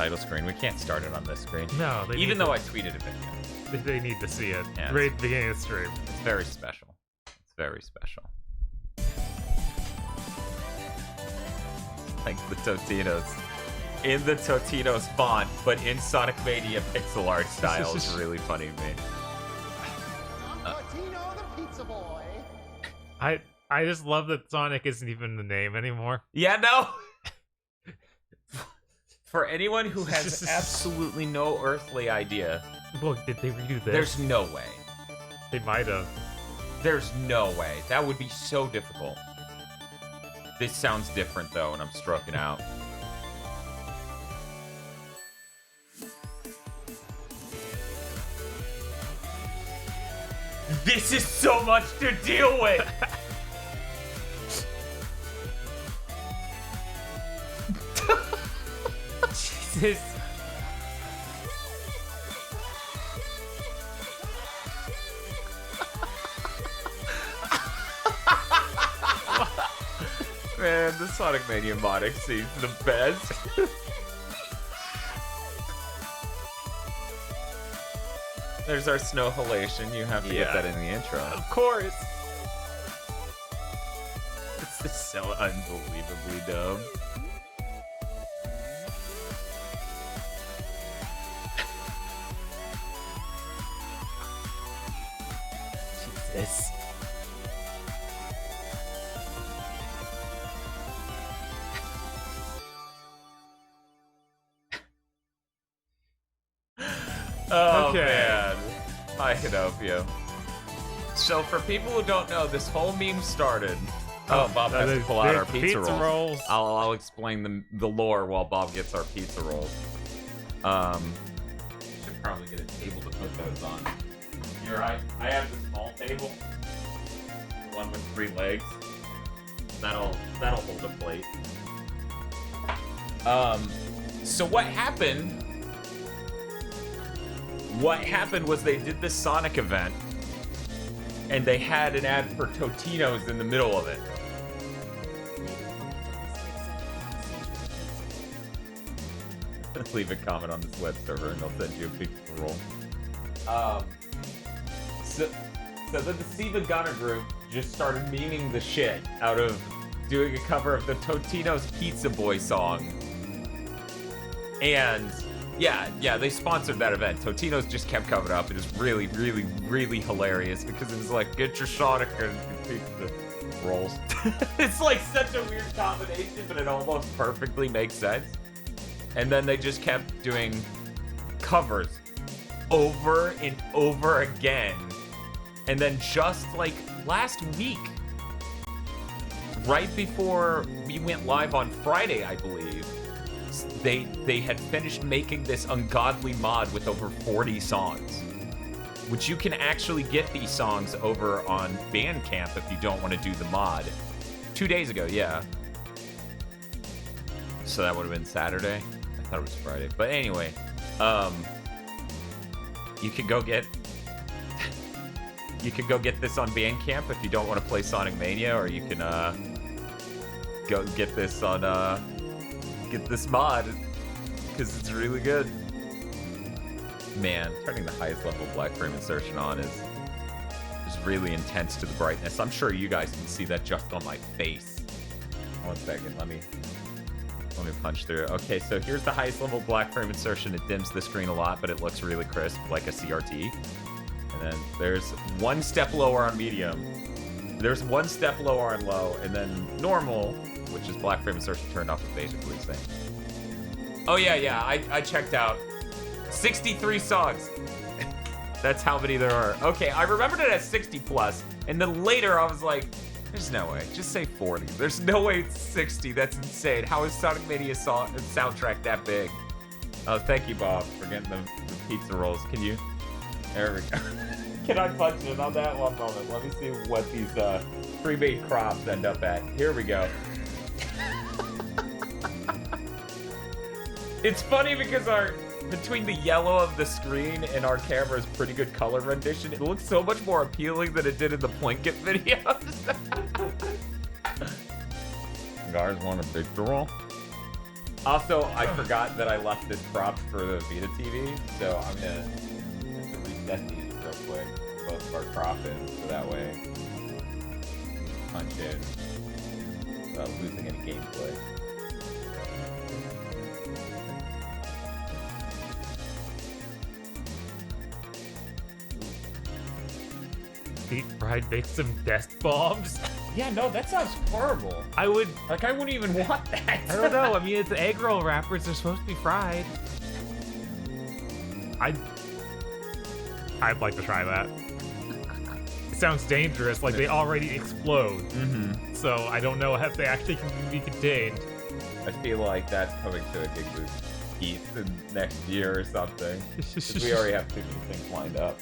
title screen. We can't start it on this screen. No, even though I tweeted a video. They need to see it Yeah, right at the beginning of the stream. It's very special. It's very special. Like the Totinos. In the Totino's font, but in Sonic Mania pixel art style is really funny to me. Totino the pizza boy. I just love that Sonic isn't even the name anymore. Yeah, no. For anyone who has absolutely no earthly idea. Look, did they redo this? There's no way. They might have. There's no way. That would be so difficult. This sounds different though, and I'm stroking out. This is so much to deal with. Jesus. Man, the Sonic Mania modding scene's the best. There's our snow halation. You have to get that in the intro. Of course. This is so unbelievably dumb. Jesus. Oh, okay. Man. I can help you. So, for people who don't know, this whole meme started. Oh, Bob has to pull out our pizza rolls. I'll explain the lore while Bob gets our pizza rolls. Should probably get a table to put those on. You're right. I have the small table, the one with 3 legs. That'll hold a plate. So what happened? What happened was they did this Sonic event, and they had an ad for Totino's in the middle of it. Leave a comment on this web server, and they'll send you a pizza roll. So then the Siva Gunner group just started memeing the shit out of doing a cover of the Totino's Pizza Boy song. And yeah, they sponsored that event. Totino's just kept coming up. It was really, really, really hilarious because it was like, get your Sonic and your pizza rolls. It's like such a weird combination, but it almost perfectly makes sense. And then they just kept doing covers over and over again. And then just like last week, right before we went live on Friday, I believe, they had finished making this ungodly mod with over 40 songs, which you can actually get these songs over on Bandcamp if you don't want to do the mod. 2 days ago, yeah. So that would have been Saturday. I thought it was Friday, but anyway, you could go get this on Bandcamp if you don't want to play Sonic Mania, or you can go get this on get this mod because it's really good. Man, turning the highest level black frame insertion on is really intense to the brightness. I'm sure you guys can see that just on my face. 1 second, let me punch through. Okay, so here's the highest level black frame insertion. It dims the screen a lot, but it looks really crisp, like a CRT. And then there's 1 step lower on medium. There's 1 step lower on low, and then normal, which is black frame insertion turned off, is basically the same. Oh yeah, I checked out 63 songs. That's how many there are. Okay, I remembered it as 60 plus, and then later I was like, there's no way. Just say 40. There's no way it's 60. That's insane. How is Sonic Mania soundtrack that big? Oh, thank you, Bob, for getting the pizza rolls. Can you? There we go. Can I punch it on that? 1 moment. Let me see what these pre-made crops end up at. Here we go. It's funny because between the yellow of the screen and our camera's pretty good color rendition, it looks so much more appealing than it did in the Plinkett videos. Guys want a pizza roll? Also, I forgot that I left this prop for the Vita TV, so I'm gonna have to reset these real quick. Both of our crop in, so that way punch in without losing any gameplay. Deep fried baked some desk bombs. Yeah, no, that sounds horrible. I would. Like, I wouldn't even want that. I don't know. I mean, it's egg roll wrappers. They're supposed to be fried. I'd like to try that. It sounds dangerous. Like they already explode. Mm-hmm. So I don't know if they actually can be contained. I feel like that's coming to a GigaBoots Eats in next year or something. 'Cause we already have too many things lined up.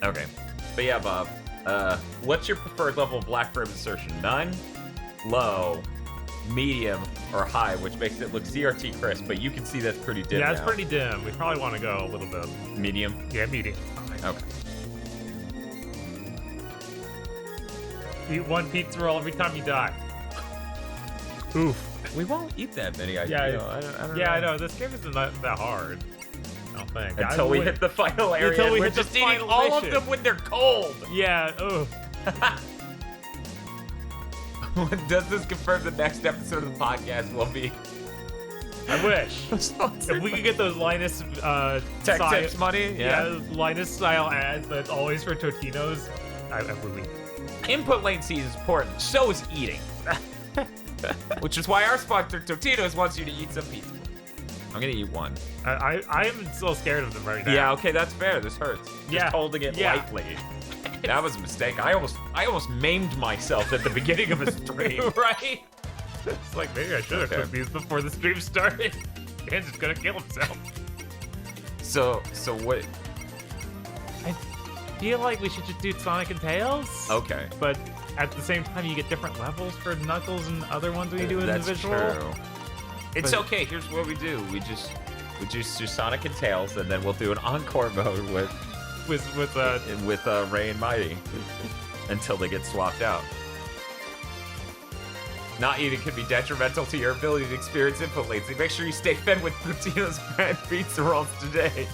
Okay. But yeah, Bob. What's your preferred level of black frame insertion? None, low, medium, or high, which makes it look CRT crisp, but you can see that's pretty dim. Yeah, it's now. pretty dim. We probably want to go a little bit. Medium? Yeah, medium. Okay. Eat one pizza roll every time you die. Oof. We won't eat that many, I feel. I don't know. I know. This game isn't that hard. I don't think. Until we hit the final area, Until we we're hit the just eating final all of mission. them when they're cold. Yeah, ooh. Does this confirm the next episode of the podcast will be I wish. If we could get those Linus tech style, tips money? yeah, Linus style ads that's always for Totinos, I would be. Input latency is important, so is eating. Which is why our sponsor, Totino's, wants you to eat some pizza. I'm gonna eat one. I am so scared of them right now. Yeah, okay, that's fair. This hurts. Yeah. Just holding it lightly. That was a mistake. I almost maimed myself at the beginning of a stream. Right? It's like, maybe I should have cooked these before the stream started. Dan's just gonna kill himself. So what? I feel like we should just do Sonic and Tails. Okay. But at the same time, you get different levels for Knuckles and other ones when you do individual. That's true. It's okay. Here's what we do. We just do Sonic and Tails, and then we'll do an encore mode with Ray and Mighty until they get swapped out. Not eating can be detrimental to your ability to experience input latency. Make sure you stay fed with Totino's brand pizza rolls today.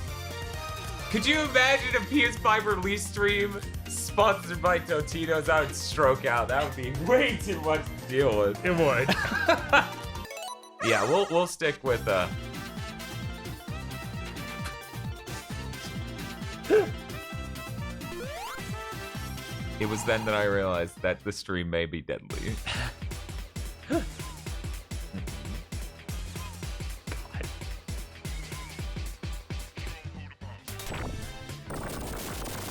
Could you imagine a PS5 release stream sponsored by Totino's? I would stroke out. That would be way too much to deal with. It would. Yeah, we'll stick with It was then that I realized that the stream may be deadly.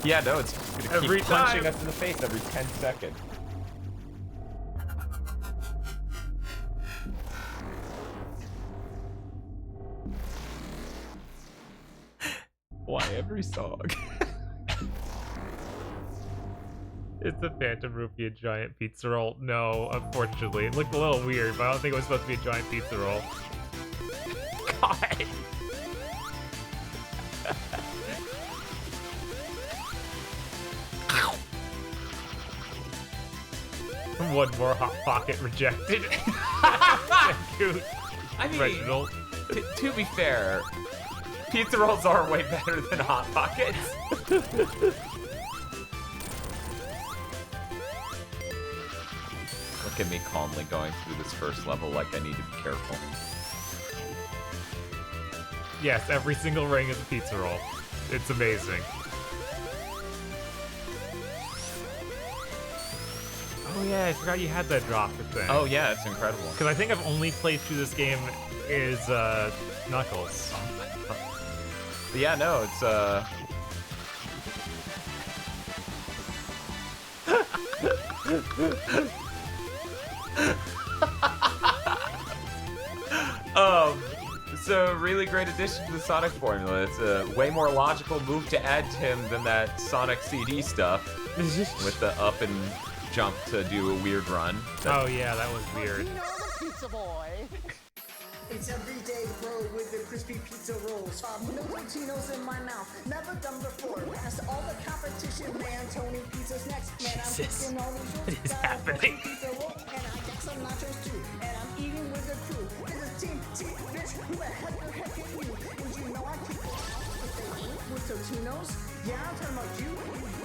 Yeah, no, it's just gonna keep punching us in the face every 10 seconds. Why every song? It's a Phantom Rupee, a giant pizza roll. No, unfortunately. It looked a little weird, but I don't think it was supposed to be a giant pizza roll. God. One more Hot Pocket rejected. I mean, Reginald. To be fair, pizza rolls are way better than Hot Pockets. Look at me calmly going through this first level like I need to be careful. Yes, every single ring is a pizza roll. It's amazing. Oh yeah, I forgot you had that dropper thing. Oh yeah, it's incredible. Because I think I've only played through this game is Knuckles. But yeah, no, it's it's a really great addition to the Sonic formula. It's a way more logical move to add to him than that Sonic CD stuff with the up and jump to do a weird run. Oh yeah, that was weird. Pizza boy. It's everyday bro with the crispy pizza rolls. No Totinos in my mouth, never done before. Past all the competition, man. Tony Pizza's next. Man, I'm Jesus. cooking all these rolls. What is Got a happening? pizza roll, and I got some nachos too. And I'm eating with the crew. This is Team T, bitch. Who the heck are you? And you know I keep it out if they eat with Totinos. Yeah, I'm talking about you.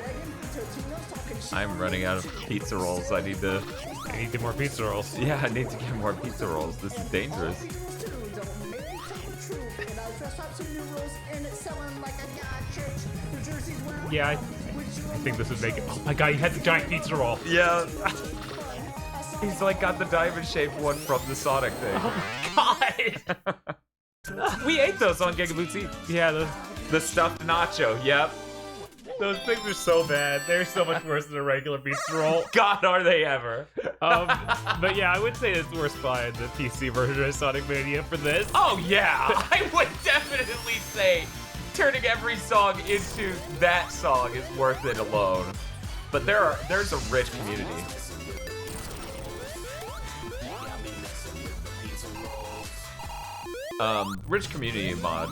Begging for Totinos, talking shit. I'm running out of pizza rolls. I need to. I need more pizza rolls. Yeah, I need to get more pizza rolls. This is dangerous. Yeah, I think this would make it. Oh my god, he has a giant pizza roll. Yeah. He's like got the diamond shaped one from the Sonic thing. Oh my god! We ate those on GigaBoots Eat. Yeah, The stuffed nacho, yep. those things are so bad. They're so much worse than a regular pizza roll. God, are they ever. But yeah, I would say it's worse buying the PC version of Sonic Mania for this. Oh yeah, I would definitely say turning every song into that song is worth it alone. But there's a rich community. Rich community mod.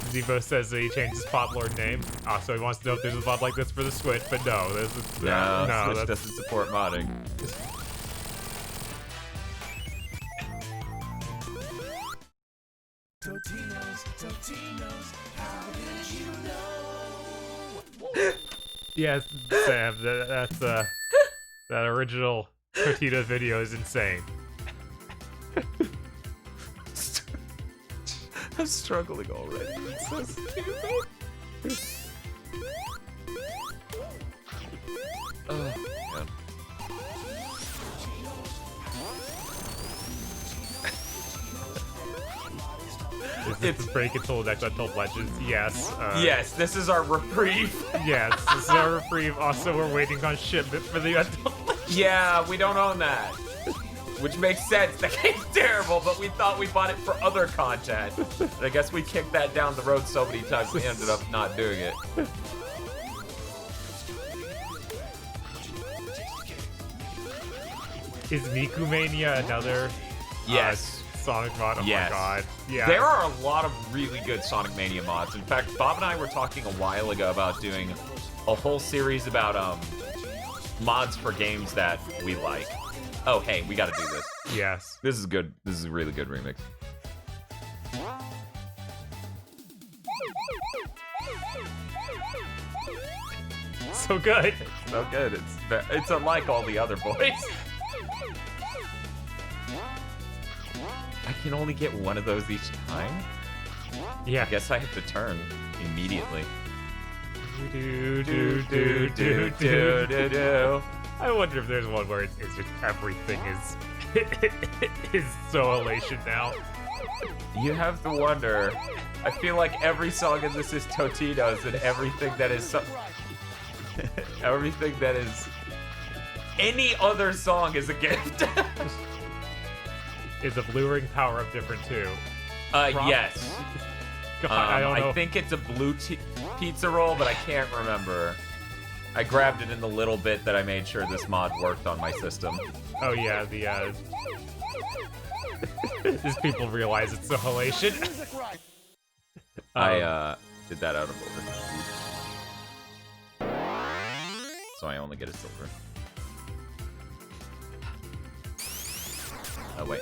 Zebo says that he changed his pod lord name. So he wants to know if there's a mod like this for the Switch, but no, there's No, Switch doesn't support modding. Totinos, how did you know? Yes, Sam, that's that original Totino video is insane. I'm struggling already. It's so stupid. Oh, man. Is this the break until next Untold Legends? Yes. Yes, this is our reprieve. Yes, this is our reprieve. Also, we're waiting on shipment for the Untold Legends. Yeah, we don't own that. Which makes sense. That game's terrible, but we thought we bought it for other content. And I guess we kicked that down the road so many times we ended up not doing it. Is Miku Mania another Yes. Sonic mod? Oh Yes. my god. Yeah. There are a lot of really good Sonic Mania mods. In fact, Bob and I were talking a while ago about doing a whole series about mods for games that we like. Oh, hey, we gotta do this. Yes. This is good. This is a really good remix. So good. It's so good. It's unlike all the other boys. I can only get one of those each time? Yeah. I guess I have to turn immediately. Do, do, do, do, do, do, do. I wonder if there's one where it's just everything is so elation now. You have to wonder. I feel like every song in this is Totino's, and everything that is everything that is any other song is a gift. Is the blue ring power up different too? Yes. God, I don't know. I think it's a blue pizza roll, but I can't remember. I grabbed it in the little bit that I made sure this mod worked on my system. Oh yeah, the these people realize it's so halation. I did that out of order. So I only get a silver. Oh wait.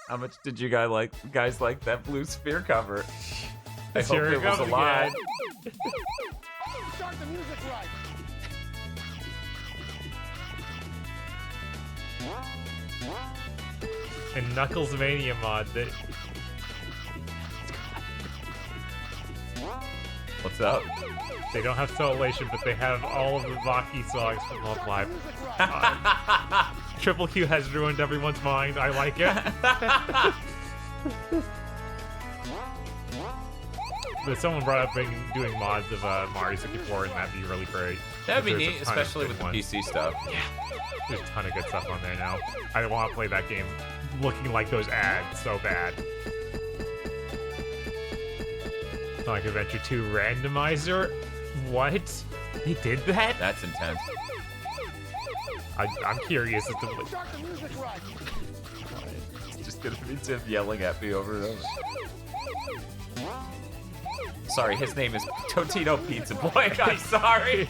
How much did you guys like that blue sphere cover? I hope it was a lot. Start the music right. And Knuckles Mania mod that. What's up? They don't have Solation, but they have all of the Baki songs from Love Live. Triple Q has ruined everyone's mind. I like it. But someone brought up doing mods of Mario 64, and that'd be really great. That'd be There's a neat, ton of especially good with the ones. PC stuff. Yeah, there's a ton of good stuff on there now. I don't want to play that game looking like those ads so bad. Sonic Adventure 2 randomizer? What? They did that? That's intense. I'm curious as to what. Start the music right. It's just gonna be Tim yelling at me over and over. Sorry, his name is Totino Pizza Boy. I'm sorry.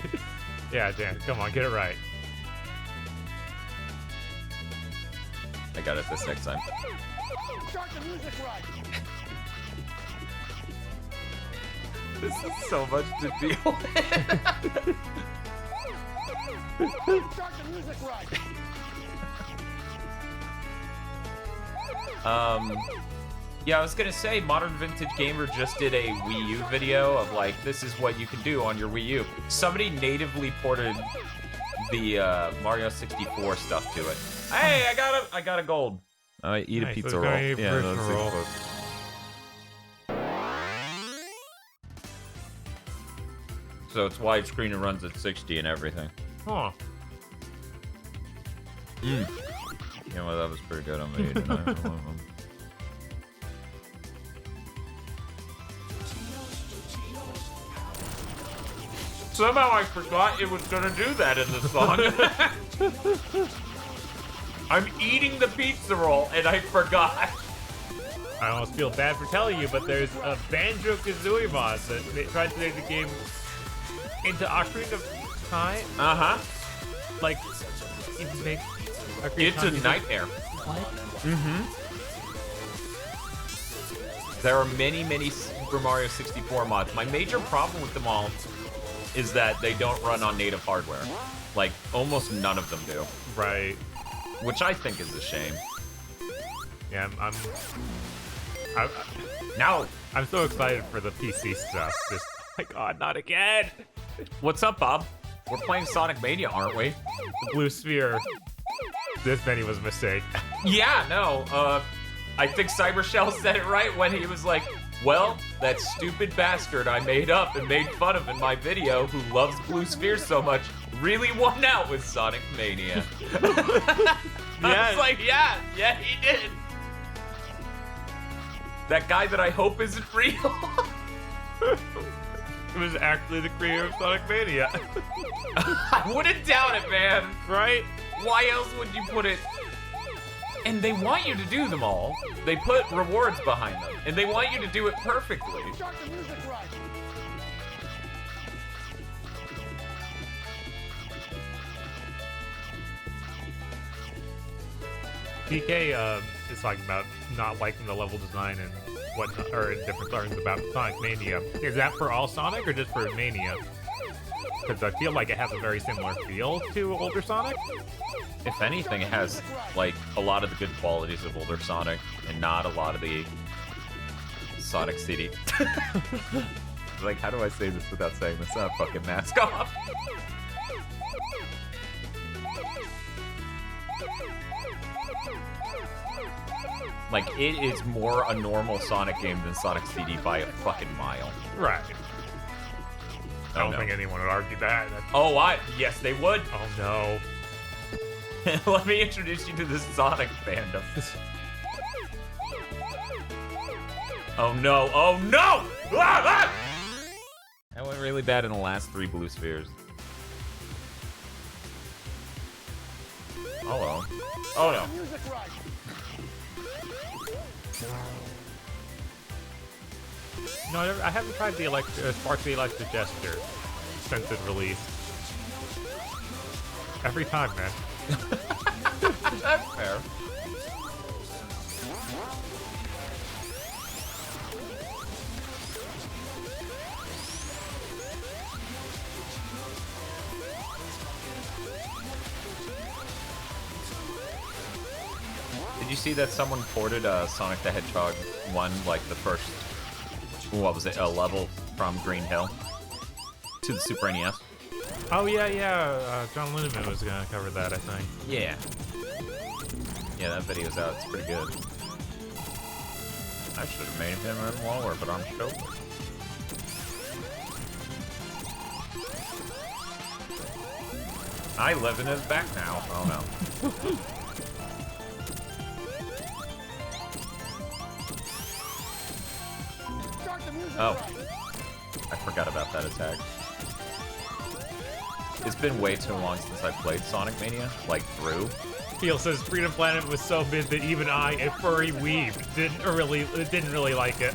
Yeah, Dan, come on, get it right. I got it this next time. Start the music right. This is so much to deal with. Start the music right. Yeah, I was gonna say, Modern Vintage Gamer just did a Wii U video of like, this is what you can do on your Wii U. Somebody natively ported the Mario 64 stuff to it. Hey, I got a gold. Eat a Nice, pizza so roll. it's gonna be a that's pizza roll. close. So it's widescreen and runs at 60 and everything. Huh. You know what, that was pretty good on me. Somehow I forgot it was gonna do that in the song. I'm eating the pizza roll and I forgot. I almost feel bad for telling you, but there's a Banjo-Kazooie mod that they tried to make the game into Ocarina of Time. Uh-huh. Like, you make Ocarina of It's a Time nightmare. What? There are many Super Mario 64 mods. My major problem with them all is that they don't run on native hardware. Like, almost none of them do. Right. Which I think is a shame. Yeah, Now, I'm so excited for the PC stuff. Just, oh my god, not again! what's up, Bob? We're playing Sonic Mania, aren't we? The blue sphere. This many was a mistake. Yeah, no, I think Cybershell said it right when he was like, well, that stupid bastard I made up and made fun of in my video who loves blue spheres so much really won out with Sonic Mania. I was like, yeah, he did. That guy that I hope isn't real. It was actually the creator of Sonic Mania. I wouldn't doubt it, man. Right? Why else would you put it? And they want you to do them all. They put rewards behind them, and they want you to do it perfectly. Start the music right. DK is talking about not liking the level design and whatnot, or different things about Sonic Mania. Is that for all Sonic or just for Mania? Because I feel like it has a very similar feel to older Sonic. If anything, it has like a lot of the good qualities of older Sonic, and not a lot of the Sonic CD. Like, how do I say this without saying this? Fucking mask off. Like, it is more a normal Sonic game than Sonic CD by a fucking mile. Right. I don't no. think anyone would argue that. Oh, yes, they would. Oh no. Let me introduce you to the Sonic fandom. Oh no, oh no! Ah, ah! That went really bad in the last 3 blue spheres. Hello. Oh no. Music right. No, I haven't tried the Spark the Electric Gesture since it released. Every time, man. That's fair. Did you see that someone ported Sonic the Hedgehog 1, like the first, what was it, a level from Green Hill to the Super NES? Oh yeah. John Lindemann was gonna cover that, I think. Yeah. Yeah, that video's out. It's pretty good. I should have made him in lower, but I'm stupid. I live in his back now. Oh no. Start the music Oh. right. I forgot about that attack. It's been way too long since I played Sonic Mania, like through. Feel says Freedom Planet was so mid that even I, a furry weeb, didn't really like it.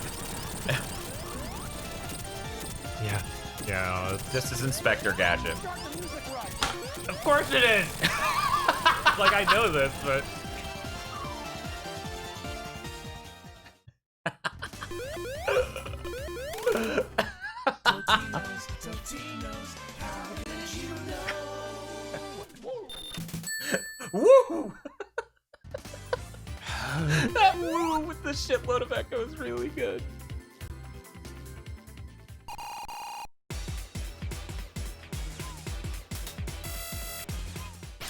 Yeah. Yeah. This is Inspector Gadget. Of course it is! Like, I know this, but... Totinos, how did you know? Woo! That woo with the shitload of echo is really good.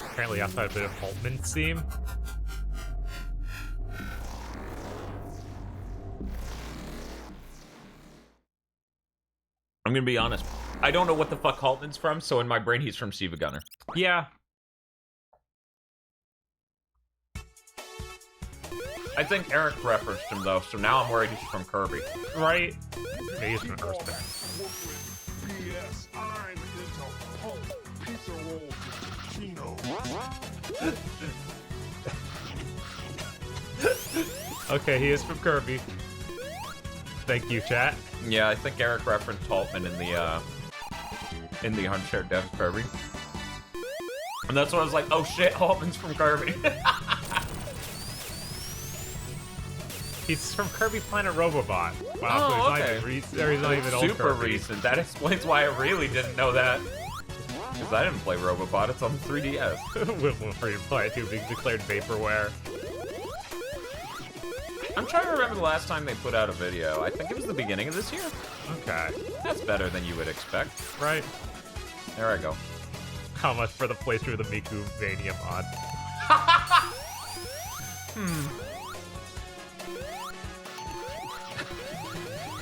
Apparently outside a bit of Holtman's theme. I'm gonna be honest. I don't know what the fuck Haltman's from, so in my brain he's from Shiva Gunner. Yeah. I think Eric referenced him though, so now I'm worried he's from Kirby. Right? Yeah, he's from Earthbound. Yes, I'm into pulp pizza rolls with Totino. Okay, he is from Kirby. Thank you, chat. Yeah, I think Eric referenced Haltman in the Unshared Death Kirby. And that's when I was like, oh shit, Haltman's from Kirby. He's from Kirby Planet Robobot. Wow, Oh, so okay. he's not even old Super Kirby. recent. That explains why I really didn't know that. Because I didn't play Robobot, it's on the 3DS. With Freedom Planet 2 being declared vaporware. I'm trying to remember the last time they put out a video. I think it was the beginning of this year. Okay. That's better than you would expect. Right. There I go. How much for the playthrough of the Miku Mania mod?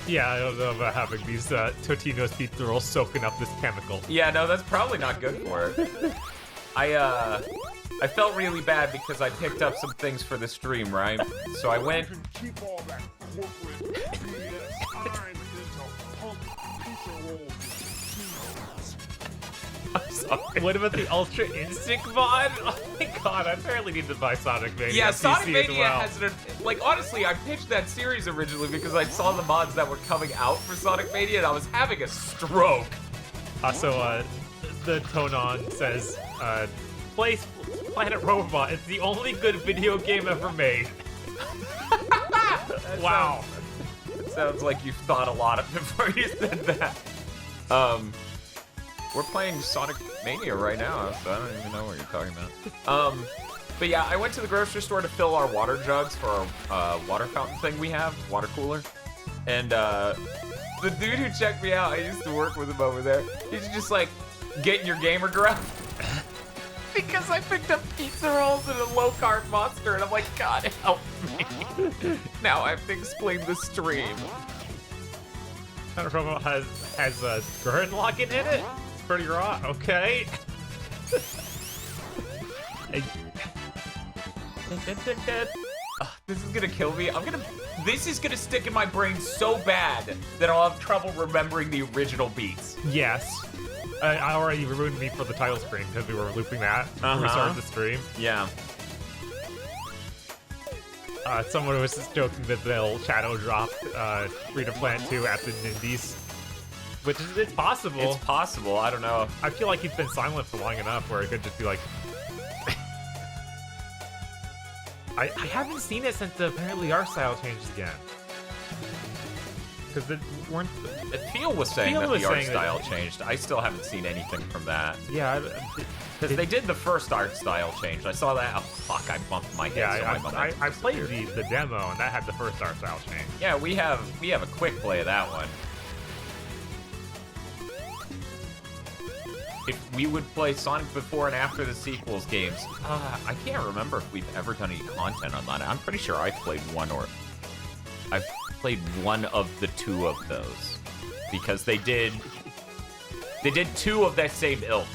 Yeah, I don't know about having these Totino's pizza rolls soaking up this chemical. Yeah, no, that's probably not good for it. I felt really bad because I picked up some things for the stream, right? So I went... Keep all that corporate BS. I'm into pulp pizza rolls with I'm sorry. What about the Ultra Instinct mod? Oh my god, I apparently need to buy Sonic Mania. Yeah, on Sonic PC Mania as well. has an... Like, honestly, I pitched that series originally because I saw the mods that were coming out for Sonic Mania and I was having a stroke. Also, the Tonon says, play Planet Robobot. It's the only good video game ever made. Wow. It sounds like you've thought a lot of before you said that. We're playing Sonic Mania right now, so I don't even know what you're talking about. But yeah, I went to the grocery store to fill our water jugs for our water fountain thing we have, water cooler. And the dude who checked me out, I used to work with him over there, he's just like, get in your gamer gruff. Because I picked up pizza rolls and a low-carb monster, and I'm like, God help me. Now I have to explain the stream. Planet Robobot has a Gurren Lock-in in it? It's pretty raw. Okay. This is gonna kill me. This is gonna stick in my brain so bad that I'll have trouble remembering the original beats. Yes. I already ruined me for the title screen because we were looping that when we started the stream. Yeah. Someone was just joking that they'll shadow drop Freedom Planet 2 at the Nindies. Which is, it's possible. It's possible, I don't know. I feel like he's been silent for long enough where it could just be like... I haven't seen it since apparently our style changed again. Because it weren't... Feel was saying Feel that was the art saying that- style changed. I still haven't seen anything from that. Yeah, Because they did the first art style change. I saw that. Oh, fuck, I bumped my head. yeah. so my momentum I played disappeared. the demo and that had the first art style change. Yeah, we have a quick play of that one. If we would play Sonic before and after the sequels games, I can't remember if we've ever done any content on that. I'm pretty sure I've played one of the two of those because they did two of that same ilk,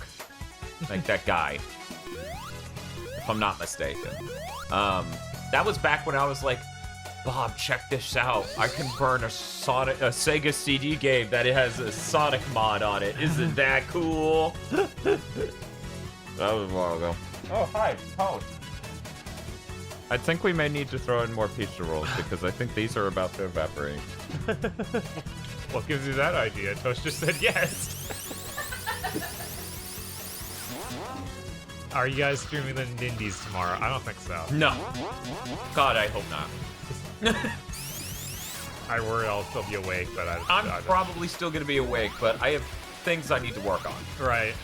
like that guy, if I'm not mistaken. That was back when I was like Bob, check this out. I can burn a Sega CD game that it has a Sonic mod on it. Isn't that cool? That was a while ago. Oh, hi, Post. I think we may need to throw in more pizza rolls because I think these are about to evaporate. What gives you that idea? Toast just said yes. Are you guys streaming the Nindies tomorrow? I don't think so. No. God, I hope not. I worry I'll still be awake, but I'm probably still gonna be awake, but I have things I need to work on. Right.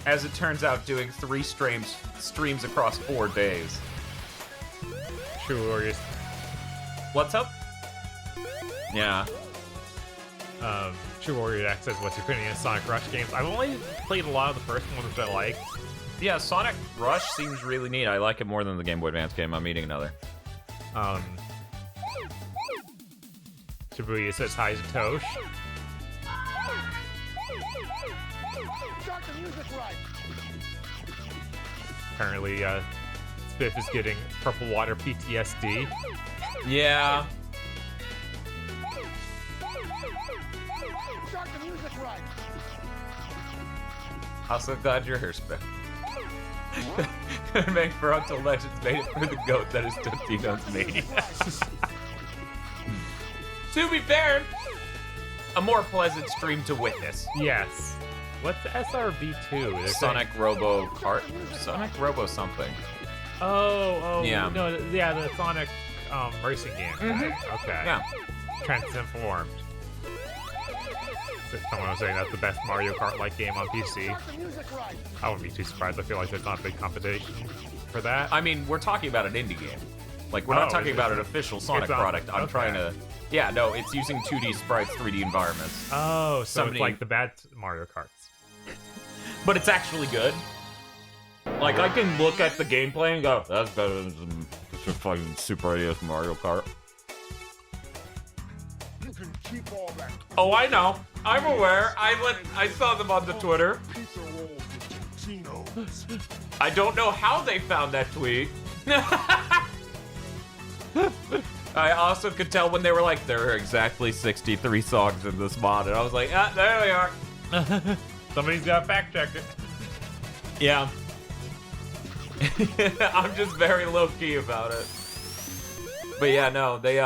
As it turns out, doing 3 streams across 4 days. True Warriors. What's up? Yeah. True Warrior X says, what's your opinion on Sonic Rush games? I've only played a lot of the first ones, which I liked. Yeah, Sonic Rush seems really neat. I like it more than the Game Boy Advance game. I'm eating another. Shibuya says hi to Tosh. Start the music right. Apparently, Spiff is getting purple water PTSD. Yeah. Start the music right. Also glad you're here, Spiff. Make Frontal Legends made it for the goat that is Totino's Mania. To be fair, a more pleasant stream to witness. Yes. What's SRB2? Sonic Robo Kart? Sonic Robo something. Oh, yeah. No, yeah, the Sonic racing game. Mm-hmm. Okay. Yeah. Transformed. Someone was saying that's the best Mario Kart-like game on PC. Start the music right. I wouldn't be too surprised. I feel like there's not a big competition for that. I mean, we're talking about an indie game. Like, we're not talking about an official Sonic product. I'm trying to... Yeah, no, it's using 2D sprites, 3D environments. Oh, so Somebody- it's like the bad Mario Karts. But it's actually good. Like, I can look at the gameplay and go, that's better than some fucking Super NES Mario Kart. You can keep all that. Oh, I know. I'm aware. I saw them on the Twitter. Pizza rolls with Totino. I don't know how they found that tweet. I also could tell when they were like, there are exactly 63 songs in this mod, and I was like, ah, there they are. Somebody's got to fact check it. Yeah. I'm just very low-key about it. But yeah, no, they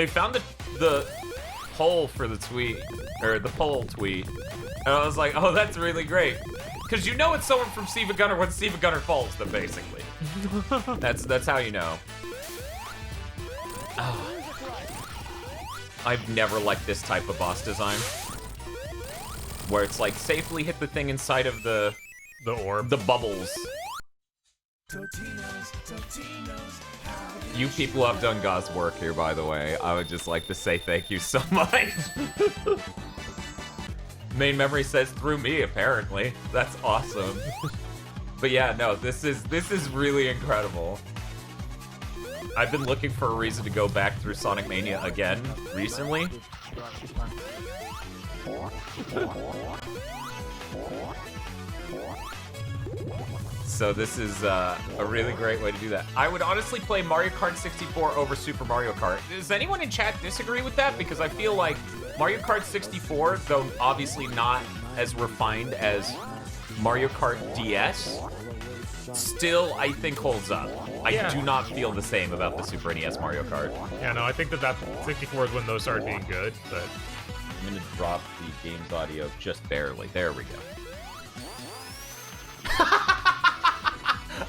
found the poll for the tweet, or the poll tweet, and I was like, oh, that's really great. Because you know it's someone from Steve Gunner when Steve Gunner follows them, basically. That's how you know. Oh. I've never liked this type of boss design. Where it's like, safely hit the thing inside of the orb. The bubbles. You people have done God's work here, by the way. I would just like to say thank you so much. Main memory says through me, apparently. That's awesome. But yeah, no, this is really incredible. I've been looking for a reason to go back through Sonic Mania again recently. So this is a really great way to do that. I would honestly play Mario Kart 64 over Super Mario Kart. Does anyone in chat disagree with that? Because I feel like Mario Kart 64, though obviously not as refined as Mario Kart DS, still, I think, holds up. I do not feel the same about the Super NES Mario Kart. Yeah, no, I think that 64 is when those started being good, but... I'm gonna drop the game's audio just barely. There we go.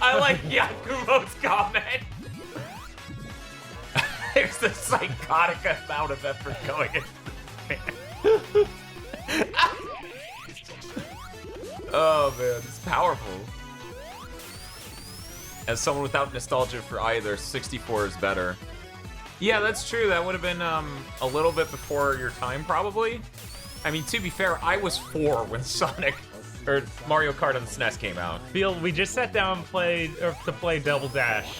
I like Yakumo's comment. There's a psychotic amount of effort going in. Oh man, it's powerful. As someone without nostalgia for either, 64 is better. Yeah, that's true. That would have been a little bit before your time, probably. I mean, to be fair, I was 4 when Sonic or Mario Kart on the SNES came out. We just sat down and to play Double Dash,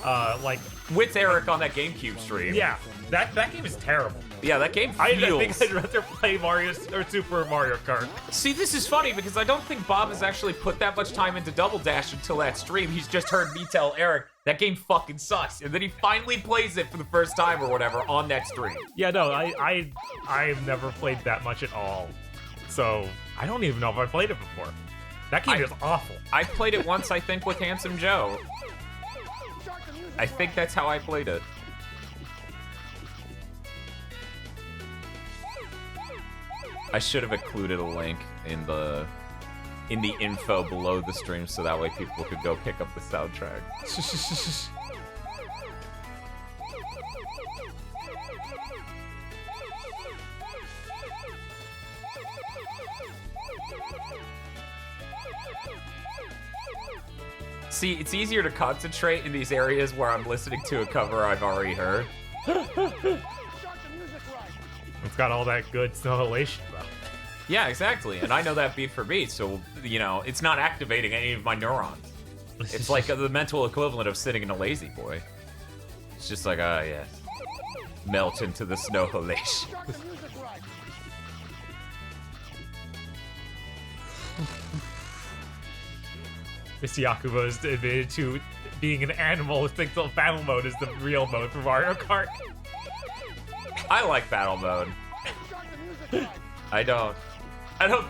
like with Eric on that GameCube stream. Yeah, That game is terrible. Yeah, that game I feels... think I'd rather play Mario or Super Mario Kart. See, this is funny because I don't think Bob has actually put that much time into Double Dash until that stream. He's just heard me tell Eric that game fucking sucks, and then he finally plays it for the first time or whatever on that stream. Yeah, no, I've never played that much at all. So I don't even know if I played it before. That game is awful. I played it once, I think, with Handsome Joe. I think that's how I played it. I should have included a link in the info below the stream so that way people could go pick up the soundtrack. See, it's easier to concentrate in these areas where I'm listening to a cover I've already heard. It's got all that good snow elation, though. Yeah, exactly. And I know that beat for beat, so, you know, it's not activating any of my neurons. It's like the mental equivalent of sitting in a lazy boy. It's just like, ah, yes. Melt into the snow elation. Mr. Yakuba is admitted to being an animal who thinks that battle mode is the real mode for Mario Kart. I like battle mode. I don't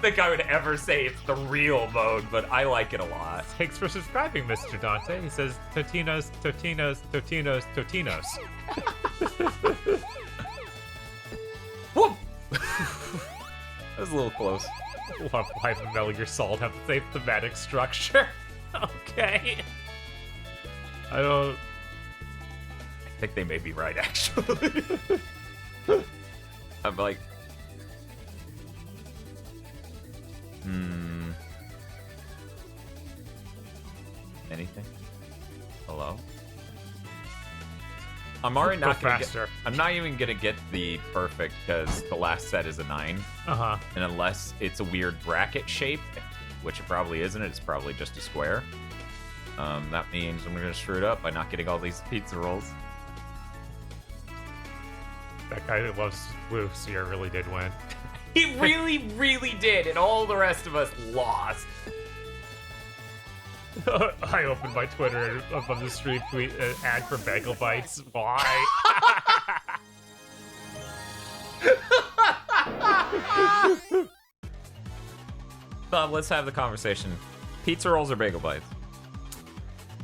think I would ever say it's the real mode, but I like it a lot. Thanks for subscribing, Mr. Dante. He says, Totinos, Totinos, Totinos, Totinos. Whoop! That was a little close. Why does Metal Gear Solid have the same thematic structure? Okay. I think they may be right, actually. I'm like... Anything? Hello? I'm already not gonna get, I'm not even gonna get the perfect because the last set is a 9. Uh-huh. And unless it's a weird bracket shape, which it probably isn't, it's probably just a square. That means I'm gonna screw it up by not getting all these pizza rolls. That guy that loves Lucia really did win. He really, really did, and all the rest of us lost. I opened my Twitter up on the stream tweet ad for Bagel Bites. Why? Bob, let's have the conversation. Pizza rolls or bagel bites?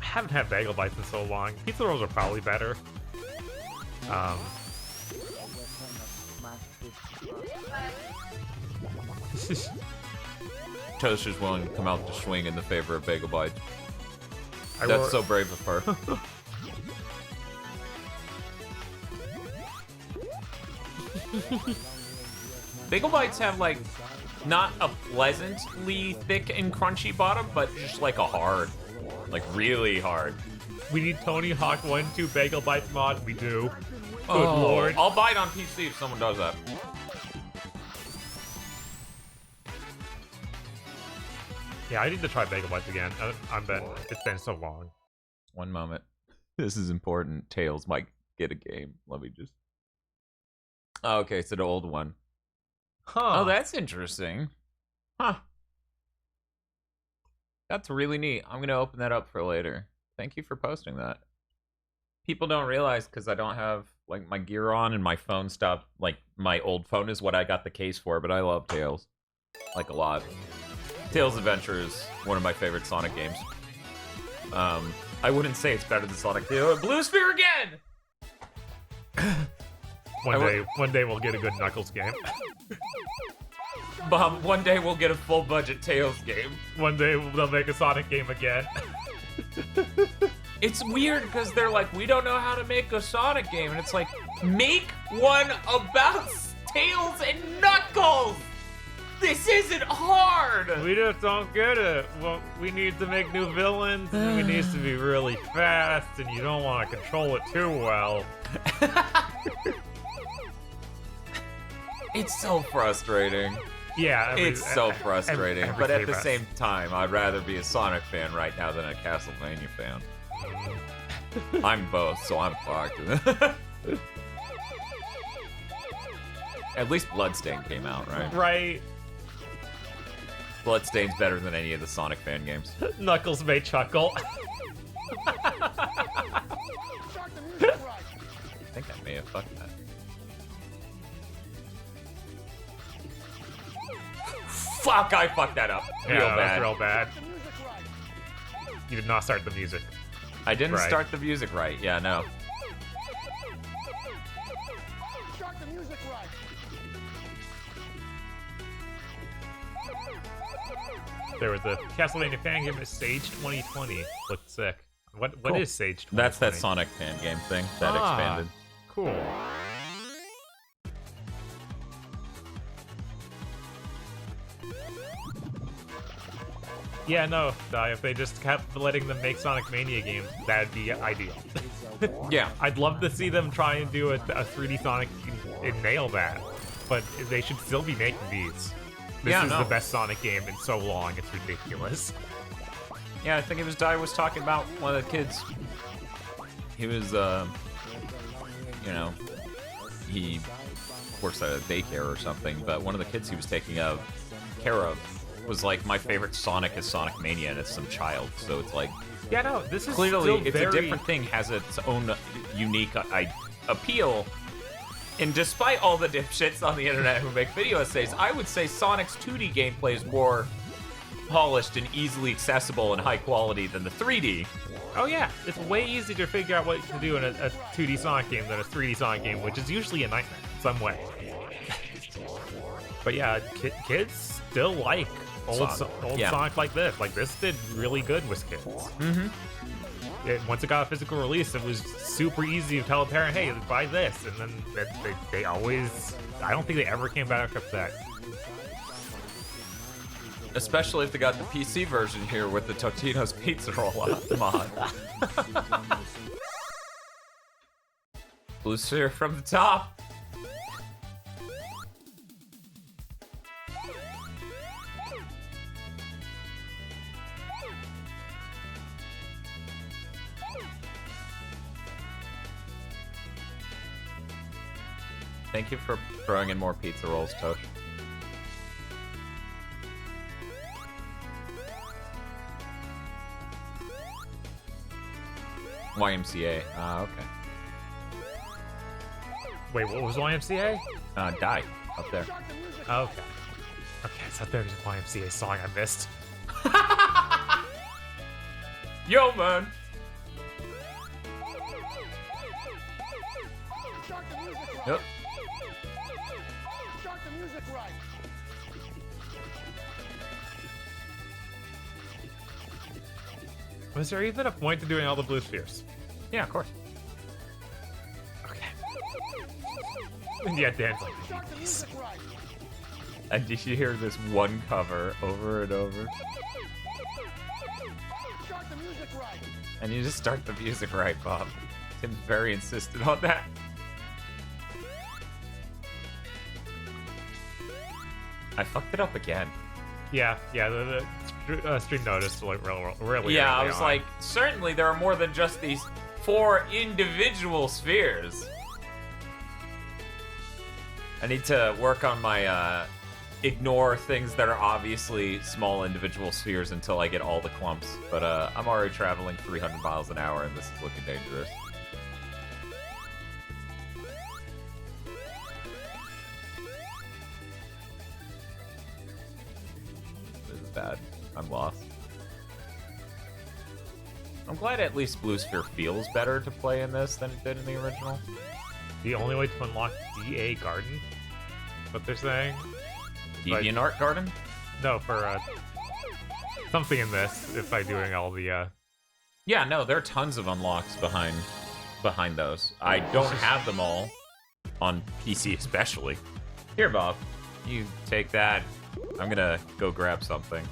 I haven't had Bagel Bites in so long. Pizza rolls are probably better. Toast is willing to come out to swing in the favor of bagel bites. That's so brave of her. Bagel bites have like not a pleasantly thick and crunchy bottom, but just like a hard, like really hard. We need Tony Hawk 1-2 Bagel Bites mod. We do. Good lord. I'll buy it on PC if someone does that. Yeah, I need to try Bagel Bites again. It's been so long. One moment. This is important. Tails might get a game. Let me just... Oh, okay, it's an old one. Huh. Oh, that's interesting. Huh. That's really neat. I'm going to open that up for later. Thank you for posting that. People don't realize because I don't have like my gear on and my phone stopped. Like my old phone is what I got the case for, but I love Tails. Like a lot. Tails Adventure is one of my favorite Sonic games. I wouldn't say it's better than Sonic Blue Sphere again! One day we'll get a good Knuckles game. Bob, one day we'll get a full budget Tails game. One day they'll make a Sonic game again. It's weird because they're like, we don't know how to make a Sonic game. And it's like, make one about Tails and Knuckles! This isn't hard! We just don't get it. Well, we need to make new villains, and it needs to be really fast, and you don't want to control it too well. It's so frustrating. Yeah, it's so frustrating. But at the same time, I'd rather be a Sonic fan right now than a Castlevania fan. I'm both, so I'm fucked. At least Bloodstain came out, right? Right. Bloodstain's better than any of the Sonic fan games. Knuckles may chuckle. I think I may have fucked that. Fuck, I fucked that up. Real Yeah, bad. that's real bad. You did not start the music. I didn't Right. start the music right. Yeah, no. There was a Castlevania fan game at Sage 2020. Looked sick. What Cool. is Sage 2020? That's that Sonic fan game thing that expanded. Cool. Yeah, no, if they just kept letting them make Sonic Mania games, that'd be ideal. Yeah. I'd love to see them try and do a 3D Sonic and nail that, but they should still be making these. This Yeah, is no. the best Sonic game in so long, it's ridiculous. Yeah, I think it was Dai was talking about one of the kids. He was, you know, he works at a daycare or something, but one of the kids he was taking care of was like, my favorite Sonic is Sonic Mania, and it's some child, so it's like, Yeah, no, this is clearly still it's very... a different thing, has its own unique appeal. And despite all the dipshits on the internet who make video essays, I would say Sonic's 2D gameplay is more polished and easily accessible and high quality than the 3D. Oh yeah, it's way easier to figure out what to do in a 2D Sonic game than a 3D Sonic game, which is usually a nightmare in some way. But yeah, kids still like old Yeah. Sonic like this. Like, this did really good with kids. Mm-hmm. Once it got a physical release, it was super easy to tell a parent, hey, buy this. And then they always... I don't think they ever came back upset. Especially if they got the PC version here with the Totino's Pizza Roll mod. Blue sphere from the top. Thank you for throwing in more pizza rolls, Tosh. YMCA. Okay. Wait, what was YMCA? Die. Up there. Okay. Okay, I thought there was a YMCA song I missed. Yo, man! Yep. Was there even a point to doing all the blue spheres? Yeah, of course. Okay. And yeah, Dan's like, I need these. And did you hear this one cover over and over? And you just start the music right, Bob. Tim's very insistent on that. I fucked it up again. Yeah, the stream noticed like really. Yeah, I early was on. like, certainly there are more than just these 4 individual spheres. I need to work on my ignore things that are obviously small individual spheres until I get all the clumps. But I'm already traveling 300 miles an hour and this is looking dangerous. This is bad. I'm lost. I'm glad at least Blue Sphere feels better to play in this than it did in the original. the only way to unlock DA Garden. What they're saying? DeviantArt Garden? No, for something in this. If by doing all the Yeah, no, there are tons of unlocks behind those. I don't have them all on PC, especially. Here, Bob, you take that. I'm gonna go grab something.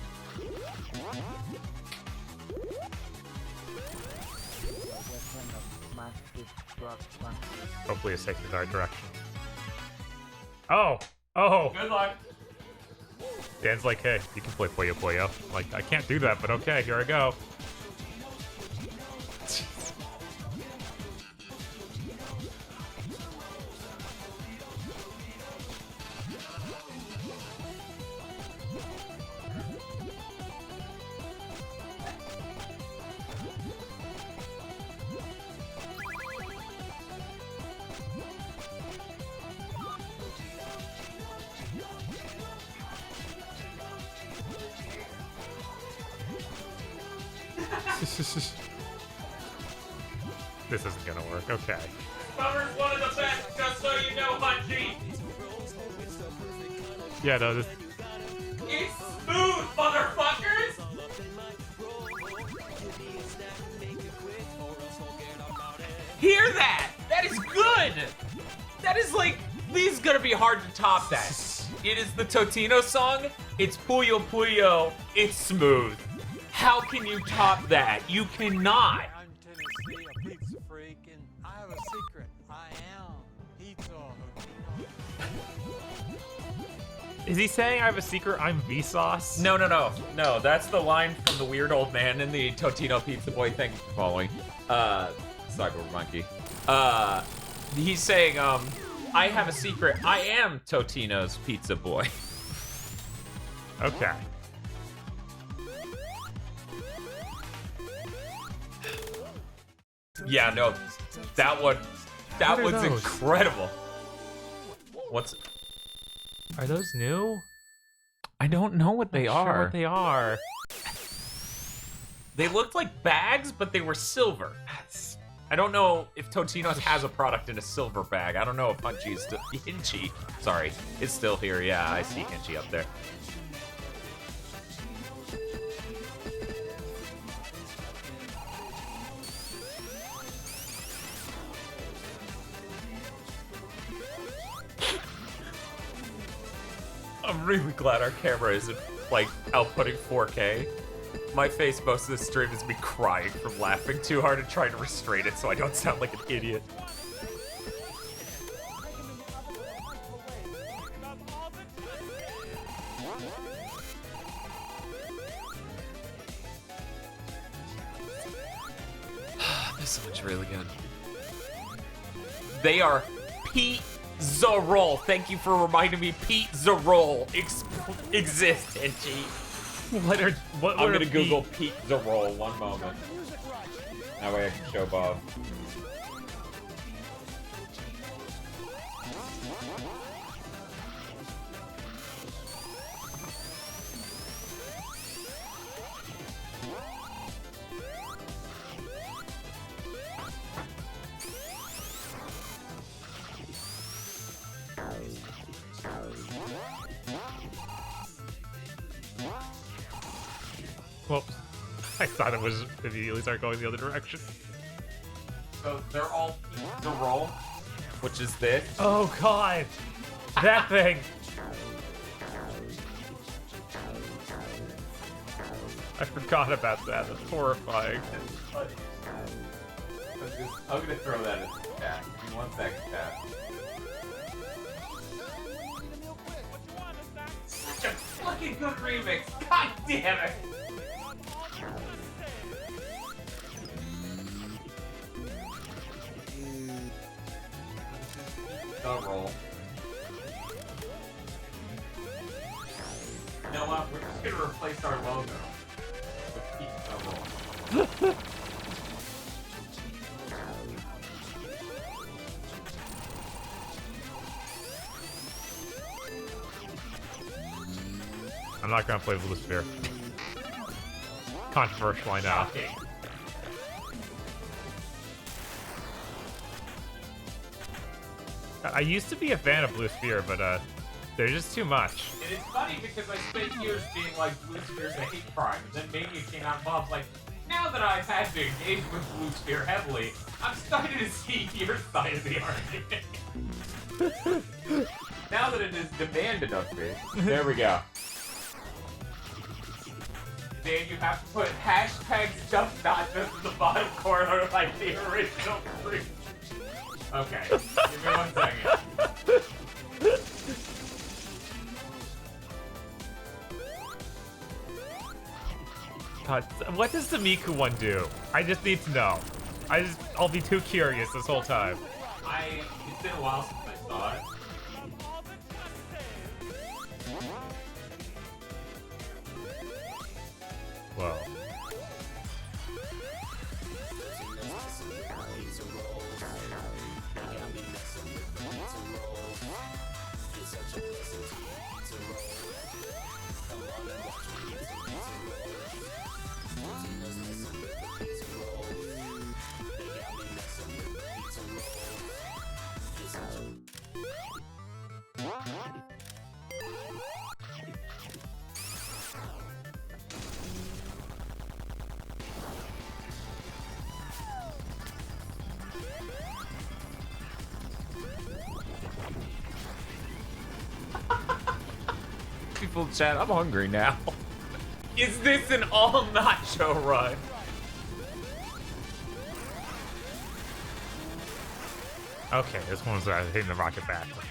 hopefully a safety guard direction. Oh! Oh! Good luck. Dan's like, hey, you can play Puyo Puyo. Like, I can't do that, but okay, here I go. This isn't gonna work. Okay. Bummer's one of the best, just so you know, Hinchy. Yeah, no, this. It's smooth, motherfuckers! Hear that? That is good! That is like, this is gonna be hard to top that. It is the Totino song. It's Puyo Puyo. It's smooth. How can you top that? You cannot. I'm Tennessee, a pizza freak, and I have a secret. I am pizza. Is he saying I have a secret? I'm Vsauce? No, no, no. No, that's the line from the weird old man in the Totino Pizza Boy. Thank you for following. Cyber Monkey. He's saying, I have a secret. I am Totino's Pizza Boy. Okay. Yeah, no, that one, that What are one's those? incredible. What's? Are those new? I don't know what they Not sure are. what they are. They looked like bags, but they were silver. I don't know if Totino's has a product in a silver bag. I don't know if Hinchy's still, Hinchy, sorry, is still here. Yeah, I see Hinchy up there. I'm really glad our camera isn't, like, outputting 4K. My face most of the stream is me crying from laughing too hard and trying to restrain it so I don't sound like an idiot. This song's really good. They are pizza roll. Thank you for reminding me pizza roll exists, Hinchy. What are what? I'm are gonna Google pizza roll one moment. That way I can show Bob. Whoops. I thought it was immediately start going the other direction. So they're all pizza roll, which is this. Oh god! That thing! I forgot about that. That's horrifying. I'm gonna throw that in the chat. Give me 1 second, chat. Such a fucking good remix. God damn it. Don't roll. You know what? We're just gonna replace our logo with pizza roll. I'm not gonna play Blue Sphere. Controversial, I know. Shocking. I used to be a fan of Blue Sphere, but they're just too much. It is funny because I spent years being like, Blue Sphere's a hate crime. And then Mania came out and Bob's like, now that I've had to engage with Blue Sphere heavily, I'm starting to see your side of the argument. Now that it is demanded of me. There we go. Dan, you have to put hashtag stuff nachos in the bottom corner like the original stream. Okay, give me 1 second. God, what does the Miku one do? I just need to know. I'll be too curious this whole time. It's been a while since I saw it. Whoa. people in chat. I'm hungry now. Is this an all nacho run? Okay, this one's hitting the rocket back. Okay.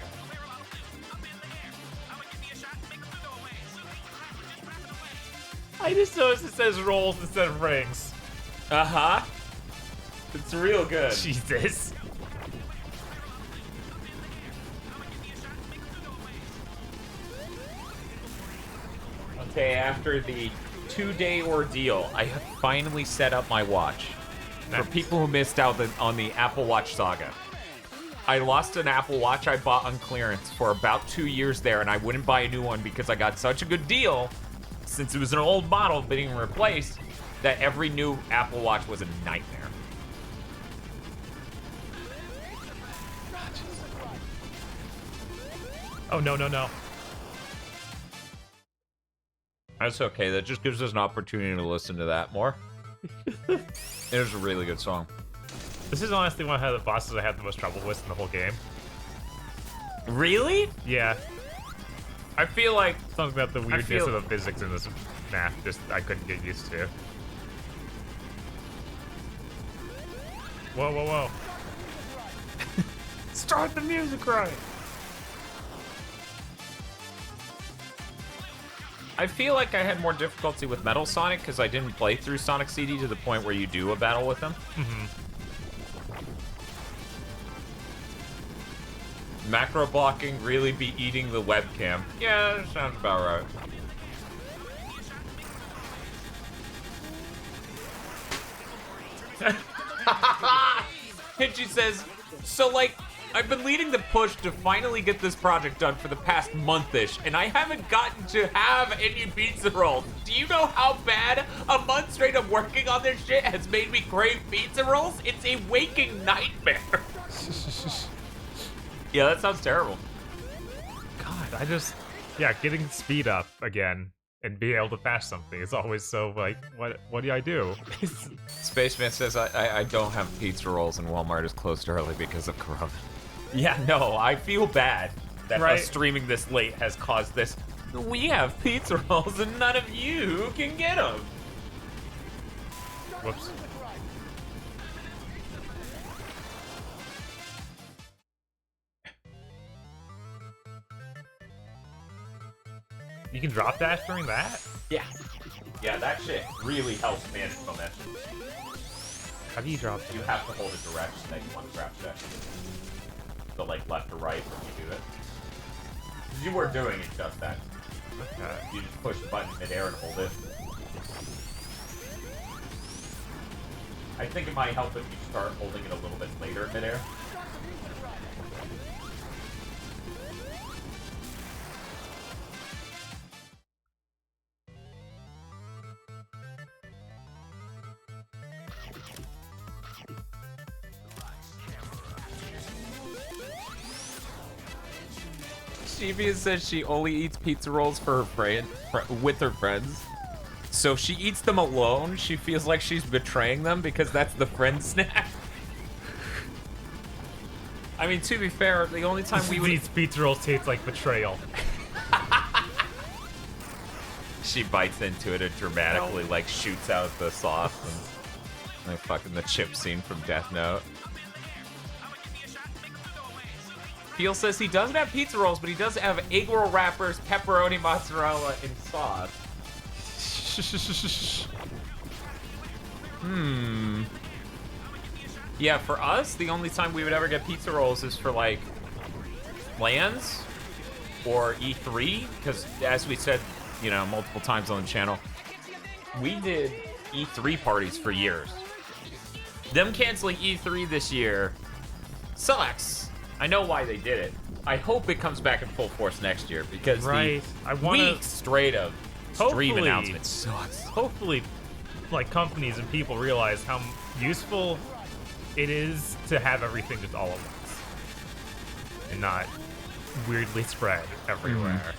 I just noticed it says rolls instead of rings. Uh-huh. It's real good. Jesus. Okay, after the 2-day ordeal, I have finally set up my watch. For people who missed out on the Apple Watch saga. I lost an Apple Watch I bought on clearance for about 2 years there, and I wouldn't buy a new one because I got such a good deal, since it was an old model being replaced, that every new Apple Watch was a nightmare. Oh, no, no, no. That's okay. That just gives us an opportunity to listen to that more. It was a really good song. This is honestly one of the bosses I had the most trouble with in the whole game. Really? Yeah. I feel like... Something about the weirdness of the physics in this map, just I couldn't get used to. Whoa, whoa, whoa. Start the music right. I feel like I had more difficulty with Metal Sonic because I didn't play through Sonic CD to the point where you do a battle with him. Macro blocking really be eating the webcam. Yeah, that sounds about right. Hinchy says, so like, I've been leading the push to finally get this project done for the past month-ish, and I haven't gotten to have any pizza rolls. Do you know how bad a month straight of working on this shit has made me crave pizza rolls? It's a waking nightmare. Yeah, that sounds terrible. God, yeah, getting speed up again and being able to bash something is always so, like, what do I do? Spaceman says, I don't have pizza rolls and Walmart is closed early because of Corona. Yeah, no, I feel bad that us streaming this late has caused this. We have pizza rolls and none of you can get them. Whoops. You can drop dash during that? Yeah. Yeah, that shit really helps manage momentum. How do you drop dash? You have to hold a direction that you want to grab dash. So like left or right when you do it. You were doing it just that. Okay. You just push the button in midair and hold it. I think it might help if you start holding it a little bit later in midair. Shivia says she only eats pizza rolls for her with her friends. So if she eats them alone, she feels like she's betraying them because that's the friend snack. I mean, to be fair, the only time we would eat pizza rolls taste like betrayal. She bites into it and dramatically like shoots out the sauce and like fucking the chip scene from Death Note. Peel says he doesn't have pizza rolls, but he does have egg roll wrappers, pepperoni, mozzarella, and sauce. Yeah, for us, the only time we would ever get pizza rolls is for like LANs or E3, because as we said, you know, multiple times on the channel, we did E3 parties for years. Them canceling E3 this year sucks. I know why they did it. I hope it comes back in full force next year because the week straight of stream announcements sucks. Hopefully, like, companies and people realize how useful it is to have everything just all at once and not weirdly spread everywhere.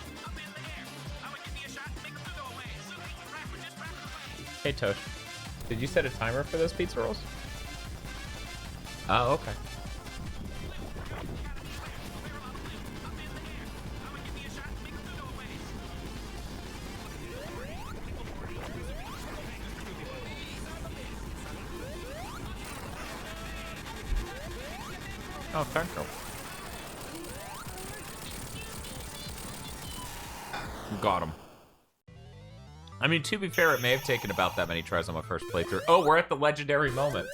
Hey Tosh, did you set a timer for those pizza rolls? Oh, okay. Oh, thank you. Got him. I mean, to be fair, it may have taken about that many tries on my first playthrough. Oh, we're at the legendary moment.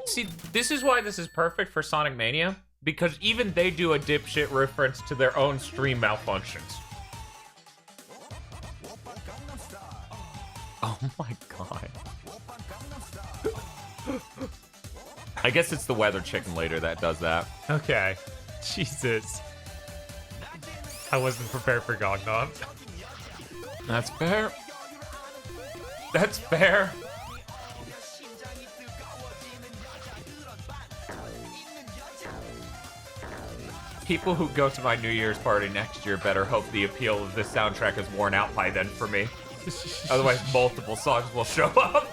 See, this is why this is perfect for Sonic Mania, because even they do a dipshit reference to their own stream malfunctions. Oh my god. I guess it's the weather chicken later that does that. Okay. Jesus. I wasn't prepared for Gangnam. That's fair. That's fair. People who go to my New Year's party next year better hope the appeal of this soundtrack is worn out by then for me. Otherwise, multiple songs will show up.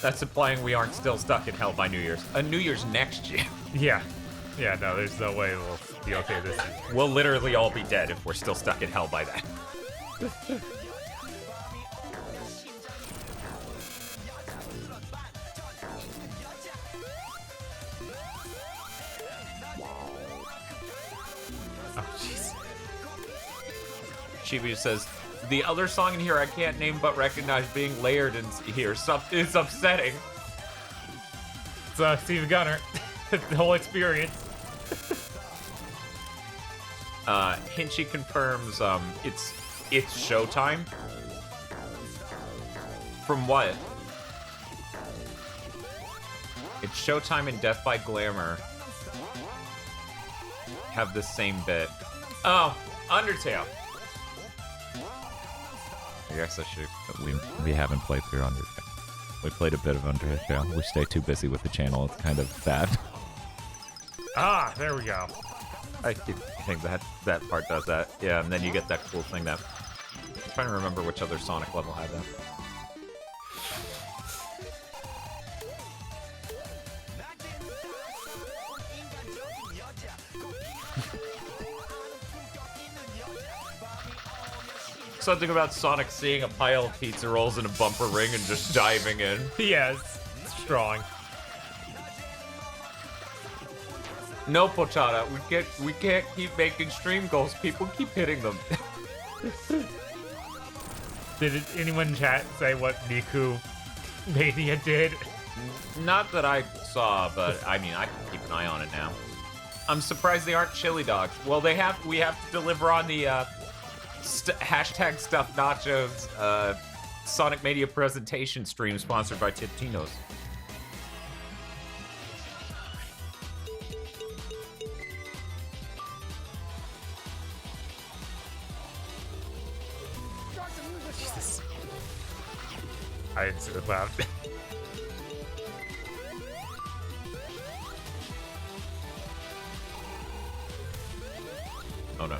That's implying we aren't still stuck in hell by New Year's. New Year's next year. Yeah. Yeah, no, there's no way we'll be okay this year. We'll literally all be dead if we're still stuck in hell by then. Oh, jeez. Chibi says, the other song in here I can't name but recognize being layered in here. It's upsetting. It's Steve Gunner. The whole experience. Hinchy confirms it's showtime. From what? It's Showtime and Death by Glamour have the same bit. Oh, Undertale. I guess I should. We haven't played through Undertale. We played a bit of Undertale. We stay too busy with the channel. It's kind of bad. Ah, there we go. I think that part does that. Yeah, and then you get that cool thing that... I'm trying to remember which other Sonic level had that. Something about Sonic seeing a pile of pizza rolls in a bumper ring and just diving in. Yes, strong. No, Pochada, we can't keep making stream goals. People keep hitting them. Did anyone in chat say what Miku Mania did? Not that I saw, but I mean, I can keep an eye on it now. I'm surprised they aren't chili dogs. Well, we have to deliver on the hashtag stuffed nachos Sonic Mania presentation stream sponsored by Totino's. Jesus. I didn't see the cloud. Oh no.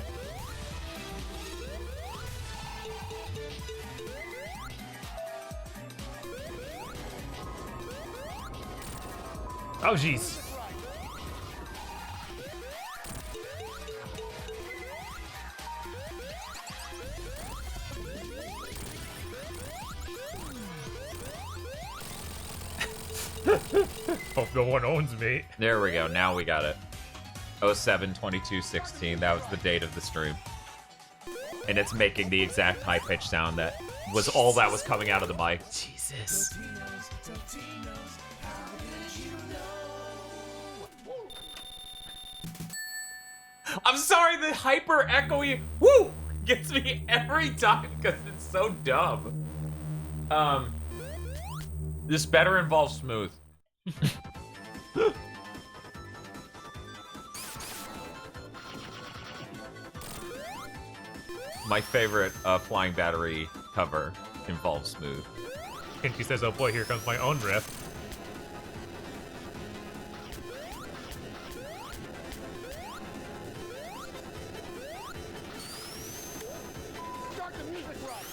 Oh, jeez. Hope no one owns me. There we go. Now we got it. 07/22/16. That was the date of the stream. And it's making the exact high-pitched sound that was all that was coming out of the mic. Jesus. I'm sorry, the hyper echoey woo gets me every time because it's so dumb. This better involve smooth. my favorite Flying Battery cover involves Smooth. Hinchy says, oh boy, here comes my own riff. Start the music right.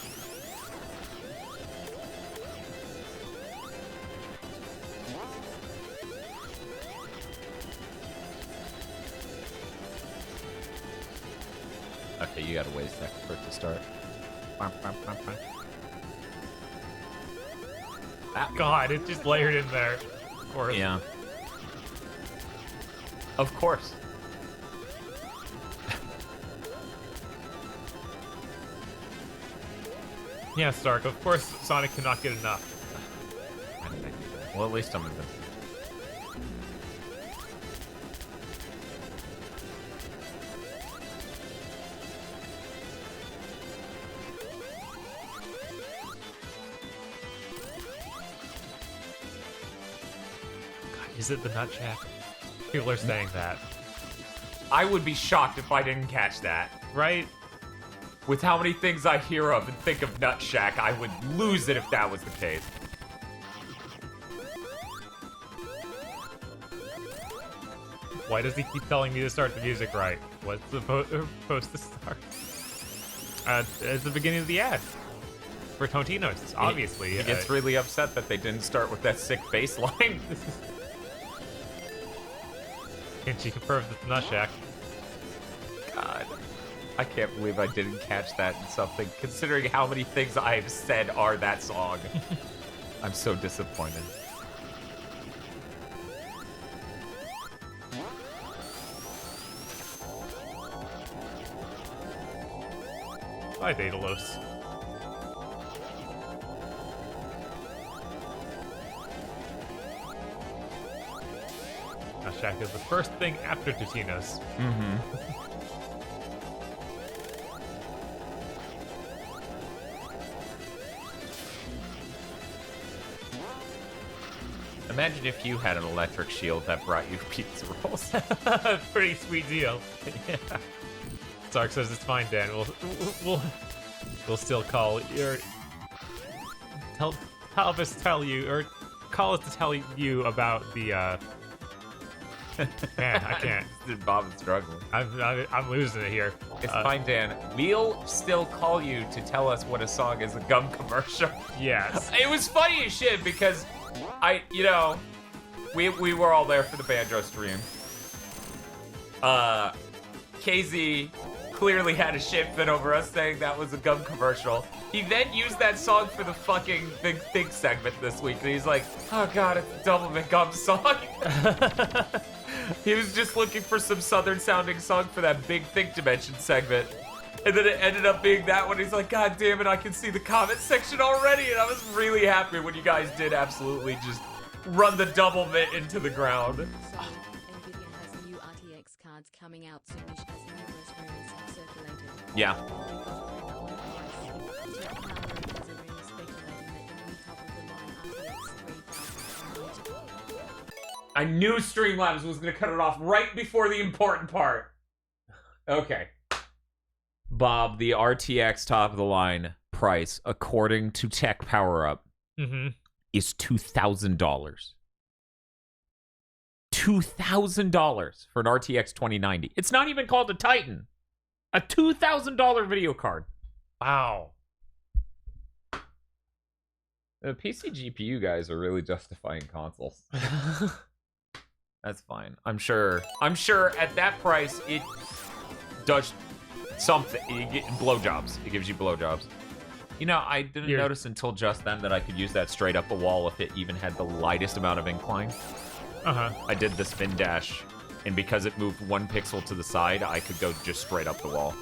Okay, you gotta wait a second for it to start. God, it's just layered in there. Of course. Yeah. Of course. Yeah, Stark, of course Sonic cannot get enough. Why did I do that? Well, at least I'm invincible. Is it the Nut Shack? People are saying that. I would be shocked if I didn't catch that. Right? With how many things I hear of and think of Nut Shack, I would lose it if that was the case. Why does he keep telling me to start the music right? What's supposed to start? It's the beginning of the ad. For Totino's, obviously. He gets really upset that they didn't start with that sick bass line. And she confirms it's Nut Shack. God. I can't believe I didn't catch that in something, considering how many things I've said are that song. I'm so disappointed. Bye, Daedalus. Nut Shack is the first thing after Totino's. Mm-hmm. Imagine if you had an electric shield that brought you pizza rolls. Pretty sweet deal. Yeah. Stark says it's fine, Dan. We'll still call your tell us tell you or call us to tell you about the man. I can't. Bob is struggling. I'm losing it here. It's fine, Dan. We'll still call you to tell us what a song is a gum commercial. Yes. It was funny as shit because we were all there for the banjo stream. KZ clearly had a shit fit over us saying that was a gum commercial. He then used that song for the fucking Big Think segment this week, and he's like, oh god, it's a Double McGum song. He was just looking for some southern sounding song for that Big Think Dimension segment. And then it ended up being that one. He's like, god damn it, I can see the comment section already. And I was really happy when you guys did absolutely just run the double mitt into the ground. So, Nvidia has new RTX cards coming out soon, as numerous rumors have circulated. Yeah. I knew Streamlabs was going to cut it off right before the important part. Okay. Bob, the RTX top of the line price, according to Tech Power Up, is $2,000. $2,000 for an RTX 2090. It's not even called a Titan. A $2,000 video card. Wow. The PC GPU guys are really justifying consoles. That's fine. I'm sure at that price it does something. You get blowjobs. It gives you blowjobs. You know, I didn't notice until just then that I could use that straight up the wall if it even had the lightest amount of incline. I did the spin dash, and because it moved 1 pixel to the side, I could go just straight up the wall.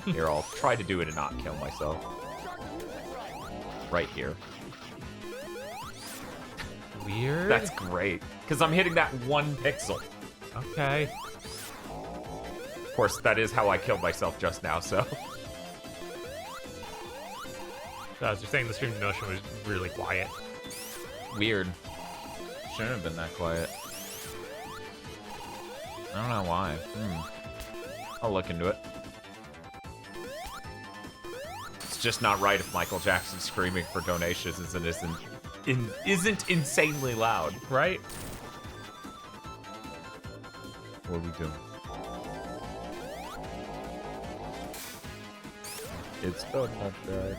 Here, I'll try to do it and not kill myself. Right here. Weird. That's great, because I'm hitting that 1 pixel. Okay. Of course, that is how I killed myself just now, so. As you're saying, the stream notion was really quiet. Weird. Shouldn't have been that quiet. I don't know why. I'll look into it. just not right if Michael Jackson screaming for donations isn't insanely loud. Right? What are we doing? It's still not bad.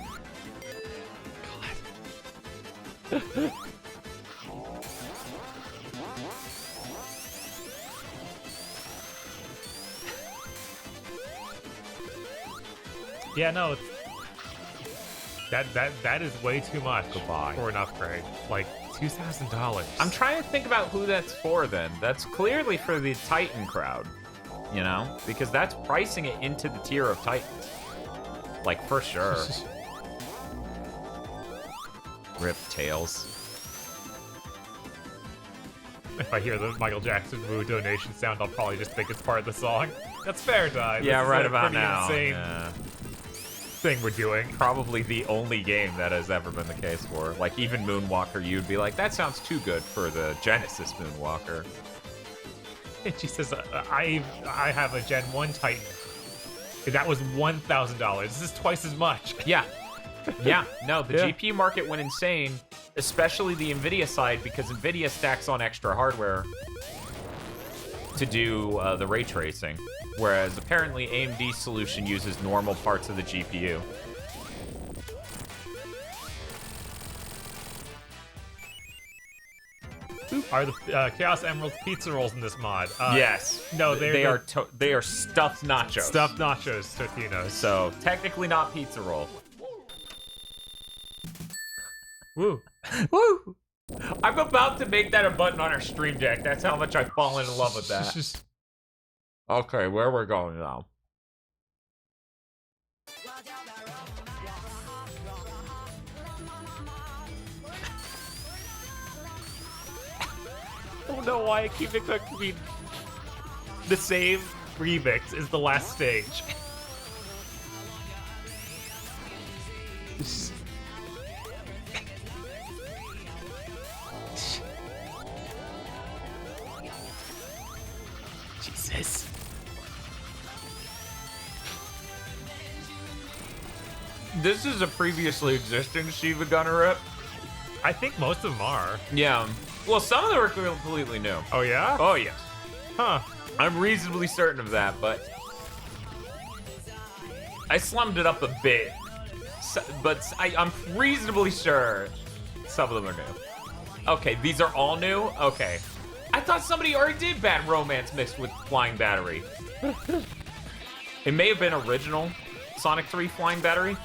Yeah, no, it's that is way too much Goodbye. for an upgrade. Like $2,000. I'm trying to think about who that's for then. That's clearly for the Titan crowd, you know? Because that's pricing it into the tier of Titans. Like, for sure. Rip Tails. If I hear the Michael Jackson Moo donation sound, I'll probably just think it's part of the song. That's fair, Di. Yeah, This right is a about pretty now. insane Yeah. thing we're doing. Probably the only game that has ever been the case for. Like, even Moonwalker, you'd be like, that sounds too good for the Genesis Moonwalker. And she says, I have a Gen 1 Titan. That was $1,000. This is twice as much. Yeah. Yeah. No, the Yeah. GPU market went insane, especially the NVIDIA side, because NVIDIA stacks on extra hardware to do the ray tracing, whereas apparently AMD's solution uses normal parts of the GPU. Are the Chaos Emeralds pizza rolls in this mod? Yes. No, they are stuffed nachos. Stuffed nachos, Totinos. So technically not pizza roll. Woo. Woo! I'm about to make that a button on our stream deck. That's how much I've fallen in love with that. Okay, where we're going now? I don't know why I keep expecting the same remix is the last stage. Jesus. This is a previously existing Shiva Gunner rip. I think most of them are. Yeah. Well, some of them are completely new. Oh, yeah? Oh, yes. Huh. I'm reasonably certain of that, but I slummed it up a bit. So, but I'm reasonably sure some of them are new. Okay, these are all new? Okay. I thought somebody already did Bad Romance mixed with Flying Battery. It may have been original Sonic 3 Flying Battery.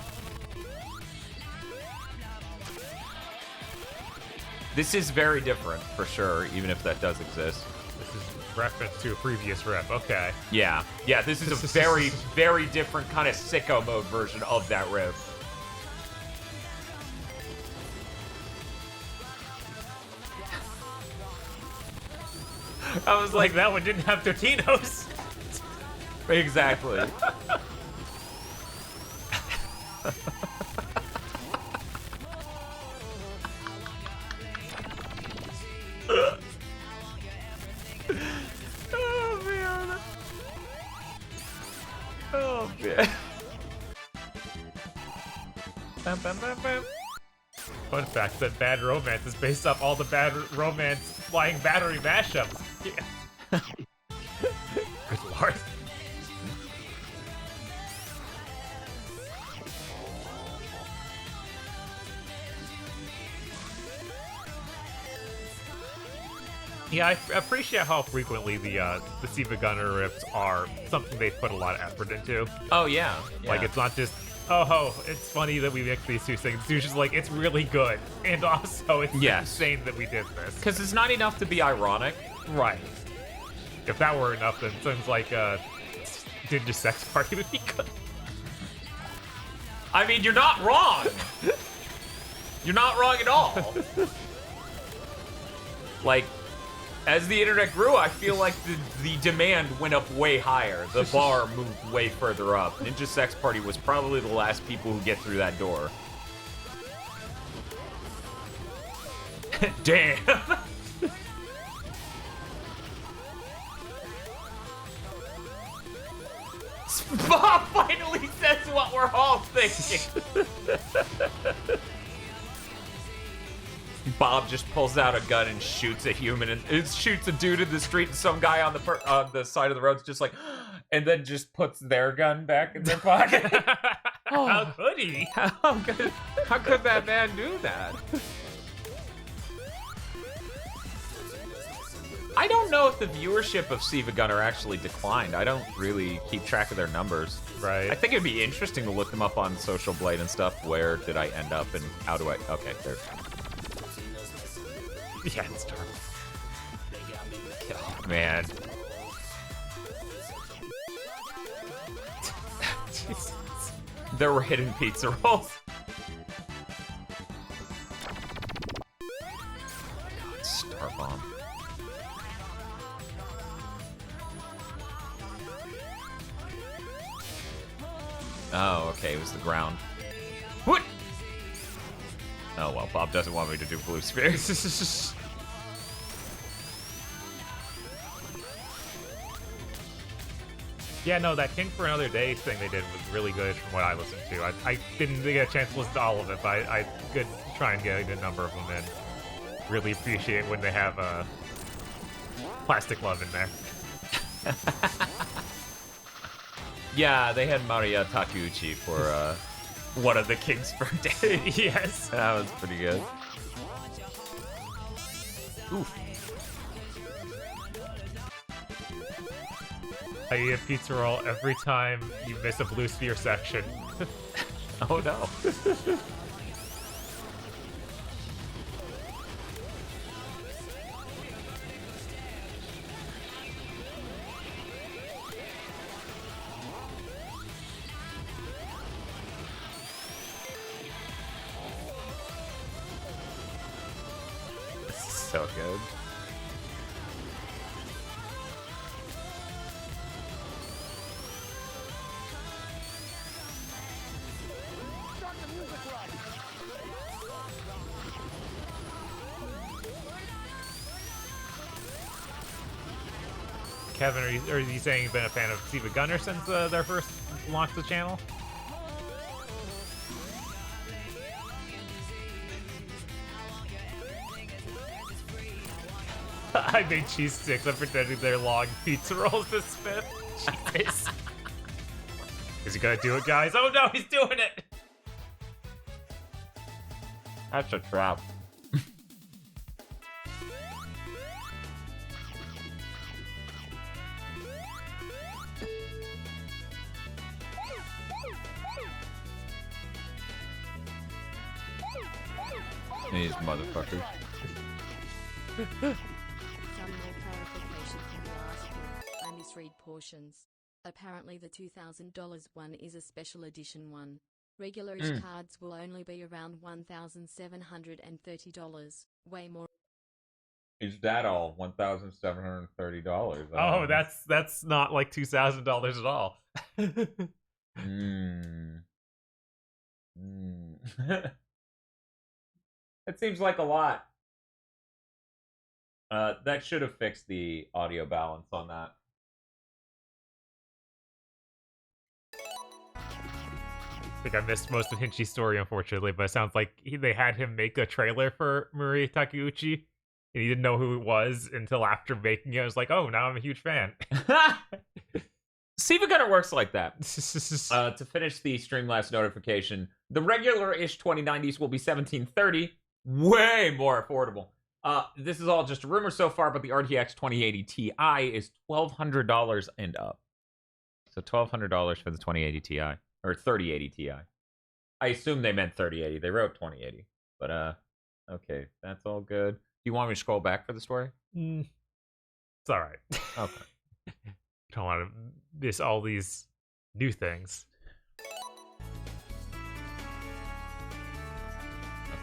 This is very different, for sure, even if that does exist. This is reference to a previous rep. Okay. Yeah. Yeah, this is a very, very different kind of sicko mode version of that riff. I was Like like, that one didn't have Totinos. exactly. Oh, man. Oh, man. Bam, bam, bam, bam. Fun fact that Bad Romance is based off all the Bad Romance Flying Battery mashups. Yeah. Good lord. Yeah, I appreciate how frequently the Siva Gunner riffs are something they put a lot of effort into. Oh, yeah. Like, it's not just, oh, it's funny that we mixed these two things. It's just like, it's really good. And also, it's Yes. insane that we did this. Because it's not enough to be ironic. Right. If that were enough, then things like, Ninja Sex Party would be good. I mean, you're not wrong. You're not wrong at all. Like, as the internet grew, I feel like the demand went up way higher. The bar moved way further up. Ninja Sex Party was probably the last people who get through that door. Damn. Bob finally said That's what we're all thinking. Bob just pulls out a gun and shoots a human, and it shoots a dude in the street, and some guy on the side of the road's just like, and then just puts their gun back in their pocket. How could he? How could that man do that? I don't know if the viewership of Siva Gunner actually declined. I don't really keep track of their numbers. Right. I think it'd be interesting to look them up on Social Blade and stuff. Where did I end up, and how do I? Okay, there. Yeah, it's dark. Oh, man. There were hidden pizza rolls. Star bomb. Oh, okay, it was the ground. What? Oh well, Bob doesn't want me to do blue spheres. Yeah, no, that King for Another Day thing they did was really good from what I listened to. I didn't get a chance to listen to all of it, but I could try and get a good number of them in. Really appreciate when they have Plastic Love in there. Yeah, they had Maria Takeuchi for one of the King's birthday. Yes. That was pretty good. Oof. I eat a pizza roll every time you miss a blue sphere section. Oh no. This is so good. Kevin, are you saying you've been a fan of Siva Gunner since their first launched the channel? I made cheese sticks. I'm pretending they're long pizza rolls to spit. Jesus. Is he gonna do it, guys? Oh no, he's doing it! That's a trap. These motherfuckers. Some more clarification from the last one. I misread portions. Apparently the $2,000 one is a special edition one. Regular-ish cards will only be around $1,730. Way more. Is that all? $1,730. Oh, that's not like $2,000 at all. It seems like a lot. That should have fixed the audio balance on that. I think I missed most of Hinchy's story, unfortunately, but it sounds like they had him make a trailer for Maria Takeuchi, and he didn't know who it was until after making it. I was like, oh, now I'm a huge fan. Siva Gunner works like that. To finish the Streamlabs notification, the regular-ish 2090s will be $1,730, way more affordable. This is all just a rumor so far, but the RTX 2080 Ti is $1,200 and up. So $1,200 for the 2080 Ti, or 3080 Ti. I assume they meant 3080. They wrote 2080, but okay, that's all good. Do you want me to scroll back for the story? It's all right. Okay. Don't want to miss all these new things.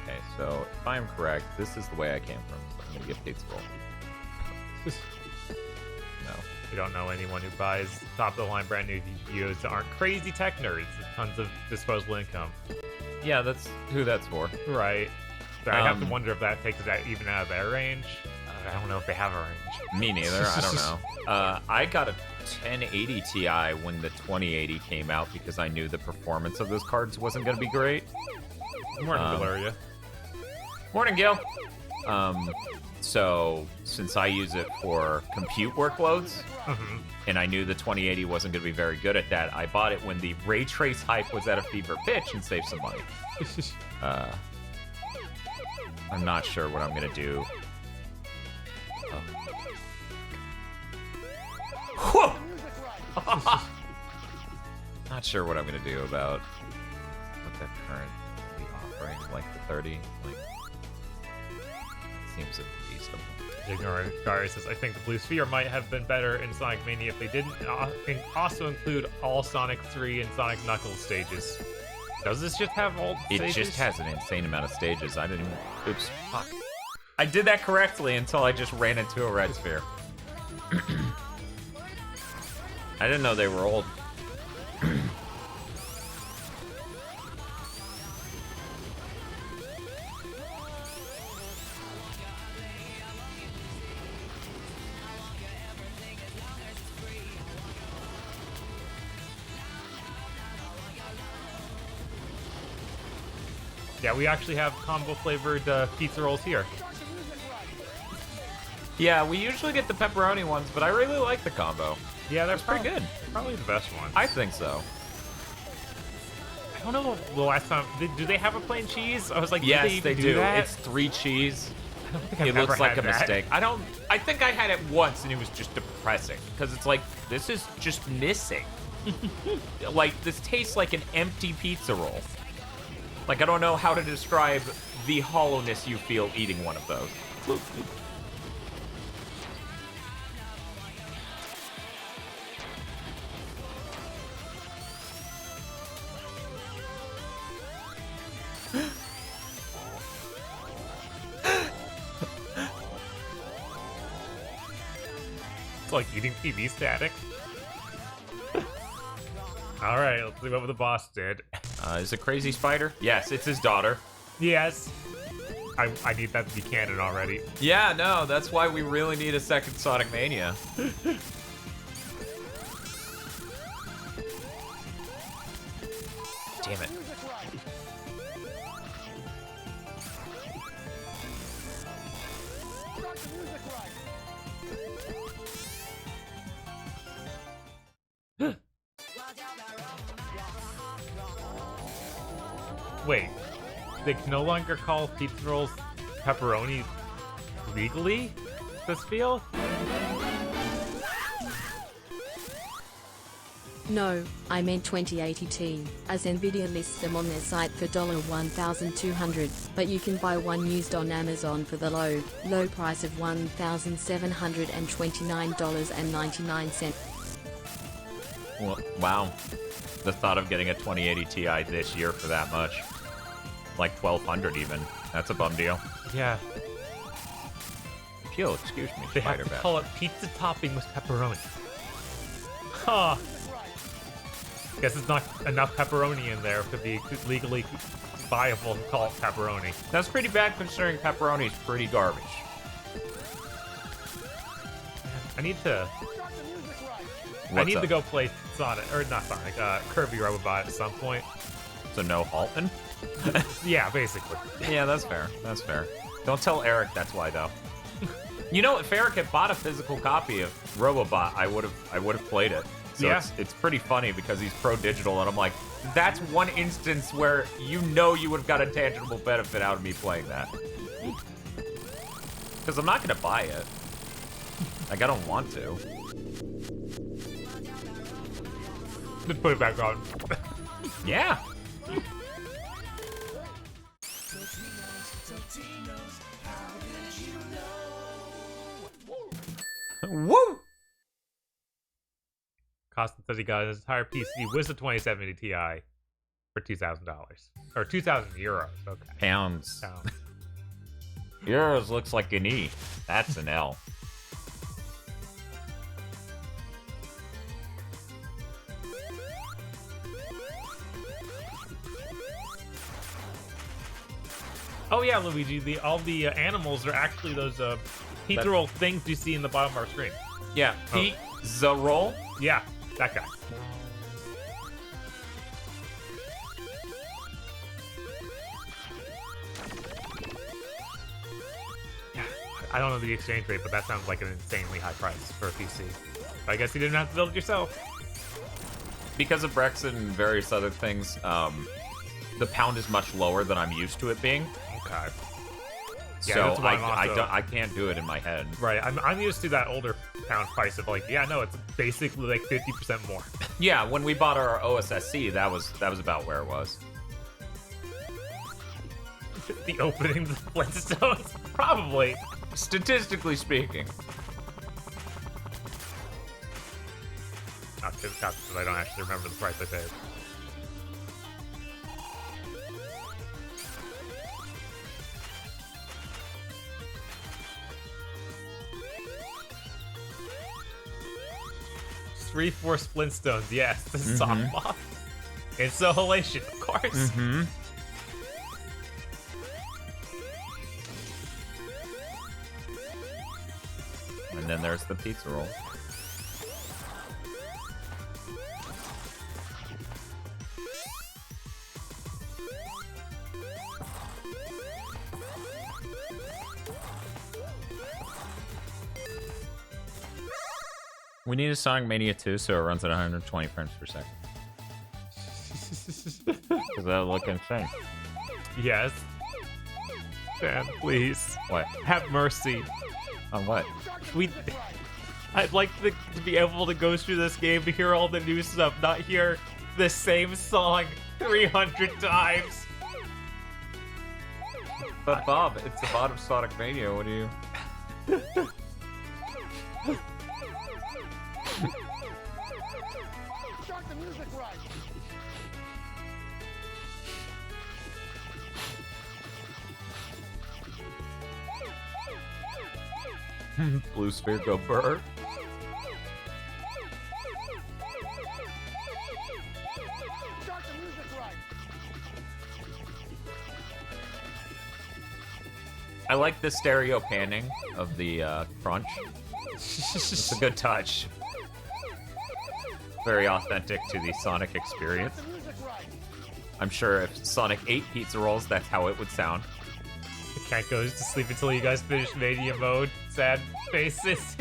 Okay, so if I'm correct, this is the way I came from. So I'm gonna get pizza roll. No. We don't know anyone who buys top-of-the-line brand new GPUs that aren't crazy tech nerds with tons of disposable income. Yeah, that's who that's for. Right. So I have to wonder if that takes that even out of their range. I don't know if they have a range. Me neither. I don't know. I got a 1080 Ti when the 2080 came out because I knew the performance of those cards wasn't going to be great. Morning, Valeria. Morning, Gil. So since I use it for compute workloads, and I knew the 2080 wasn't going to be very good at that, I bought it when the ray trace hype was at a fever pitch and saved some money. I'm not sure what I'm going to do. Oh. Not sure what I'm going to do about what they're currently offering, like the 30. Like, seems reasonable. Ignorant Gary says, I think the Blue Sphere might have been better in Sonic Mania if they didn't also include all Sonic 3 and Sonic Knuckles stages. Does this just have all stages? It just has an insane amount of stages. I didn't... Oops. Fuck. I did that correctly until I just ran into a red sphere. I didn't know they were old. Yeah, we actually have combo flavored pizza rolls here. Yeah, we usually get the pepperoni ones, but I really like the combo. Yeah, they're pretty good. Probably the best one. I think so. I don't know the last time. Do they have a plain cheese? I was like, yes, they do. That? It's 3 cheese. I don't think I've it looks ever like had a that. mistake. I think I had it once and it was just depressing because it's like this is just missing. Like this tastes like an empty pizza roll. Like I don't know how to describe the hollowness you feel eating one of those. It's like eating TV static. All right, let's see what the boss did. Is it Crazy Spider? Yes, it's his daughter. Yes. I need that to be canon already. Yeah, no, that's why we really need a second Sonic Mania. Damn it. Wait, they can no longer call pizza rolls pepperoni legally? This feel? No, I meant 2080 Ti, as Nvidia lists them on their site for $1,200, but you can buy one used on Amazon for the low price of $1,729.99. Well, wow. The thought of getting a 2080 Ti this year for that much. Like $1,200 even. That's a bum deal. Yeah. Kill, excuse me, They have Spider to Bat. call it pizza topping with pepperoni. Huh. Guess it's not enough pepperoni in there to be legally viable to call it pepperoni. That's pretty bad considering pepperoni's pretty garbage. I need to What's up? go play Sonic, or not Sonic, Kirby Robobot at some point. So no Halton? Yeah, basically. Yeah, that's fair. That's fair. Don't tell Eric that's why though. You know, if Eric had bought a physical copy of Robobot, I would have played it. So Yeah. it's pretty funny because he's pro digital, and I'm like, that's one instance where you would have got a tangible benefit out of me playing that. Because I'm not gonna buy it. Like I don't want to. Just put it back on. Yeah. Woo! Costin says he got his entire PC with the 2070 Ti for $2,000. Or 2,000 euros. Okay. Pounds. Pounds. Yours looks like an E. That's an L. Oh yeah, Luigi. All the animals are actually those Pizza roll things you see in the bottom of our screen. Yeah, pizza roll. Yeah, that guy. I don't know the exchange rate, but that sounds like an insanely high price for a PC. But I guess you didn't have to build it yourself. Because of Brexit and various other things, the pound is much lower than I'm used to it being. Okay. Yeah, So that's why I'm also- I can't do it in my head. Right, I'm used to that older pound price of like, yeah, no, it's basically like 50% more. Yeah, when we bought our OSSC, that was about where it was. The opening of the Flintstones? Probably. Statistically speaking. Not because I don't actually remember the price I paid. Three-fourths Flintstones, yes. The softball. Insolation, of course. Mm-hmm. And then there's the pizza roll. We need a Sonic Mania 2 so it runs at 120 frames per second. Because that'll look insane. Yes. Dan, please. What? Have mercy. On what? I'd like to be able to go through this game to hear all the new stuff, not hear the same song 300 times. But Bob, it's the bot of Sonic Mania. What do you... Start the music right. Blue sphere go burr. Start the music right. I like the stereo panning of the crunch. It's a good touch. Very authentic to the Sonic experience. The music right. I'm sure if Sonic ate pizza rolls, that's how it would sound. The cat goes to sleep until you guys finish Mania mode. Sad faces.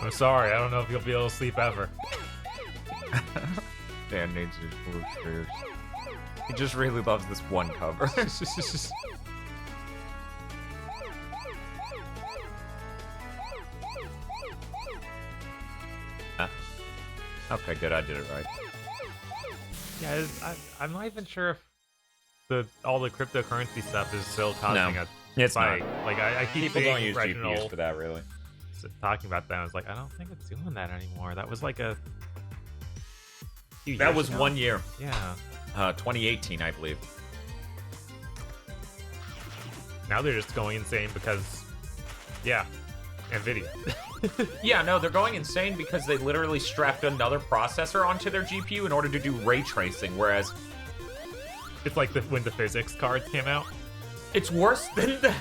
I'm sorry, I don't know if you'll be able to sleep ever. Dan needs his blue spheres. He just really loves this one cover. Okay, good. I did it right. Yeah, I'm not even sure if all the cryptocurrency stuff is still causing No, a it's fight. not. Like I keep People seeing don't use Reginald GPUs for that, really. talking about that. I was like, I don't think it's doing that anymore. That was like a few That years was ago. 1 year. Yeah. 2018, I believe. Now they're just going insane because, yeah, Nvidia. Yeah, no, they're going insane because they literally strapped another processor onto their GPU in order to do ray tracing, whereas It's like when the physics cards came out. it's worse than that.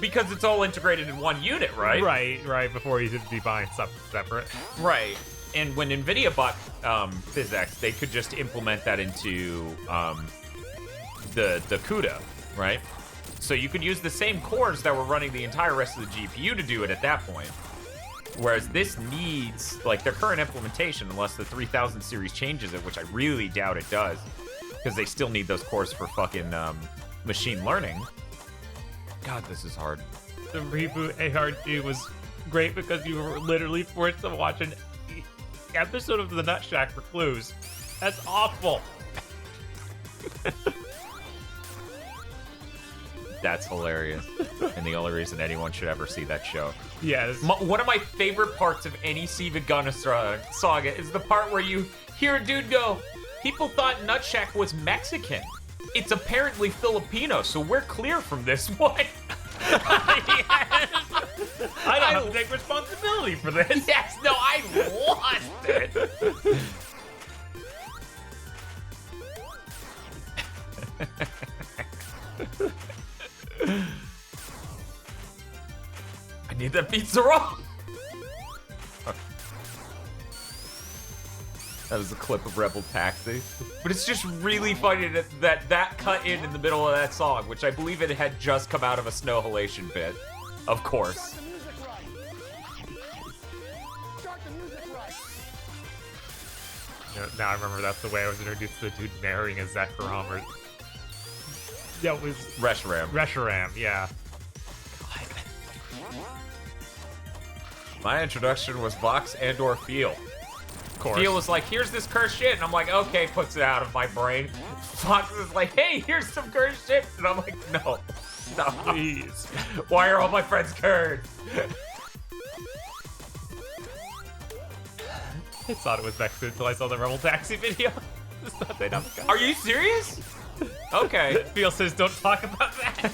Because it's all integrated in one unit, right? Right. Before you should be buying stuff separate. Right. And when NVIDIA bought PhysX, they could just implement that into the CUDA, right? So you could use the same cores that were running the entire rest of the GPU to do it at that point. Whereas this needs, like, their current implementation, unless the 3000 series changes it, which I really doubt it does, because they still need those cores for fucking machine learning. God, this is hard. The reboot ARG was great because you were literally forced to watch an episode of The Nut Shack for clues. That's awful. That's hilarious. And the only reason anyone should ever see that show. Yes. One of my favorite parts of any Siva Gunna saga is the part where you hear a dude go, "People thought Nutshack was Mexican. It's apparently Filipino, so we're clear from this one." I don't have to take responsibility for this. Yes, no, I lost it. funny. That pizza roll. That was a clip of Rebel Taxi. But it's just really funny that cut in the middle of that song, which I believe it had just come out of a snow halation bit. Of course. Now I remember that's the way I was introduced to the dude marrying a Zekrom, or... Yeah, it was... Reshiram. Reshiram, yeah. My introduction was Vox and or Feel. Of course. Feel was like, here's this cursed shit, and I'm like, okay, puts it out of my brain. Fox is like, hey, here's some cursed shit, and I'm like, no, stop, please. Why are all my friends curds? I thought it was Vexed until I saw the Rebel Taxi video. Are you serious? Okay. Feel says don't talk about that.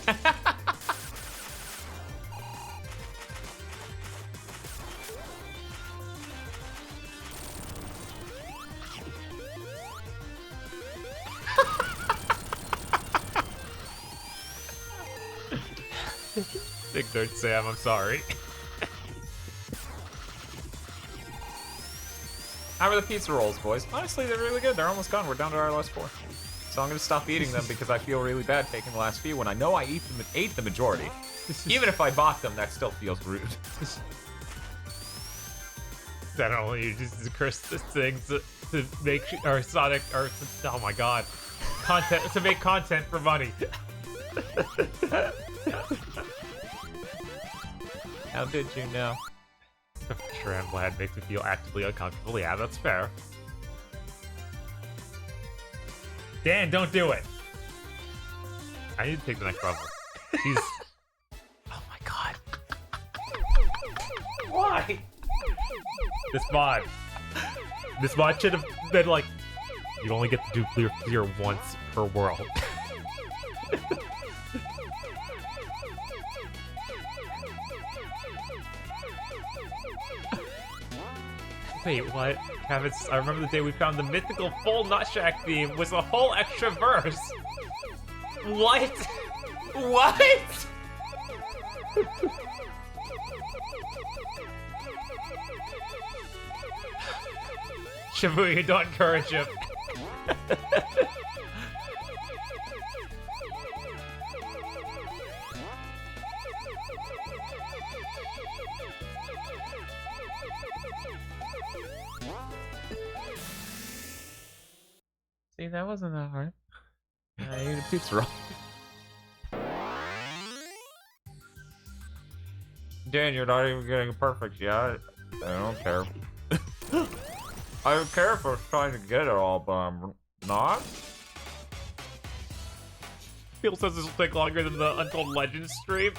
Big Nerd Sam, I'm sorry. How are the pizza rolls, boys? Honestly, they're really good. They're almost gone. We're down to our last 4. So I'm gonna stop eating them because I feel really bad taking the last few when I know I ate the majority. Even if I bought them, that still feels rude. Not only you just curse this thing to make or Sonic or oh my god, content to make content for money. How did you know? Shramblad makes me feel actively uncomfortable. Yeah, that's fair. Dan, don't do it. I need to take the next level. He's. Oh my god. Why? This mod should have been like, you only get to do clear once per world. Wait, what? I remember the day we found the mythical full Nutshack theme was a whole extra verse. What? What? Shibuya, don't encourage him. See, that wasn't that hard. I ate a pizza roll. Dan, you're not even getting perfect yet. I don't care. I don't care if I was trying to get it all, but I'm not. Phil says this will take longer than the Untold Legends stream.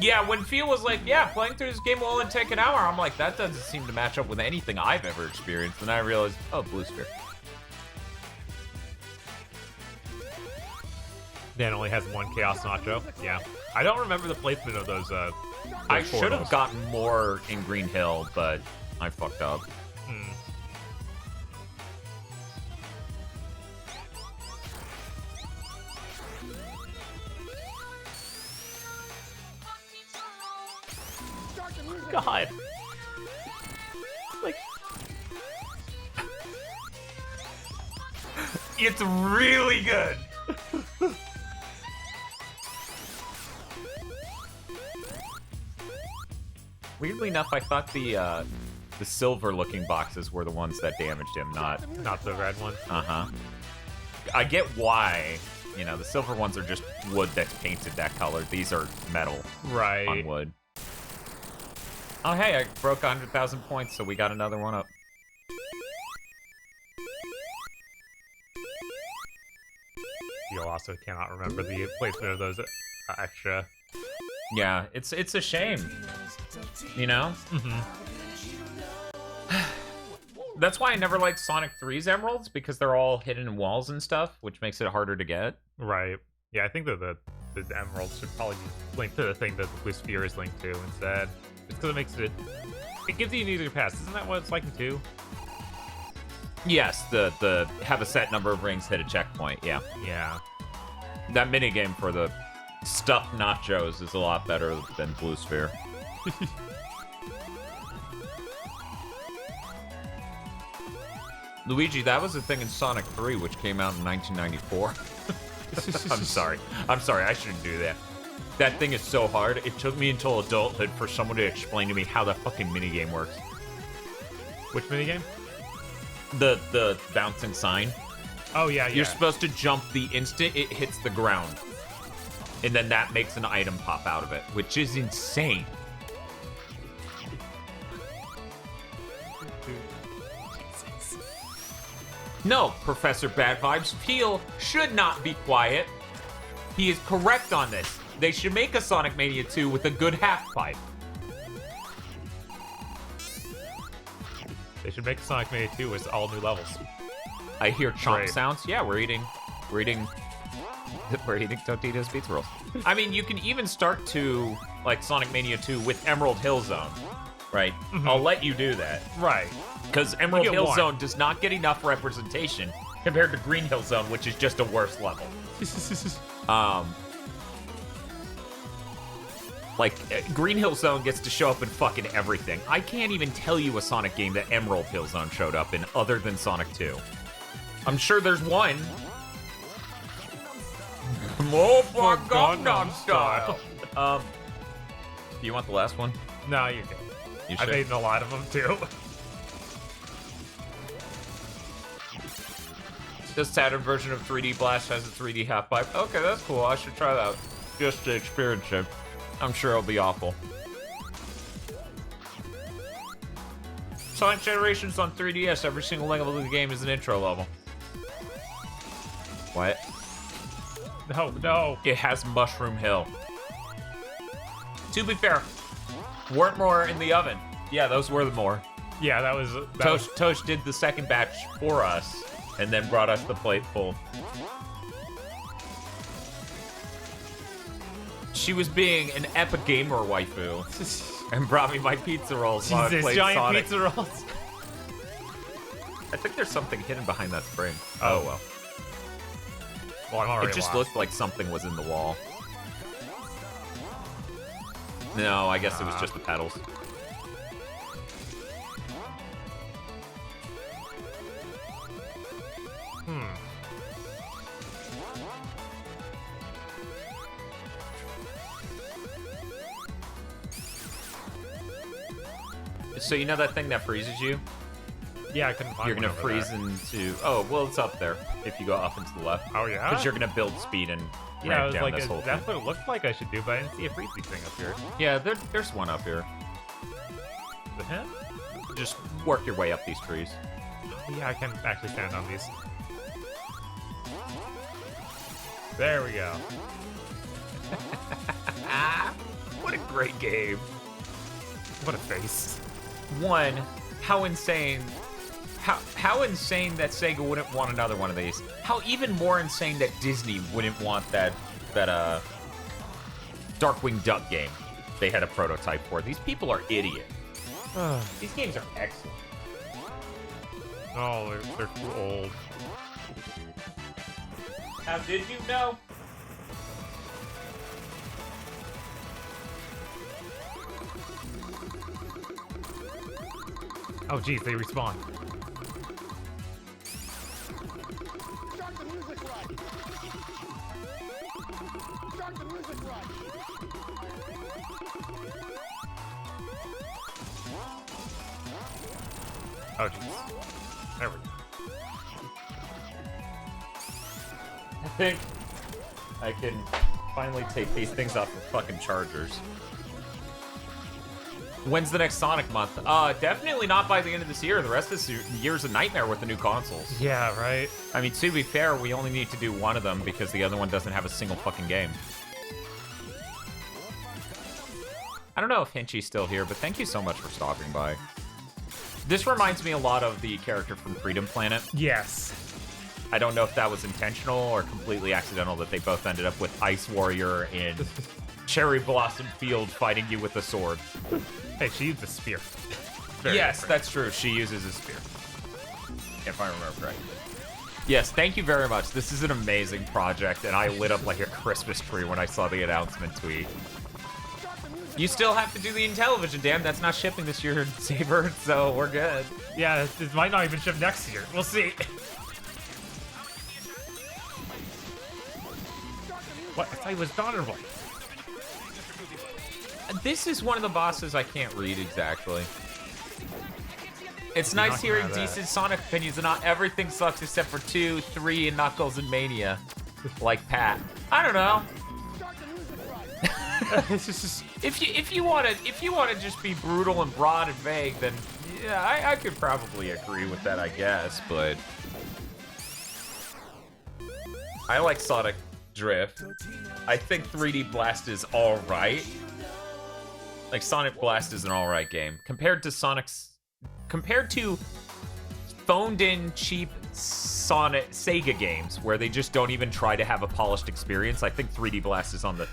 Yeah, when Phil was like, yeah, playing through this game will only take an hour, I'm like, that doesn't seem to match up with anything I've ever experienced. And I realized, oh, Blue Sphere. Dan only has one Chaos Nacho. Yeah. I don't remember the placement of those, I should have portals. gotten more in Green Hill, but I fucked up. God. Like, it's really good. Weirdly enough, I thought the silver-looking boxes were the ones that damaged him, not the red one. I get why. You know, the silver ones are just wood that's painted that color. These are metal Right. on wood. Oh, hey, I broke 100,000 points, so we got another one up. You also cannot remember the placement of those extra. Yeah, it's a shame. You know? That's why I never liked Sonic 3's emeralds, because they're all hidden in walls and stuff, which makes it harder to get. Right. Yeah, I think that the emeralds should probably be linked to the thing that the Blue Sphere is linked to instead. It's because it makes it... It gives you an easier pass. Isn't that what it's like in 2? Yes, the have a set number of rings, hit a checkpoint, yeah. Yeah. That minigame for the Stuffed nachos is a lot better than Blue Sphere. Luigi, that was a thing in Sonic 3, which came out in 1994. I'm sorry. I'm sorry, I shouldn't do that. That thing is so hard. It took me until adulthood for someone to explain to me how that fucking minigame works. Which minigame? The bouncing sign. Oh, yeah, yeah. You're supposed to jump the instant it hits the ground. And then that makes an item pop out of it, which is insane. No, Professor Bad Vibes, Peel should not be quiet. He is correct on this. They should make a Sonic Mania 2 with a good half pipe. They should make Sonic Mania 2 with all new levels. I hear chomp Great. sounds. Yeah, we're eating Totino's pizza rolls. I mean, you can even start to like Sonic Mania 2 with Emerald Hill Zone, right? I'll let you do that. Right. Because Emerald get Hill one. Zone does not get enough representation compared to Green Hill Zone, which is just a worse level. Green Hill Zone gets to show up in fucking everything. I can't even tell you a Sonic game that Emerald Hill Zone showed up in other than Sonic 2. I'm sure there's one. More for Gangnam Style. Do you want the last one? No, you're good. You I've should. eaten a lot of them, too. The Saturn version of 3D Blast has a 3D half pipe. Okay, that's cool. I should try that just to experience it. I'm sure it'll be awful. Sonic Generations on 3DS. Every single level of the game is an intro level. What? No, no. It has Mushroom Hill. To be fair, weren't more in the oven. Yeah, those were the more. Yeah, that was... Tosh did the second batch for us, and then brought us the plate full. She was being an epic gamer waifu, and brought me my pizza rolls while I Jesus, played giant Sonic. pizza rolls. I think there's something hidden behind that spring. Oh well. Well, I'm already It just lost. looked like something was in the wall. No, I guess it was just the pedals. So you know that thing that freezes you? Yeah, I couldn't find You're one gonna over freeze there. into... Oh, well, it's up there if you go up and to the left. Oh, yeah? Because you're gonna build speed and Yeah, I ramp was down like, this whole thing. that's what it looked like I should do, but I didn't see a freezy thing up here. Yeah, there's one up here. Is it him? Just work your way up these trees. Oh, yeah, I can actually stand on these. There we go. What a great game. What a face. One, how insane... How insane that Sega wouldn't want another one of these. How even more insane that Disney wouldn't want that Darkwing Duck game they had a prototype for. These people are idiots. These games are excellent. Oh, they're too old. How did you know? Oh, geez, they respawn. Start the music right. Start the music right. Oh, jeez. There we go. I think I can finally take these things off the fucking chargers. When's the next Sonic month? Definitely not by the end of this year. The rest of this year's a nightmare with the new consoles. Yeah, right? I mean, to be fair, we only need to do one of them because the other one doesn't have a single fucking game. I don't know if Hinchy's still here, but thank you so much for stopping by. This reminds me a lot of the character from Freedom Planet. Yes. I don't know if that was intentional or completely accidental that they both ended up with Ice Warrior in Cherry Blossom Field fighting you with a sword. Hey, she used a spear. Yes, that's true. She uses a spear. If I remember correctly. Yes, thank you very much. This is an amazing project, and I lit up like a Christmas tree when I saw the announcement tweet. You still have to do the Intellivision, Dan. That's not shipping this year, Saber, so we're good. Yeah, it might not even ship next year. We'll see. What? I thought he was Thunderbolt. This is one of the bosses I can't read exactly. It's nice hearing decent Sonic opinions and not everything sucks except for 2, 3, and Knuckles and Mania. Like Pat. I don't know. If you want to just be brutal and broad and vague, then yeah, I could probably agree with that, I guess. But I like Sonic Drift. I think 3D Blast is all right. Like Sonic Blast is an all right game compared to phoned-in cheap Sega games where they just don't even try to have a polished experience. I think 3D Blast is on the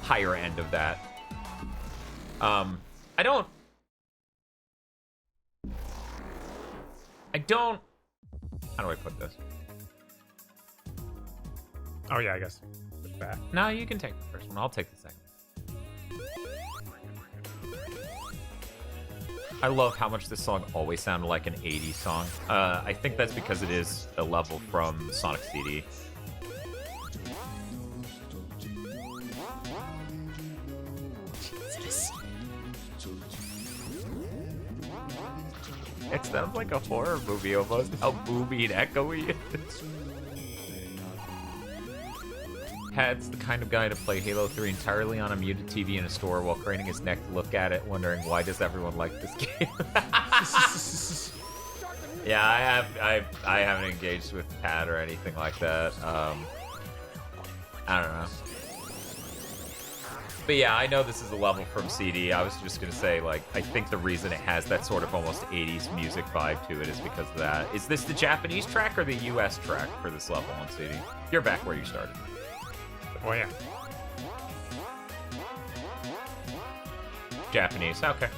higher end of that. I don't. How do I put this? Oh yeah, I guess. It's back. No, you can take the first one. I'll take the second. I love how much this song always sounded like an 80s song. I think that's because it is a level from Sonic CD. It sounds like a horror movie almost. How boomy and echoey it is. Pat's the kind of guy to play Halo 3 entirely on a muted TV in a store while craning his neck to look at it, wondering why does everyone like this game. Yeah, I haven't engaged with Pat or anything like that. I don't know. But yeah, I know this is a level from CD. I was just gonna say, like, I think the reason it has that sort of almost 80s music vibe to it is because of that. Is this the Japanese track or the US track for this level on CD? You're back where you started. Oh yeah. Japanese, okay.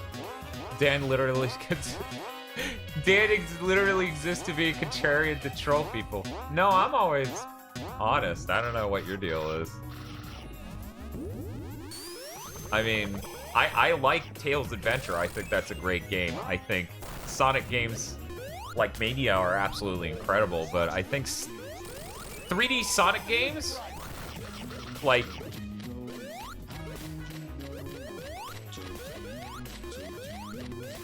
Dan literally literally exists to be a contrarian to troll people. No, I'm always honest. I don't know what your deal is. I mean, I like Tails Adventure. I think that's a great game. I think Sonic games like Mania are absolutely incredible, but I think 3D Sonic games, like,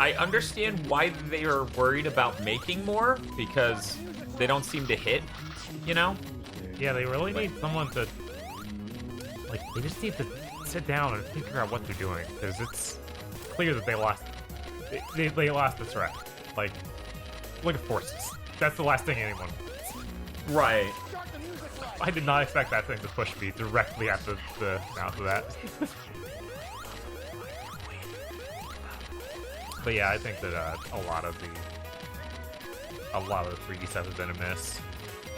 I understand why they are worried about making more, because they don't seem to hit, you know? Yeah, they really need someone to, like, they just need to sit down and figure out what they're doing, because it's clear that they lost the threat. Like, look at Forces. That's the last thing anyone wants. Right. I did not expect that thing to push me directly at the mouth of that. But yeah, I think that a lot of the 3D stuff has been a miss.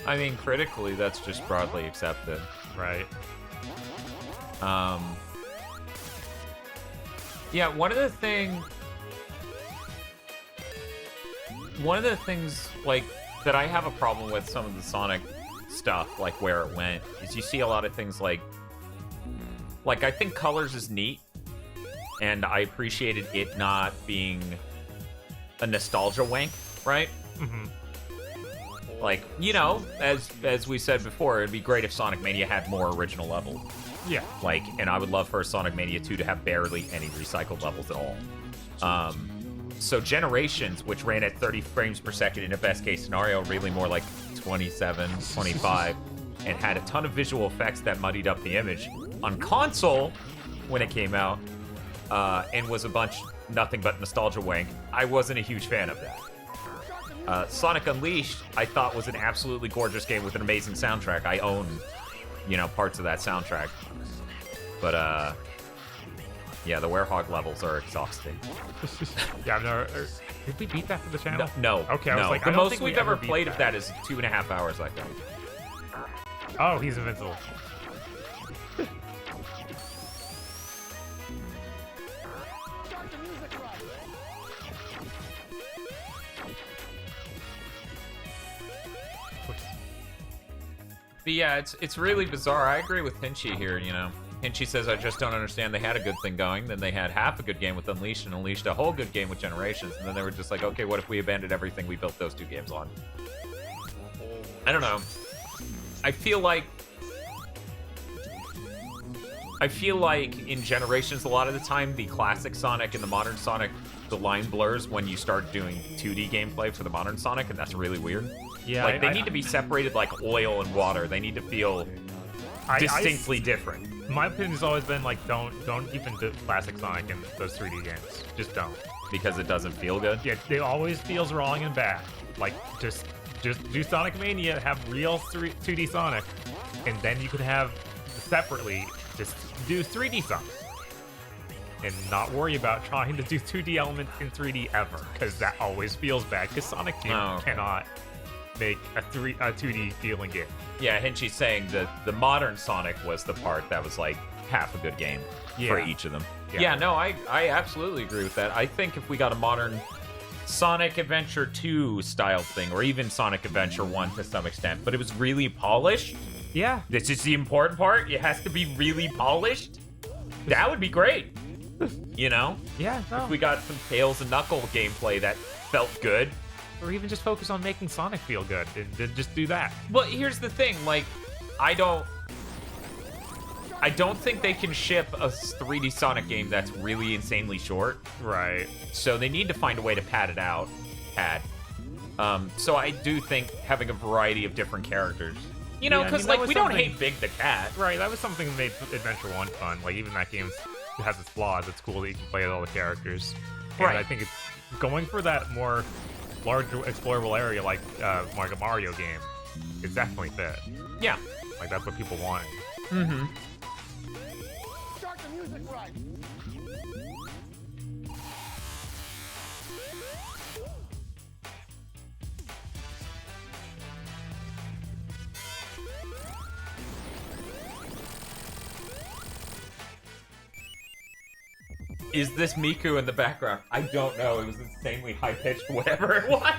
I mean, critically, that's just broadly accepted. Right. Yeah, one of the things, like, that I have a problem with some of the Sonic stuff, like where it went, is you see a lot of things like I think Colors is neat, and I appreciated it not being a nostalgia wank, right? Mm-hmm. Like, you know, as we said before, it'd be great if Sonic Mania had more original levels. Yeah. Like, and I would love for Sonic Mania 2 to have barely any recycled levels at all. So Generations, which ran at 30 frames per second in a best case scenario, really more like 27, 25, and had a ton of visual effects that muddied up the image. On console, when it came out, and was nothing but nostalgia wank, I wasn't a huge fan of that. Sonic Unleashed, I thought was an absolutely gorgeous game with an amazing soundtrack. I own, you know, parts of that soundtrack. But, yeah, the Werehog levels are exhausting. Yeah, no, did we beat that for the channel? No. Okay, I was like, the I don't most think we've ever played of that is 2.5 hours, I think. Oh, he's invincible. But yeah, it's really bizarre. I agree with Hinchy here, you know. Hinchy says, I just don't understand. They had a good thing going, then they had half a good game with Unleashed and Unleashed a whole good game with Generations, and then they were just like, okay, what if we abandoned everything we built those 2 games on? I don't know. I feel like in Generations, a lot of the time, the classic Sonic and the modern Sonic, the line blurs when you start doing 2D gameplay for the modern Sonic, and that's really weird. Yeah, like, they need to be separated like oil and water. They need to feel distinctly different. My opinion has always been like, don't even do classic Sonic in those 3D games. Just don't. Because it doesn't feel good? Yeah, it always feels wrong and bad. Like, just do Sonic Mania, have real 2D Sonic, and then you could have separately just do 3D Sonic. And not worry about trying to do 2D elements in 3D ever, because that always feels bad, because Sonic Team cannot make a 2D feeling game. Yeah, Hinchy's saying that the modern Sonic was the part that was like half a good game for each of them. Yeah, no, I absolutely agree with that. I think if we got a modern Sonic Adventure 2 style thing, or even Sonic Adventure 1 to some extent, but it was really polished. Yeah. This is the important part. It has to be really polished. That would be great. You know? Yeah, no. If we got some Tails and Knuckle gameplay that felt good. Or even just focus on making Sonic feel good, and just do that. Well, here's the thing, like, I don't think they can ship a 3D Sonic game that's really insanely short. Right. So they need to find a way to pad it out. So I do think having a variety of different characters. You know, because, like, we don't hate Big the Cat. Right, that was something that made Adventure 1 fun. Like, even that game has its flaws. It's cool that you can play with all the characters. And Right. I think it's going for that more large explorable area like Mario game. It's definitely fit. Yeah. Like, that's what people want. Mm-hmm. Start the music right. Is this Miku in the background? I don't know. It was insanely high-pitched, whatever it was.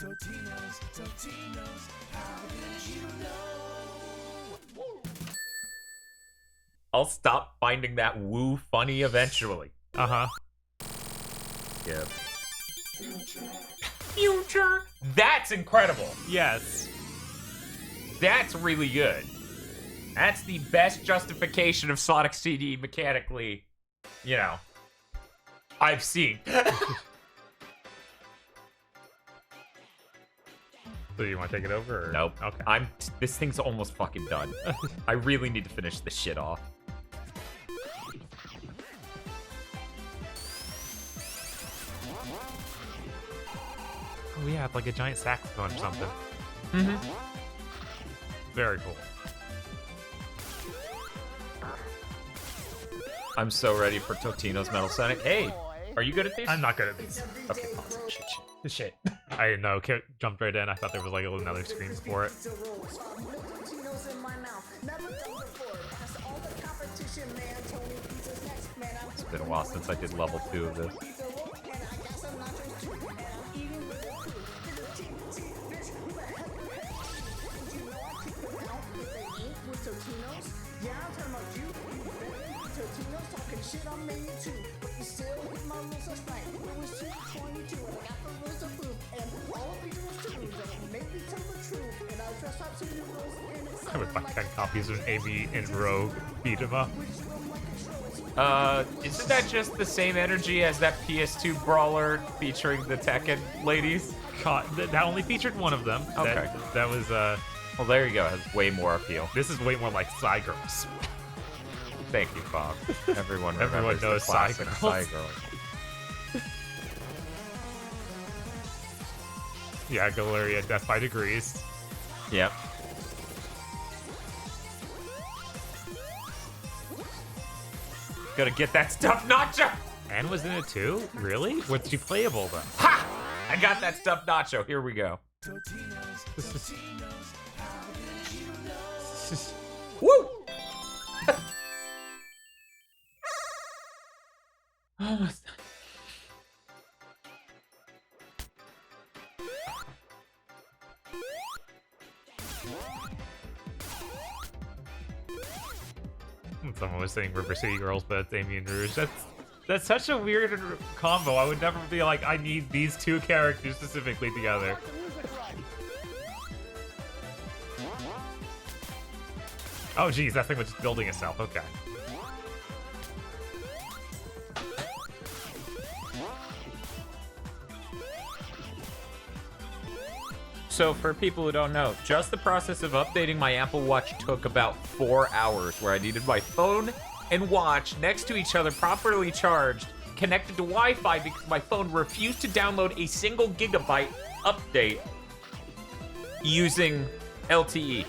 Totinos, how did you know? I'll stop finding that woo funny eventually. Uh-huh. Yeah. Future. That's incredible. Yes. That's really good. That's the best justification of Sonic CD mechanically, you know, I've seen. So you want to take it over? Or? Nope. Okay. This thing's almost fucking done. I really need to finish this shit off. Oh yeah, it's like a giant saxophone or something. Mm-hmm. Very cool. I'm so ready for Totino's Metal Sonic. Hey, are you good at these? I'm not good at these. Okay, pause it. Shit. I didn't know. Jumped right in. I thought there was like another screen for it. It's been a while since I did level 2 of this. I would buy 10 copies of an AB and Rogue beat 'em up. Isn't that just the same energy as that PS2 brawler featuring the Tekken ladies? God, that only featured one of them. Okay. That was, Well, there you go. It has way more appeal. this is way more like Psy Girls. Thank you, Bob. Everyone Everyone remembers knows the classic Psy Psy Girls. Girls. Yeah, Galeria, Death by Degrees. Yep. Gotta get that stuff, Nacho! Anne was in it too? Really? Was she playable though? Ha! I got that stuff, Nacho. Here we go. Woo! Almost done. Someone was saying River City Girls, but it's Amy and Rouge. That's such a weird combo. I would never be like, I need these two characters specifically together. Oh, geez, that thing was just building itself. Okay. So for people who don't know, just the process of updating my Apple Watch took about 4 hours, where I needed my phone and watch next to each other, properly charged, connected to Wi-Fi because my phone refused to download a single gigabyte update using LTE.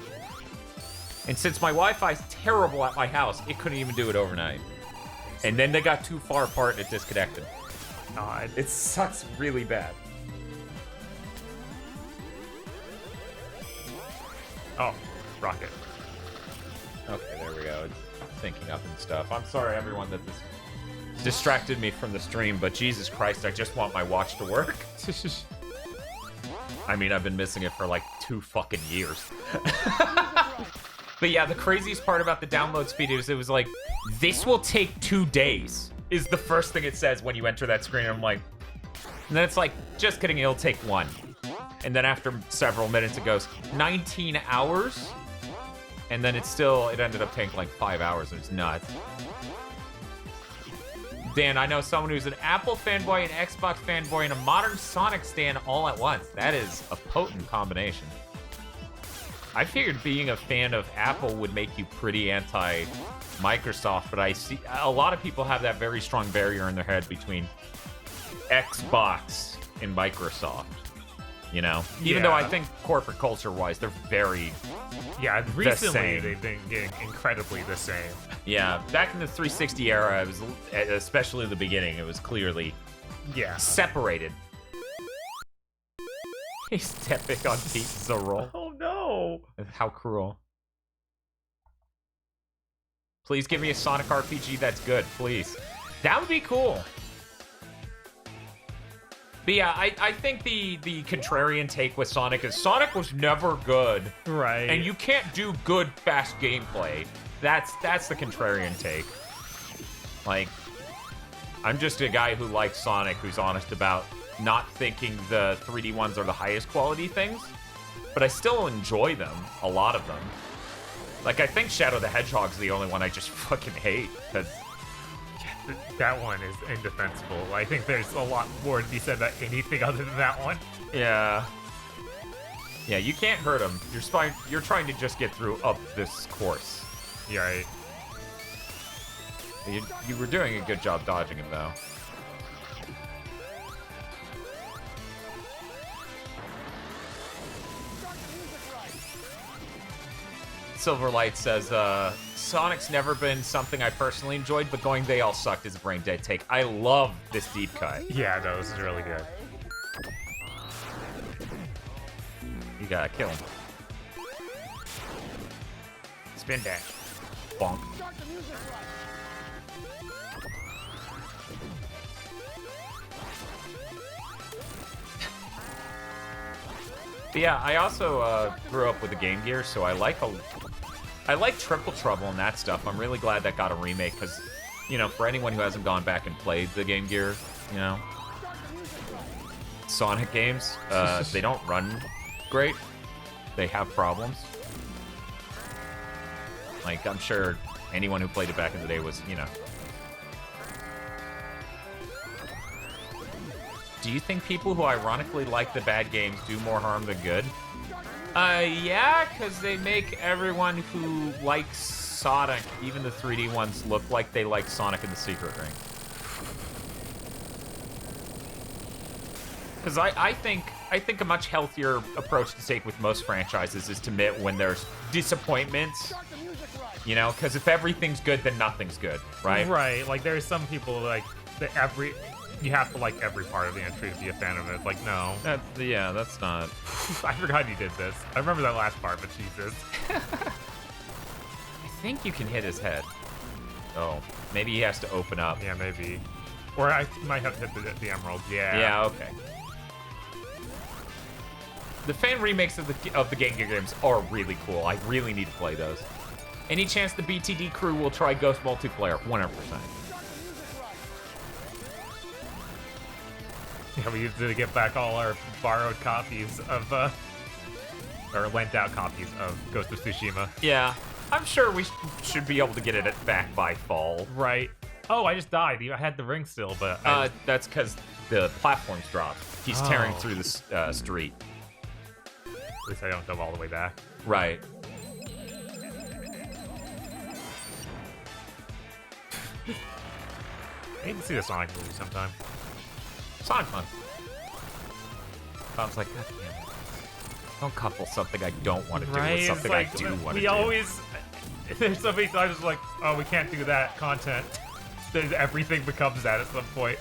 And since my Wi-Fi's terrible at my house, it couldn't even do it overnight. And then they got too far apart and it disconnected. God. It sucks really bad. Oh, rocket. Okay, there we go. It's syncing up and stuff. I'm sorry, everyone, that this distracted me from the stream, but Jesus Christ, I just want my watch to work. I mean, I've been missing it for like 2 fucking years. But yeah, the craziest part about the download speed is it was like, this will take 2 days, is the first thing it says when you enter that screen. I'm like, and then it's like, just kidding, it'll take 1. And then after several minutes, it goes 19 hours. And then it ended up taking like 5 hours, and it's nuts. Dan, I know someone who's an Apple fanboy, an Xbox fanboy, and a modern Sonic stan all at once. That is a potent combination. I figured being a fan of Apple would make you pretty anti-Microsoft, but I see a lot of people have that very strong barrier in their head between Xbox and Microsoft. You know, even though I think corporate culture-wise, they're very recently they've been getting incredibly the same. Yeah, back in the 360 era, it was, especially the beginning, it was clearly separated. He's stepping on pizza roll. Oh no! How cruel. Please give me a Sonic RPG that's good, please. That would be cool. But yeah, I think the contrarian take with Sonic is Sonic was never good. Right. And you can't do good, fast gameplay. That's the contrarian take. Like, I'm just a guy who likes Sonic, who's honest about not thinking the 3D ones are the highest quality things. But I still enjoy them, a lot of them. Like, I think Shadow the Hedgehog's the only one I just fucking hate, because that one is indefensible. I think there's a lot more to be said about anything other than that one. Yeah. Yeah, you can't hurt him. You're trying to just get through up this course. Yeah, right. You were doing a good job dodging him, though. Silverlight says, Sonic's never been something I personally enjoyed, but going they all sucked is a brain dead take. I love this deep cut. Yeah, no, this is really good. You gotta kill him. Spin dash. Bonk. But yeah, I also grew up with the Game Gear, so I like Triple Trouble and that stuff. I'm really glad that got a remake, because, you know, for anyone who hasn't gone back and played the Game Gear, you know, Sonic games, they don't run great. They have problems. Like, I'm sure anyone who played it back in the day was, you know. Do you think people who ironically like the bad games do more harm than good? Yeah, because they make everyone who likes Sonic, even the 3D ones, look like they like Sonic and the Secret Ring. Because I think a much healthier approach to take with most franchises is to admit when there's disappointments. You know, because if everything's good, then nothing's good, right? Right. Like, there's some people like that you have to like every part of the entry to be a fan of it. Like, no. Yeah, that's not. I forgot you did this. I remember that last part, but Jesus. I think you can hit his head. Oh, maybe he has to open up. Yeah, maybe. Or I might have hit the emerald. Yeah. Yeah, okay. The fan remakes of the Game Gear games are really cool. I really need to play those. Any chance the BTD crew will try Ghost multiplayer? 100%. Yeah, we need to get back all our borrowed copies of, or lent out copies of Ghost of Tsushima. Yeah, I'm sure we should be able to get it back by fall. Right. Oh, I just died. I had the ring still, but That's because the platforms dropped. He's tearing through the street. at least I don't go all the way back. Right. I need to see the Sonic movie sometime. Sonic fun. I was like, God damn it. Don't couple something I don't want to do with something I do want to do. We always... There's so many times it's like, oh, we can't do that content. Everything becomes that at some point.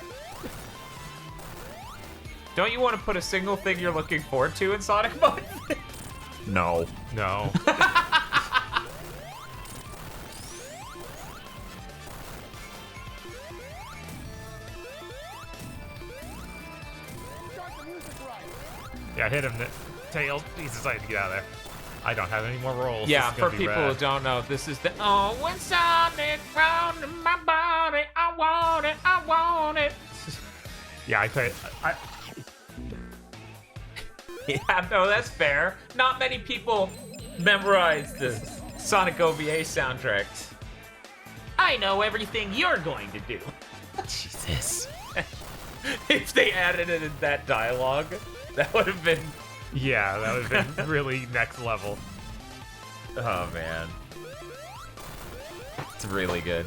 Don't you want to put a single thing you're looking forward to in Sonic Mania? No. No. Yeah, hit him. Tails. He's decided to get out of there. I don't have any more rolls. Yeah, This is for gonna be people rad. who don't know, this is the oh, when Sonic round in my body, I want it, I want it. Yeah, I Yeah, no, that's fair. Not many people memorize the Sonic OVA soundtrack. I know everything you're going to do. Jesus. If they added it in that dialogue, that would have been... yeah, that would have been really next level. Oh, man. It's really good.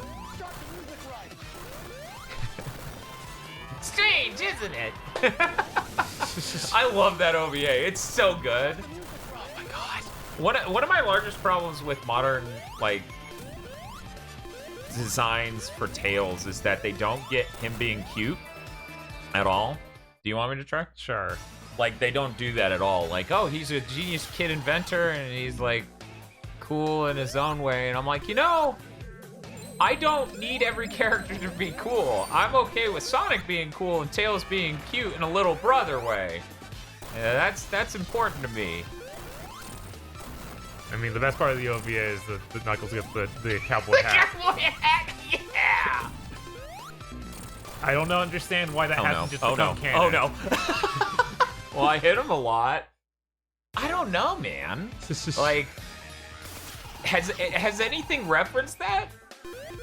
Strange, isn't it? I love that OVA. It's so good. Oh my god. One of my largest problems with modern like designs for Tails is that they don't get him being cute at all. Do you want me to try? Sure. Like they don't do that at all. Like, oh, he's a genius kid inventor and he's like cool in his own way. And I'm like, you know, I don't need every character to be cool. I'm okay with Sonic being cool and Tails being cute in a little brother way. Yeah, that's important to me. I mean, the best part of the OVA is the Knuckles gets the cowboy hat. Cowboy hat, yeah. I don't understand why that hasn't just become canon. Oh no. Well, I hit him a lot. I don't know, man. Like, has anything referenced that?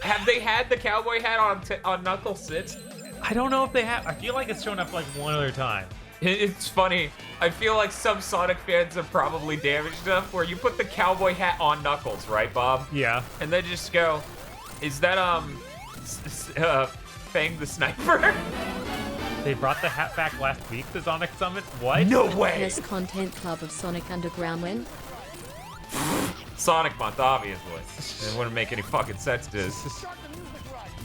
Have they had the cowboy hat on Knuckles since? I don't know if they have. I feel like it's shown up like one other time. It's funny. I feel like some Sonic fans are probably damaged enough where you put the cowboy hat on Knuckles, right, Bob? Yeah. And they just go, is that, Fang the Sniper? They brought the hat back last week to Sonic Summit? What? No way! Has Content Club of Sonic Underground when? Sonic Month, obviously. It wouldn't make any fucking sense to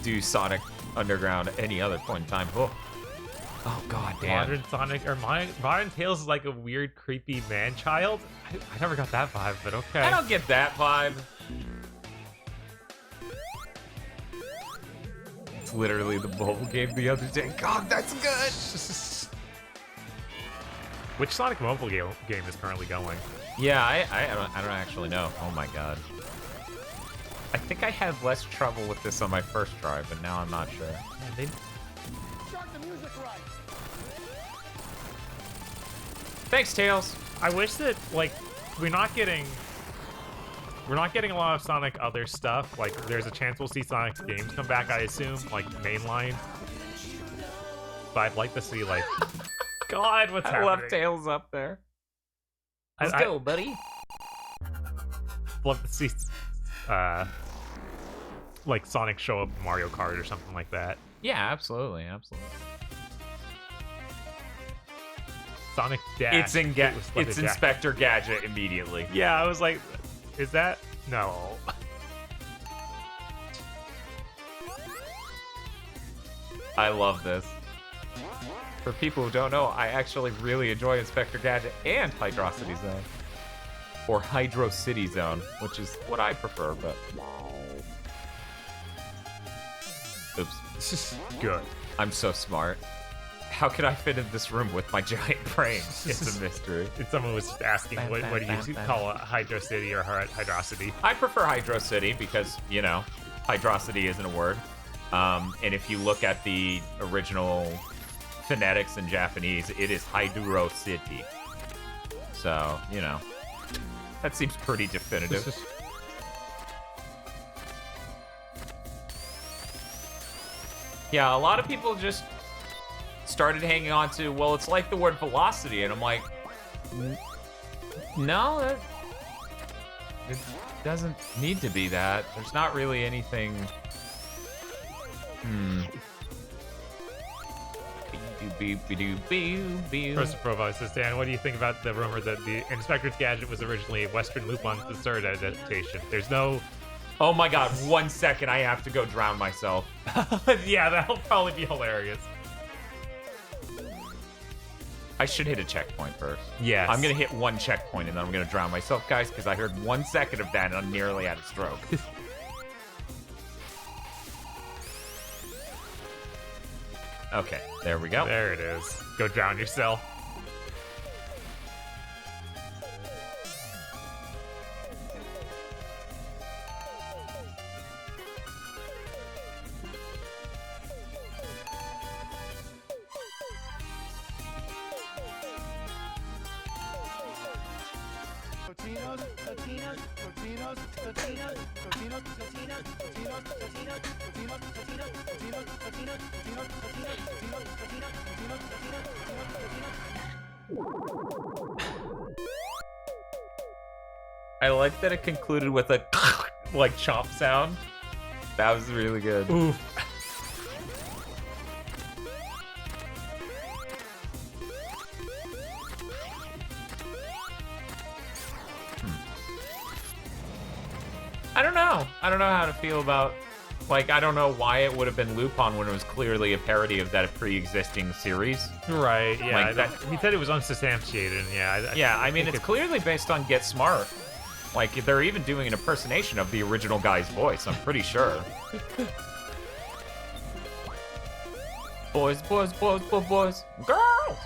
do Sonic Underground at any other point in time. Oh god damn. Modern Sonic, or Modern Tails is like a weird, creepy man-child? I never got that vibe, but okay. I don't get that vibe. It's literally the mobile game the other day. God, that's good! Which Sonic mobile game is currently going? Yeah, I don't actually know. Oh my god. I think I had less trouble with this on my first try, but now I'm not sure. Man, they... Thanks, Tails. I wish that, like, we're not getting a lot of Sonic other stuff. Like, there's a chance we'll see Sonic's games come back, I assume, like, mainline. But I'd like to see, like... God, what's happening? I love Tails up there. Let's go, buddy. Love to see, like, Sonic show up in Mario Kart or something like that. Yeah, absolutely, absolutely. Sonic Dash. It's Inspector Gadget immediately. Yeah, I was like, is that? No. I love this. For people who don't know, I actually really enjoy Inspector Gadget and Hydrocity Zone. Or Hydro City Zone, which is what I prefer, but... Oops. Good. I'm so smart. How could I fit in this room with my giant brain? It's a mystery. And someone was just asking, what do you call a Hydro City or Hydrocity? I prefer Hydro City because, you know, Hydrocity isn't a word. And if you look at the original phonetics in Japanese, it is Hydro City. So, you know, that seems pretty definitive. Yeah, a lot of people just started hanging on to, well, it's like the word velocity, and I'm like, no, it doesn't need to be that. There's not really anything. First profile says, Dan, what do you think about the rumor that the Inspector's Gadget was originally a Western Lupin the Third adaptation? There's no... Oh my god, 1 second, I have to go drown myself. Yeah, that'll probably be hilarious. I should hit a checkpoint first. Yes. I'm gonna hit one checkpoint and then I'm gonna drown myself, guys, because I heard 1 second of that and I nearly had a stroke. Okay, there we go. There it is. Go drown yourself. I like that it concluded with a like chomp sound. That was really good. Oof. I don't know. I don't know how to feel about, like, I don't know why it would have been Lupin when it was clearly a parody of that pre-existing series. Right, yeah. Like that, he said it was unsubstantiated, yeah. I mean, it's clearly based on Get Smart. Like, they're even doing an impersonation of the original guy's voice, I'm pretty sure. Boys, boys, boys, boys, boys, girls!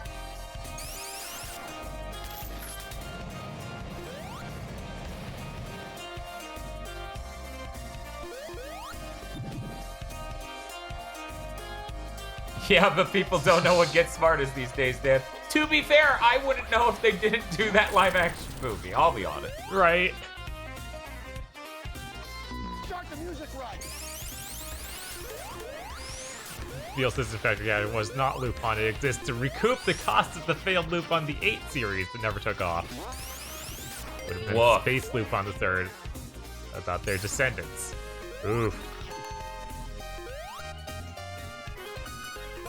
Yeah, but people don't know what Get Smart is these days, Dan. To be fair, I wouldn't know if they didn't do that live-action movie. I'll be honest. Right. Start the music right. Feels this Inspector Gadget was not Lupin. It exists to recoup the cost of the failed Lupin the 8 series that never took off. Would have been Whoa. Space Lupin the Third about their descendants. Oof.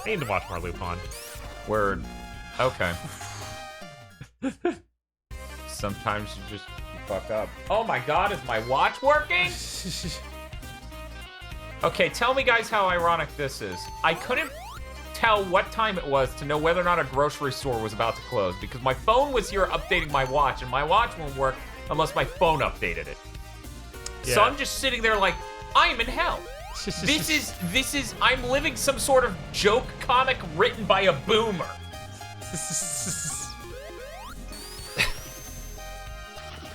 I need to watch more Lupin. Word. Okay. Sometimes you just fuck up. Oh my god, is my watch working? Okay, tell me guys how ironic this is. I couldn't tell what time it was to know whether or not a grocery store was about to close because my phone was here updating my watch and my watch won't work unless my phone updated it. Yeah. So I'm just sitting there like, I'm in hell. This is, I'm living some sort of joke comic written by a boomer.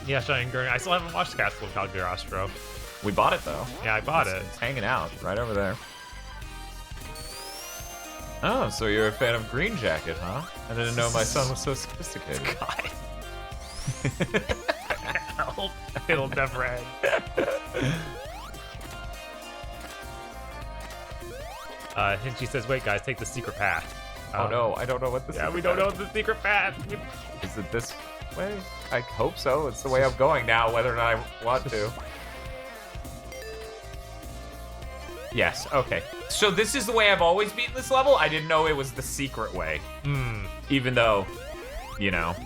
Yeah, Shining Gurney. I still haven't watched Castle of Cagliostro. We bought it though. Yeah, I bought it. It's hanging out right over there. Oh, so you're a fan of Green Jacket, huh? I didn't know my son was so sophisticated. God. Help. It'll never end. Hinchy says, wait guys, take the secret path. Oh no, I don't know what this is. Yeah, we don't know the secret path. Is it this way? I hope so. It's the way I'm going now, whether or not I want to. Yes, okay. So this is the way I've always beaten this level? I didn't know it was the secret way. Even though, you know,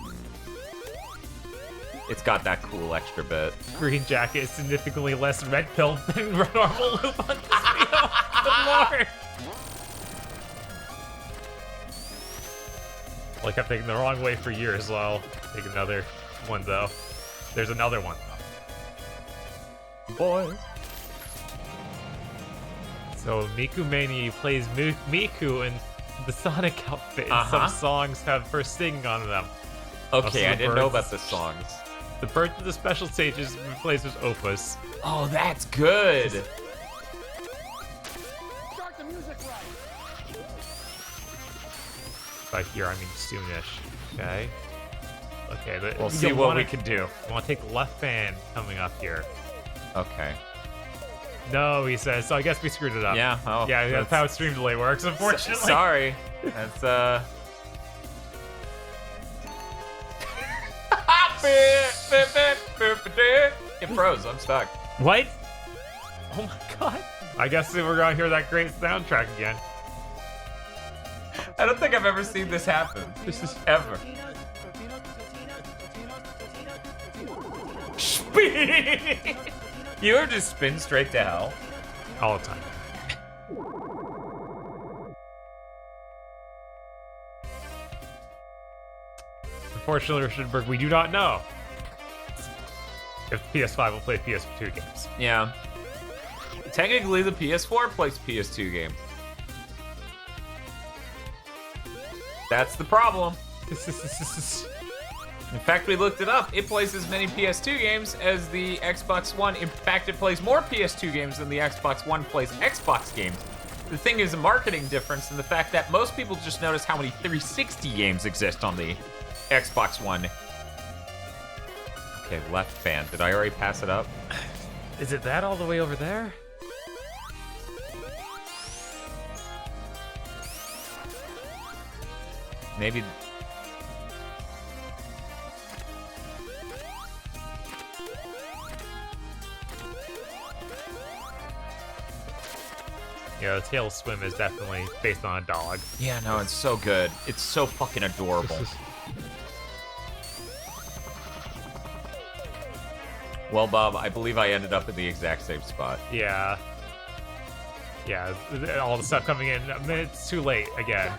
it's got that cool extra bit. Green Jacket is significantly less red pill than normal Lupin. Good lord. Well, I kept taking the wrong way for years, so I'll take another one, though. There's another one, though. Boy. So, Miku Mania plays Miku, and the Sonic outfit. And some songs have her singing on them. Okay, Also, I didn't know about the songs. The birth of the special stages replaces Opus. Oh, that's good. Start the music right. By here, I mean soonish. Okay. Okay. We'll see what we can do. You want to take the left fan coming up here? Okay. No, he says. So I guess we screwed it up. Yeah. Oh, Yeah, that's how stream delay works. Unfortunately. Sorry. That's It froze. I'm stuck. What? Oh my god. I guess we're gonna hear that great soundtrack again. I don't think I've ever seen this happen. This is ever. You ever just spin straight to hell? All the time. Unfortunately, Richardberg, we do not know if PS5 will play PS2 games. Yeah. Technically, the PS4 plays PS2 games. That's the problem. In fact, we looked it up. It plays as many PS2 games as the Xbox One. In fact, it plays more PS2 games than the Xbox One plays Xbox games. The thing is a marketing difference in the fact that most people just notice how many 360 games exist on the Xbox One. Okay, left fan. Did I already pass it up? Is it that all the way over there? Maybe. Yeah, the tail swim is definitely based on a dog. Yeah, no, it's so good. It's so fucking adorable. Well, Bob, I believe I ended up in the exact same spot. Yeah. Yeah, all the stuff coming in. I mean, it's too late again.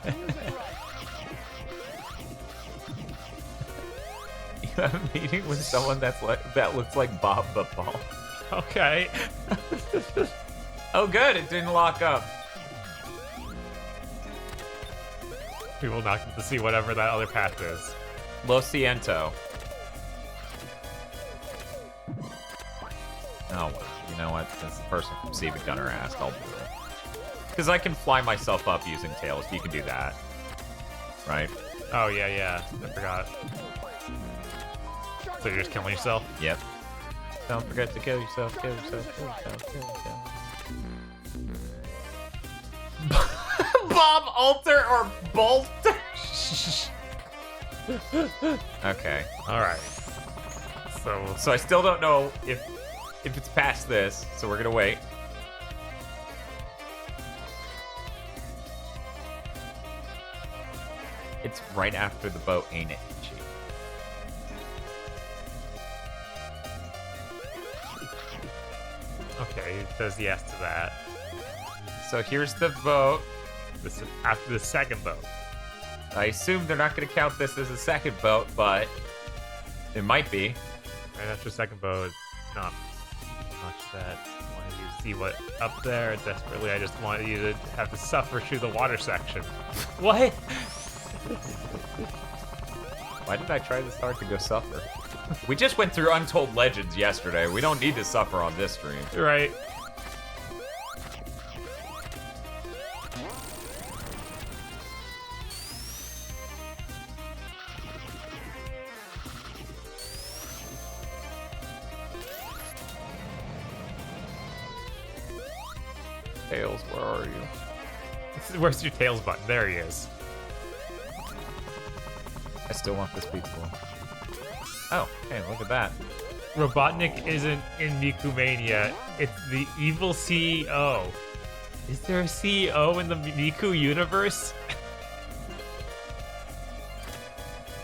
You have a meeting with someone that looks like Bob the Ball. Okay. Oh, good. It didn't lock up. We will not get to see whatever that other path is. Lo Siento. Oh, well, you know what? Since the person from Steven Gunner asked, I'll do it. Because I can fly myself up using tails. You can do that. Right? Oh, yeah. I forgot. So you're just killing yourself? Yep. Don't forget to kill yourself, kill yourself, kill yourself, kill yourself. Bob Alter or Bolter? Okay. Alright. So I still don't know if it's past this, so we're gonna wait. It's right after the boat, ain't it, Hinchy? Okay, it says yes to that. So here's the boat. This is after the second boat. I assume they're not gonna count this as a second boat, but it might be. Right after the second boat, not much that I wanted you to see what up there. Desperately, I just wanted you to have to suffer through the water section. What? Why did I try this hard to go suffer? We just went through Untold Legends yesterday. We don't need to suffer on this stream. Right. Tails, where are you? Where's your tails button? There he is. I still want this pizza one. Oh, hey, look at that. Robotnik isn't in Miku Mania. It's the evil CEO. Is there a CEO in the Miku universe?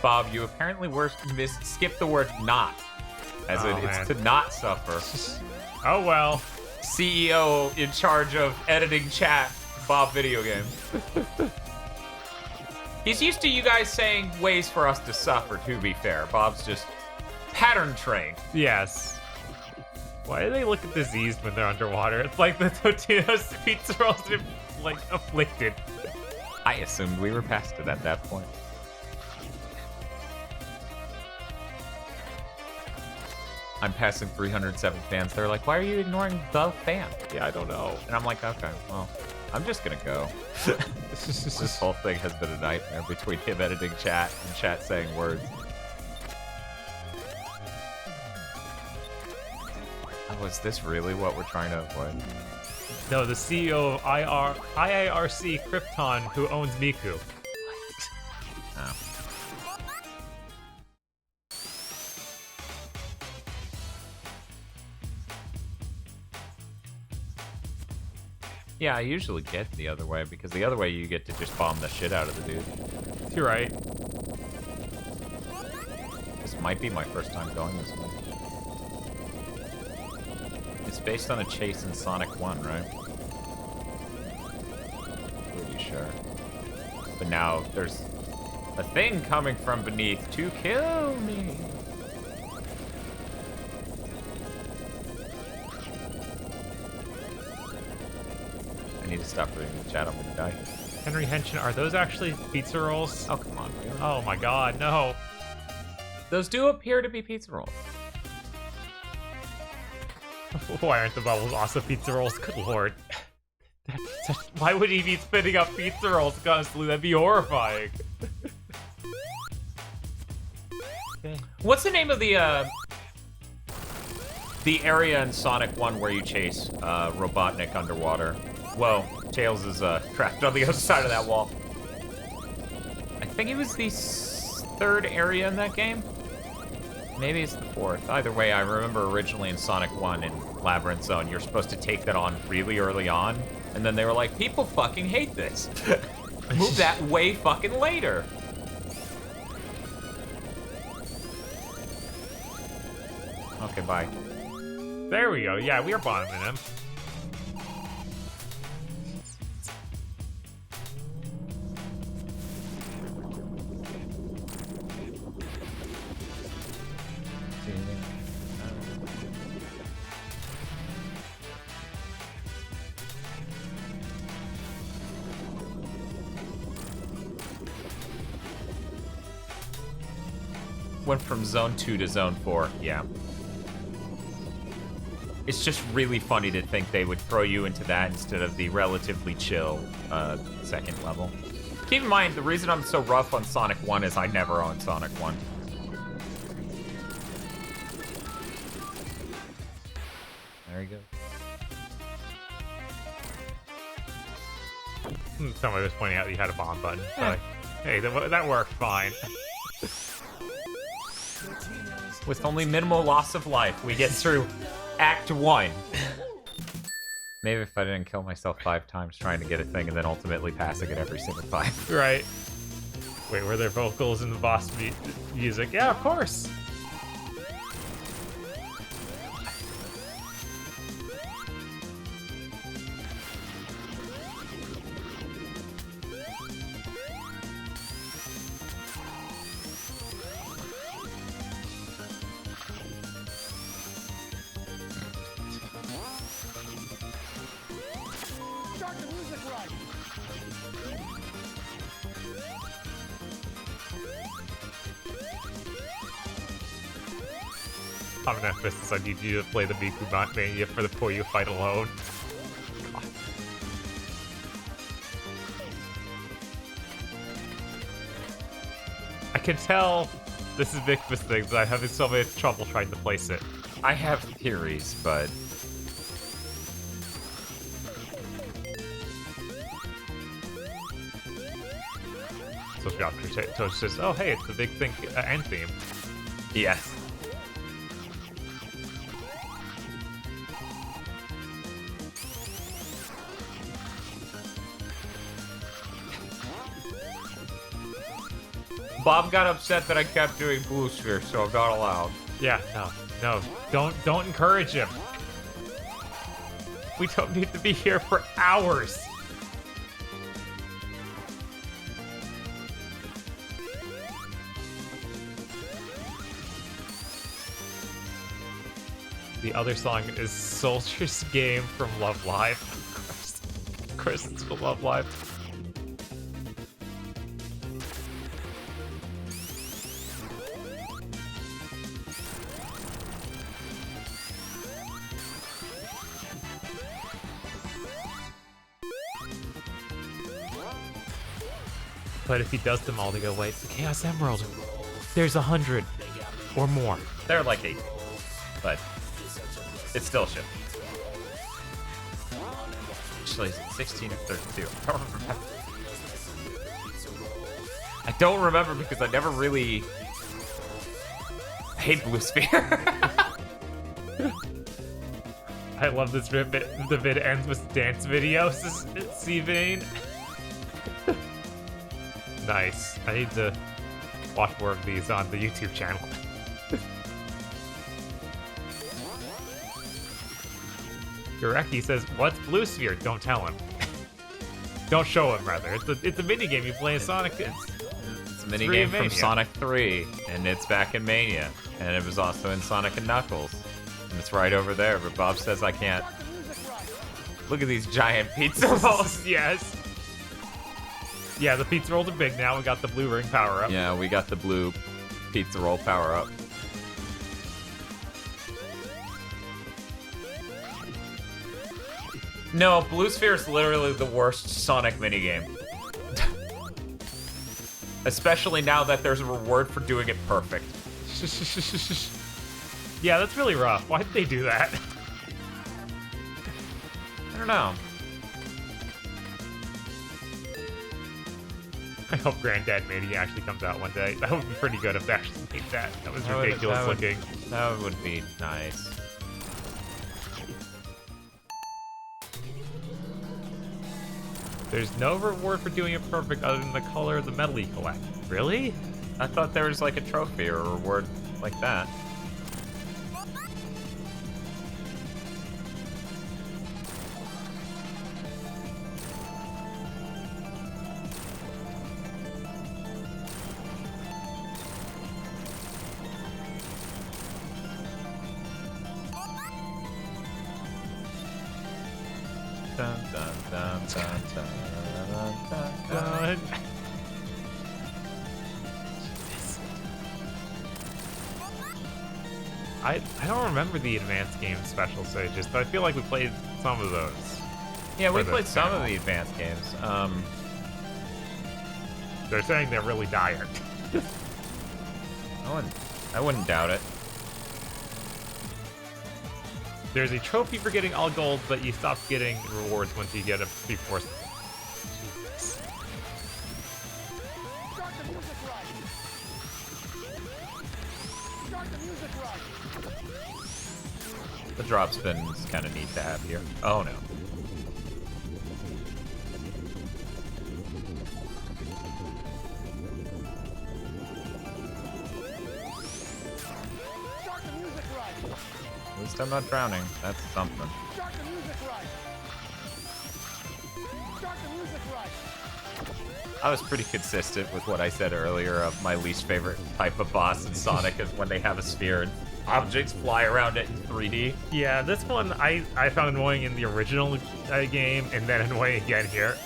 Bob, you apparently skipped the word not. As Oh, in, man. it's to not suffer. Oh well. CEO in charge of editing chat, Bob Video Game. He's used to you guys saying ways for us to suffer, to be fair. Bob's just pattern trained. Yes. Why do they look diseased when they're underwater? It's like the Totino's pizza rolls are, like, afflicted. I assumed we were past it at that point. I'm passing 307 fans. They're like, why are you ignoring the fan? Yeah, I don't know. And I'm like, okay, well, I'm just gonna go. This whole thing has been a nightmare between him editing chat and chat saying words. Oh, is this really what we're trying to avoid? No, the CEO of IARC Krypton, who owns Miku. Oh. Yeah, I usually get the other way, because the other way you get to just bomb the shit out of the dude. You're right. This might be my first time going this way. It's based on a chase in Sonic 1, right? Pretty sure. But now there's a thing coming from beneath to kill me. I need to stop reading the chat, I'm gonna die. Henry Henshin, are those actually pizza rolls? Oh, come on, really? Oh my god, no. Those do appear to be pizza rolls. Why aren't the bubbles also pizza rolls? Good lord. Why would he be spitting up pizza rolls constantly? That'd be horrifying. Okay. What's the name of the area in Sonic 1 where you chase Robotnik underwater? Whoa, Tails is trapped on the other side of that wall. I think it was the third area in that game? Maybe it's the fourth. Either way, I remember originally in Sonic 1 in Labyrinth Zone, you're supposed to take that on really early on, and then they were like, people fucking hate this. Move that way fucking later. Okay, bye. There we go. Yeah, we are bombing him. Went from Zone 2 to Zone 4, yeah. It's just really funny to think they would throw you into that instead of the relatively chill second level. Keep in mind, the reason I'm so rough on Sonic 1 is I never owned Sonic 1. There you go. Somebody was pointing out that you had a bomb button. So like, hey, that worked fine. With only minimal loss of life, we get through Act 1. Maybe if I didn't kill myself 5 times trying to get a thing and then ultimately passing it every single time. Right. Wait, were there vocals in the boss music? Yeah, of course. I'm an emphasis. I need you to play the Miku Mania for the poor you fight alone. God. I can tell this is Vic's thing, but I'm having so much trouble trying to place it. I have theories, but... So says, oh hey, it's the big thing end theme. Yes. Bob got upset that I kept doing Blue Sphere, so I'm not allowed. Yeah, no, don't encourage him. We don't need to be here for hours. The other song is Soldier's Game from Love Live. Of course it's from Love Live. But if he does them all, they go, wait, it's the Chaos Emerald. There's 100 or more. They're like 8, but it's still shit. Actually, is it 16 or 32? I don't remember. I don't remember because I never really... I hate Blue Sphere. I love this vid. The vid ends with dance videos. C Vane. Nice. I need to watch more of these on the YouTube channel. Yoreki says, "What's Blue Sphere?" Don't tell him. Don't show him, rather. It's a mini game you play in Sonic. It's a mini game from Sonic 3, and it's back in Mania, and it was also in Sonic and Knuckles, and it's right over there. But Bob says I can't. Look at these giant pizza rolls. Yes. Yeah, the pizza rolls are big now. We got the blue ring power up. Yeah, we got the blue pizza roll power up. No, Blue Sphere is literally the worst Sonic minigame. Especially now that there's a reward for doing it perfect. Yeah, that's really rough. Why did they do that? I don't know. I hope Granddad Mania actually comes out one day. That would be pretty good if they actually made that. That was ridiculous looking. That would be nice. There's no reward for doing it perfect other than the color of the metal you collect. Really? I thought there was like a trophy or a reward like that. Dun, dun, dun, dun, dun, dun, dun. I don't remember the advanced game special stages, but I feel like we played some of those. Yeah, we for the played some channel. of the advanced games. They're saying they're really dire. I wouldn't doubt it. There's a trophy for getting all gold, but you stop getting rewards once you get a before. Start the music right. Start the music right. The drop spin is kind of neat to have here. Oh no. Start the music right. At least I'm not drowning. That's something. Start the music right. Start the music right. I was pretty consistent with what I said earlier of my least favorite type of boss in Sonic is when they have a sphere and objects fly around it in 3D. Yeah, this one I found annoying in the original game, and then annoying again here.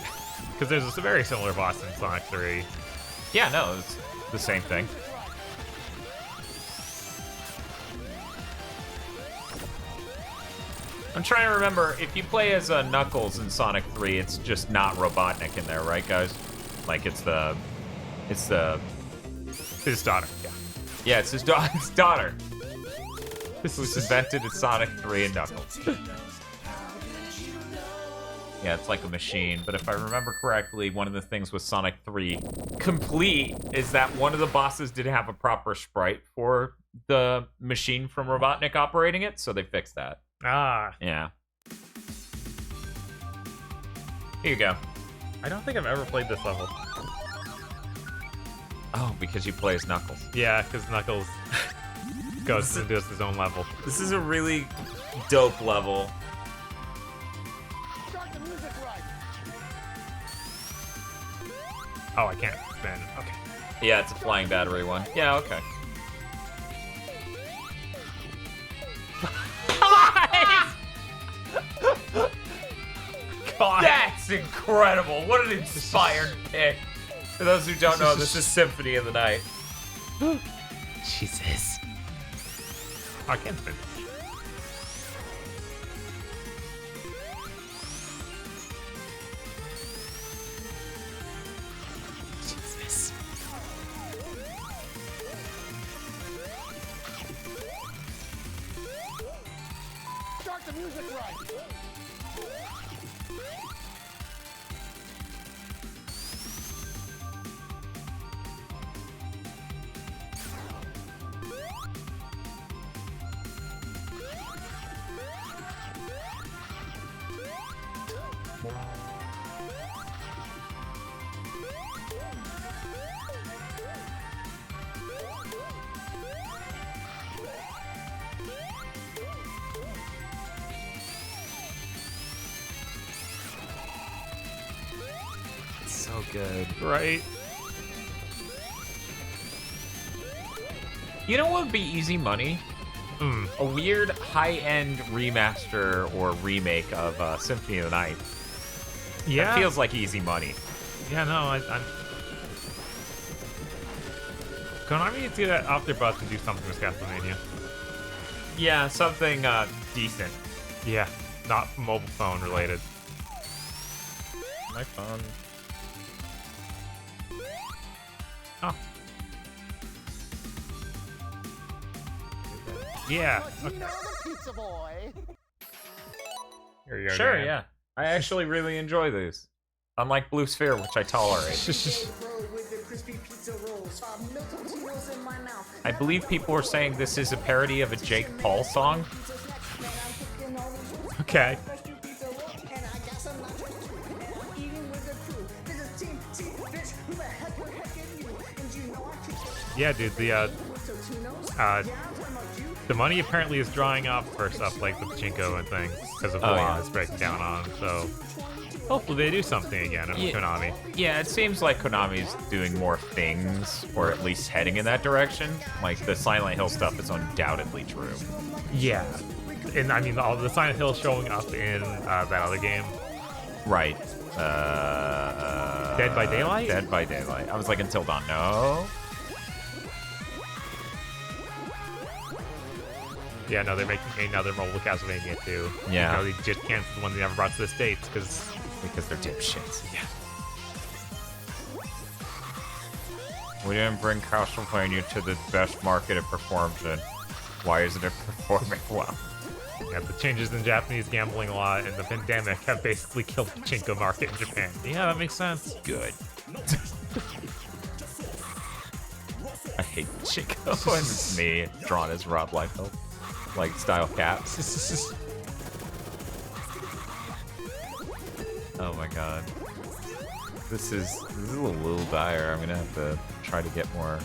Because there's a very similar boss in Sonic 3. Yeah, no, it's the same thing. I'm trying to remember, if you play as Knuckles in Sonic 3, it's just not Robotnik in there, right, guys? Like, it's His daughter, yeah. yeah, it's his daughter. This was invented in Sonic 3 and Knuckles. Yeah, it's like a machine, but if I remember correctly, one of the things with Sonic 3 Complete is that one of the bosses didn't have a proper sprite for the machine from Robotnik operating it, so they fixed that. Ah, Yeah. Here you go. I don't think I've ever played this level. Oh, because you play as Knuckles. Yeah, because Knuckles goes and does his own level. This is a really dope level. Start the music right. Oh, I can't spin. Okay. Yeah, it's a flying battery one. Yeah, okay. God. That's incredible. What an inspired pick. For those who don't know, this is Symphony of the Night. Jesus. Oh, I can't spin. Jesus. music right. So good. Right? You know what would be easy money? A weird high-end remaster or remake of Symphony of the Night. Yeah. That feels like easy money. Yeah, no, I'm... Konami needs to get that off their butts and do something with Castlevania. Yeah, something decent. Yeah, not mobile phone related. My phone. Oh. Yeah. You know the pizza boy. Here you go. Sure, Dan. yeah. I actually really enjoy these. Unlike Blue Sphere, which I tolerate. I believe people are saying this is a parody of a Jake Paul song. Okay. Yeah, dude, the money apparently is drying up for stuff like the pachinko and things because of the law it's breaking down on. So hopefully they do something again with Konami. Yeah, it seems like Konami's doing more things, or at least heading in that direction. Like the Silent Hill stuff is undoubtedly true. Yeah, and I mean all the Silent Hill showing up in that other game. Right. Dead by Daylight? Dead by Daylight. I was like, Until Dawn. No. Yeah, no, they're making another mobile Castlevania too. Yeah. You know, they just canceled the one they never brought to the States because they're dipshits. Yeah. We didn't bring Castlevania to the best market it performs in. Why isn't it performing well? Yeah, the changes in Japanese gambling law and the pandemic have basically killed the pachinko market in Japan. Yeah, that makes sense. Good. I hate pachinko. And it's me drawn as Rob Liefeld. Like style caps. Oh my god. This is a little dire. I'm gonna have to try to get more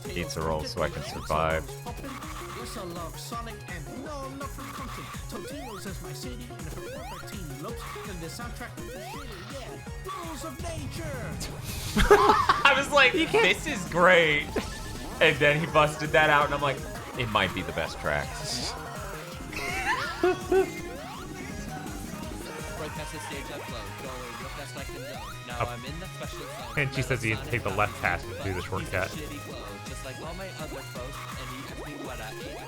pizza rolls so I can survive. Yes, I love Sonic and no, I'm not from Compton. Totino says my city, and if a perfect team looks, then the soundtrack is the shit. Yeah, rules of nature. I was like, this is great. And then he busted that out, and I'm like, it might be the best track. And she says you take the left pass to do the shortcut.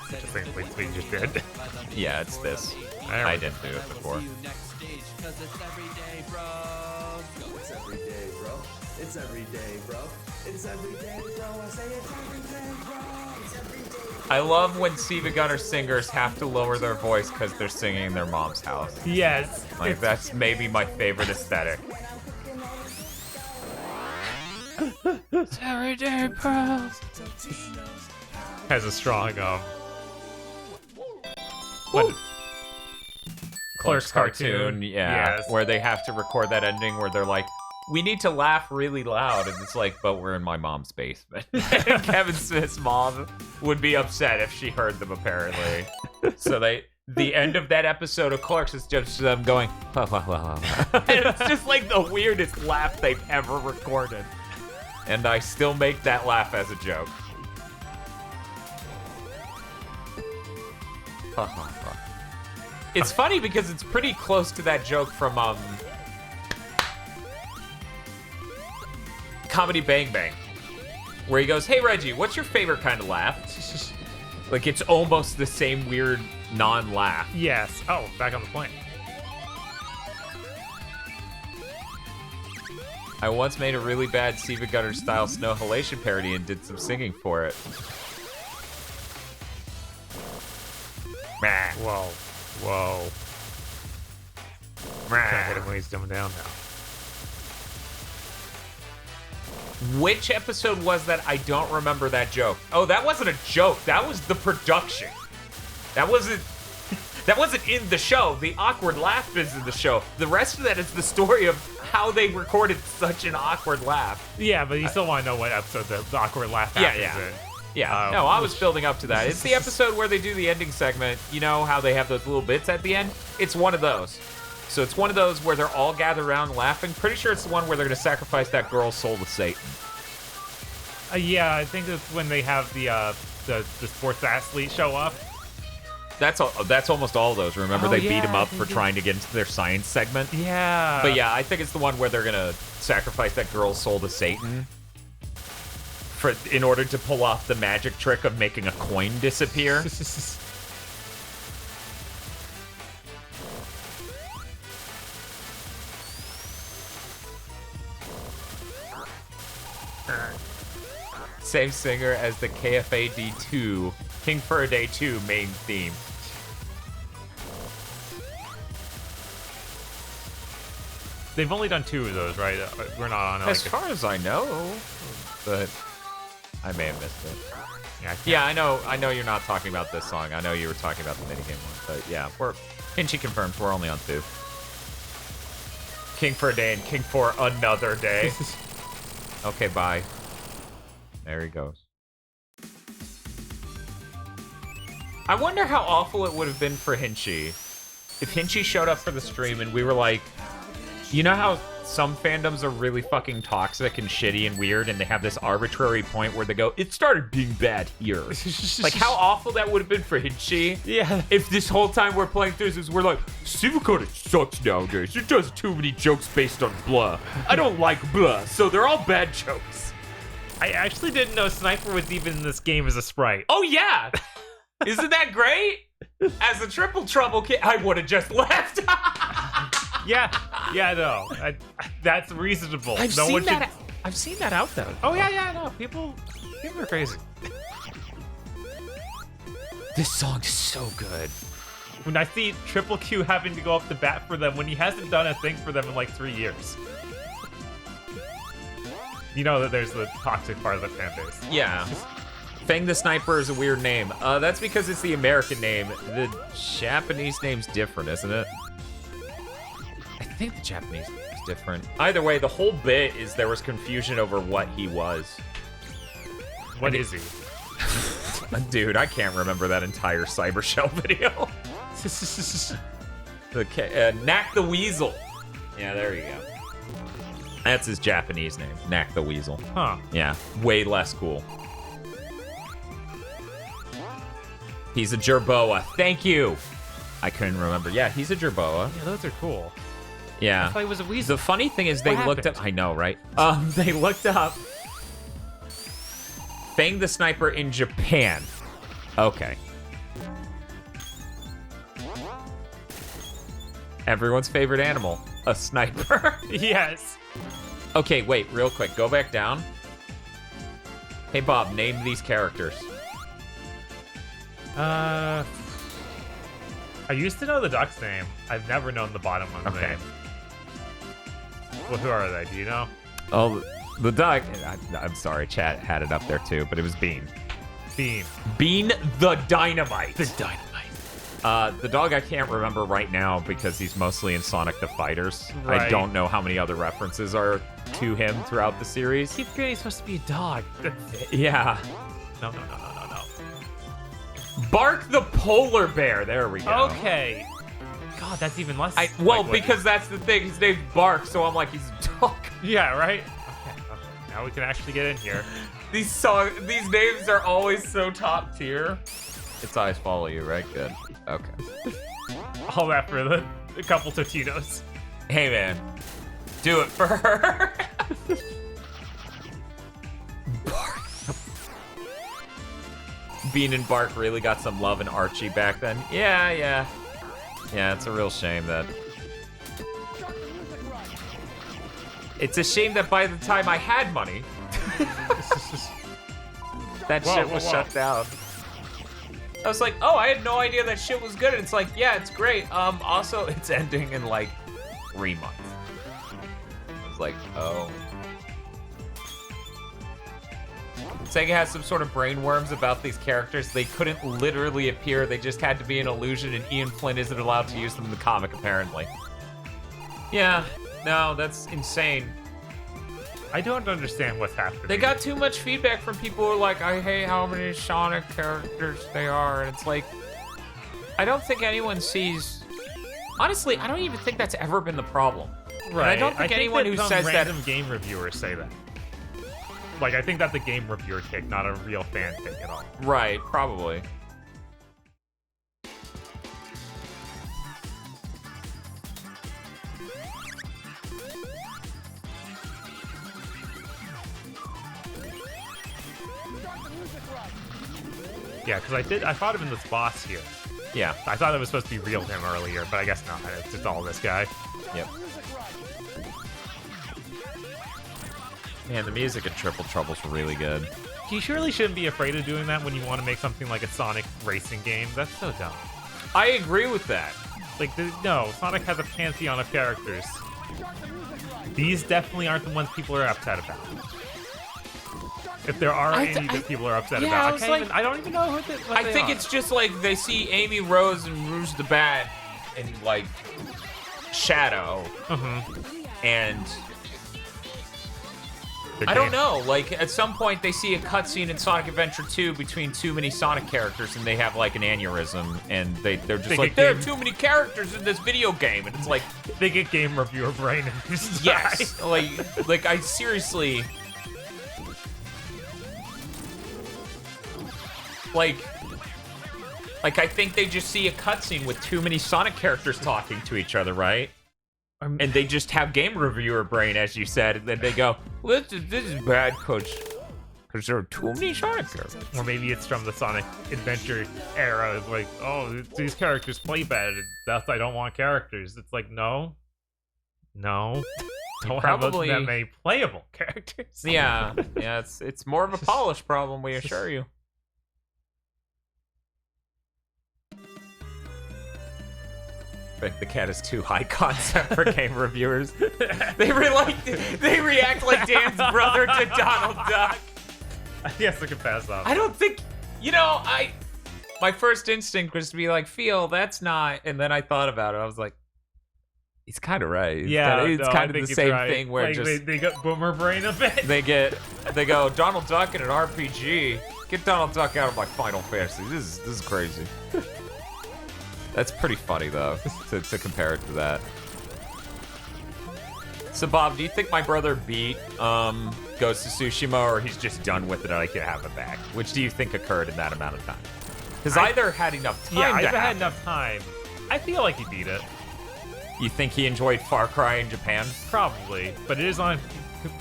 Which I think what you just did. Yeah, it's this. I didn't do it before. It's every day, bro. It's every day, bro. It's every day, bro. It's every day, bro. I say it's every day, bro. It's every day. I love when Siva Gunner singers have to lower their voice because they're singing in their mom's house. Yes. Like, that's maybe my favorite aesthetic. It's every day, bro. Has a strong, Clerks cartoon. Yeah, Yes. where they have to record that ending where they're like, we need to laugh really loud, and it's like, but we're in my mom's basement. And Kevin Smith's mom would be upset if she heard them, apparently. So the end of that episode of Clerks is just them going, wah, wah, wah, wah. And it's just like the weirdest laugh they've ever recorded. And I still make that laugh as a joke. It's funny because it's pretty close to that joke from Comedy Bang Bang, where he goes, hey Reggie, what's your favorite kind of laugh? Like, it's almost the same weird non-laugh. Yes. Oh, back on the point. I once made a really bad Siva Gunner style Snow Halation parody and did some singing for it. Well, Whoa. Can't hit him when he's dumbing down now. Which episode was that? I don't remember that joke. Oh, that wasn't a joke. That was the production. That wasn't in the show. The awkward laugh is in the show. The rest of that is the story of how they recorded such an awkward laugh. Yeah, but you still want to know what episode the awkward laugh happens in. Yeah, no, I was building up to that. It's the episode where they do the ending segment. You know how they have those little bits at the end? It's one of those. So it's one of those where they're all gathered around laughing. Pretty sure it's the one where they're going to sacrifice that girl's soul to Satan. Yeah, I think it's when they have the sports athlete show up. That's almost all of those. Remember, Oh, they beat him yeah, up for trying to get into their science segment? Yeah. But yeah, I think it's the one where they're going to sacrifice that girl's soul to Satan in order to pull off the magic trick of making a coin disappear. Same singer as the KFAD2 King for a Day 2 main theme. They've only done 2 of those, right? We're not on As far as I know, but I may have missed it. Yeah, I know you're not talking about this song. I know you were talking about the minigame one, but yeah, Hinchy confirmed we're only on 2. King for a Day and King for another day. Okay, bye. There he goes. I wonder how awful it would have been for Hinchy if Hinchy showed up for the stream and we were like, you know how some fandoms are really fucking toxic and shitty and weird and they have this arbitrary point where they go, it started being bad here. Like, how awful that would have been for Hinchy. Yeah. If this whole time we're playing through this, we're like, Suicune sucks nowadays. It does too many jokes based on blah. I don't like blah, so they're all bad jokes. I actually didn't know Sniper was even in this game as a sprite. Oh, yeah. Isn't that great? As a Triple Trouble kid, I would have just left. Yeah, no. That's reasonable. I've seen that out, though. Oh, yeah, no. People are crazy. This song's so good. When I see Triple Q having to go up to bat for them when he hasn't done a thing for them in like 3 years. You know that there's the toxic part of the fan base. Yeah. Fang the Sniper is a weird name. That's because it's the American name. The Japanese name's different, isn't it? I think the Japanese name is different. Either way, the whole bit is there was confusion over what he was. What is he? Dude, I can't remember that entire Cyber Shell video. Knack the Weasel. Yeah, there you go. That's his Japanese name, Knack the Weasel. Huh. Yeah, way less cool. He's a Jerboa. Thank you. I couldn't remember. Yeah, he's a Jerboa. Yeah, those are cool. Yeah. I thought he was a weasel. The funny thing is they looked up... I know, right? They looked up Fang the Sniper in Japan. Okay. Everyone's favorite animal, a sniper. Yes. Okay, wait, real quick. Go back down. Hey, Bob, name these characters. I used to know the duck's name. I've never known the bottom one's name. Well, who are they? Do you know? Oh, the duck. I'm sorry, chat had it up there too, but it was Bean. Bean. Bean the Dynamite. The Dynamite. The dog I can't remember right now because he's mostly in Sonic the Fighters. Right. I don't know how many other references are to him throughout the series. Keep forgetting he's supposed to be a dog. Yeah. No. Bark the Polar Bear. There we go. Okay. God, that's even less. Because that's the thing. His name's Bark, so I'm like, he's a dog. Yeah, right? Okay. Now we can actually get in here. These names are always so top tier. Its eyes follow you, right? Good. Okay. All that for a couple Totinos. Hey, man. Do it for her. Bark. Bean and Bark really got some love in Archie back then. Yeah, it's a real shame that... It's a shame that by the time I had money, that shit was shut down. I was like, oh, I had no idea that shit was good. And it's like, yeah, it's great. Also, it's ending in like 3 months. I was like, oh. Sega has some sort of brain worms about these characters. They couldn't literally appear. They just had to be an illusion, and Ian Flynn isn't allowed to use them in the comic, apparently. Yeah, no, that's insane. I don't understand what's happening. They got too much feedback from people who are like, I hate how many Sonic characters they are. And it's like, I don't think anyone sees... Honestly, I don't even think that's ever been the problem. Right. And I don't think anyone who says that... random game reviewers say that. Like, I think that's a game reviewer take, not a real fan take at all. Right, probably. Yeah, because I fought him in this boss here. Yeah. I thought it was supposed to be real him earlier, but I guess not. It's just all this guy. Yep. Man, the music at Triple Trouble's really good. You surely shouldn't be afraid of doing that when you want to make something like a Sonic racing game. That's so dumb. I agree with that. Like, no, Sonic has a pantheon of characters. These definitely aren't the ones people are upset about. If there are any that people are upset about, I don't even know what they I think it's just like they see Amy Rose and Rouge the Bat in like Shadow, and I don't know. Like at some point they see a cutscene in Sonic Adventure 2 between too many Sonic characters, and they have like an aneurysm, and they're just like, there are too many characters in this video game, and it's like they get game reviewer brain. And just yes, like I seriously. Like I think they just see a cutscene with too many Sonic characters talking to each other, right? And they just have game reviewer brain, as you said, and then they go, well, this is bad because there are too many Sonic characters. Or maybe it's from the Sonic Adventure era. It's like, oh, these characters play bad. Thus, I don't want characters. It's like, no. Don't have that many playable characters. Yeah, it's more of a polish problem, we assure you. But the cat is too high concept for game reviewers. They react like Dan's brother to Donald Duck. Yes, I can pass off. I don't think, my first instinct was to be like, Phil, that's not, and then I thought about it. I was like, he's kind of right. Yeah, it's kind of the same thing where like just they got boomer brain of it. They go Donald Duck in an RPG. Get Donald Duck out of my Final Fantasy. This is crazy. That's pretty funny, though, to compare it to that. So, Bob, do you think my brother beat Ghost of Tsushima, or he's just done with it and I can have it back? Which do you think occurred in that amount of time? Because either had enough time either had enough time. I feel like he beat it. You think he enjoyed Far Cry in Japan? Probably, but it is on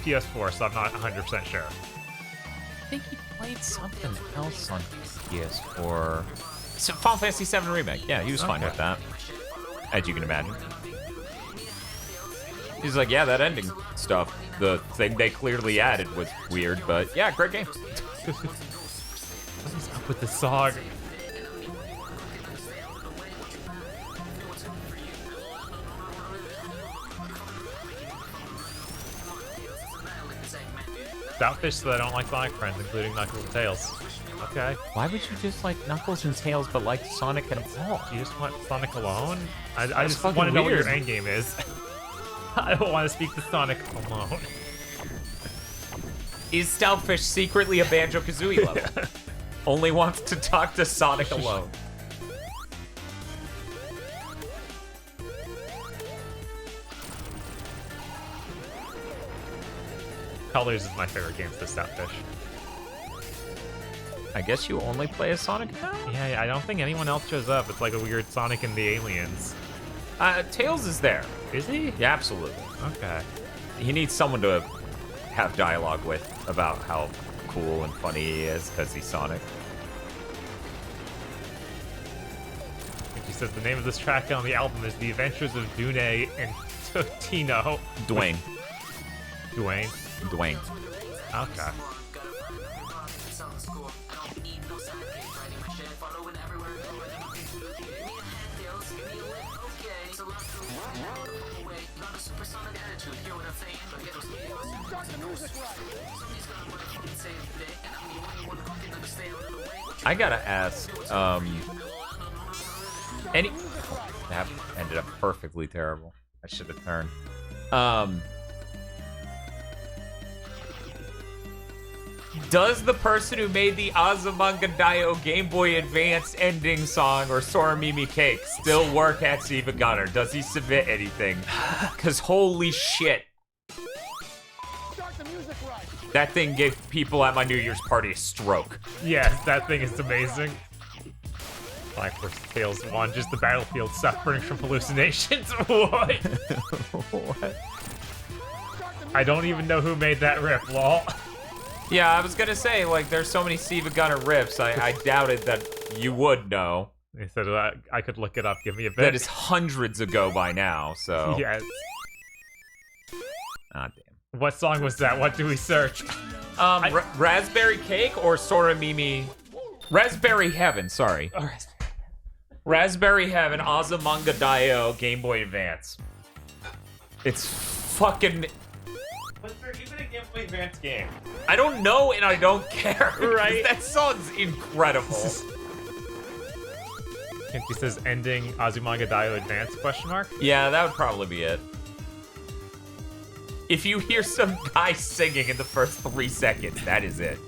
PS4, so I'm not 100% sure. I think he played something else on PS4. So Final Fantasy VII Remake. Yeah, he was fine with that. As you can imagine. He's like, yeah, that ending stuff, the thing they clearly added was weird, but yeah, great game. What's up with the song? Stoutfish so I don't like Sonic friends, including Knuckles and Tails. Okay. Why would you just like Knuckles and Tails but like Sonic and all? You just want Sonic alone? I just want to know what your endgame is. I don't want to speak to Sonic alone. Is Stoutfish secretly a Banjo-Kazooie level? Only wants to talk to Sonic alone. Colors is my favorite game for Stoutfish. I guess you only play as Sonic now? Yeah, I don't think anyone else shows up. It's like a weird Sonic and the Aliens. Tails is there. Is he? Yeah, absolutely. Okay. He needs someone to have dialogue with about how cool and funny he is because he's Sonic. He says the name of this track on the album is The Adventures of Dune and Totino. Dwayne. Dwayne. Okay. I gotta ask, that ended up perfectly terrible. I should have turned. Does the person who made the Azumanga Daioh Game Boy Advance ending song or Sora Mimi Cake still work at Steve Gunner? Does he submit anything? Cause holy shit. That thing gave people at my New Year's party a stroke. Yes, that thing is amazing. Like for Tales 1, just the battlefield suffering from hallucinations. What? What? I don't even know who made that riff, lol. Yeah, I was gonna say, like, there's so many Steve Gunner riffs, I doubted that you would know. He said I could look it up, give me a bit. That is hundreds ago by now, so... Yes. Ah, damn. What song was that? What do we search? Raspberry Cake or Sora Mimi... Raspberry Heaven, sorry. Raspberry Heaven, Azumanga Daioh, Game Boy Advance. It's fucking... Was there even a Game Boy Advance game? I don't know and I don't care, right? That song's incredible. Hinchy says ending Azumanga Daioh Advance, question mark? Yeah, that would probably be it. If you hear some guy singing in the first 3 seconds, that is it.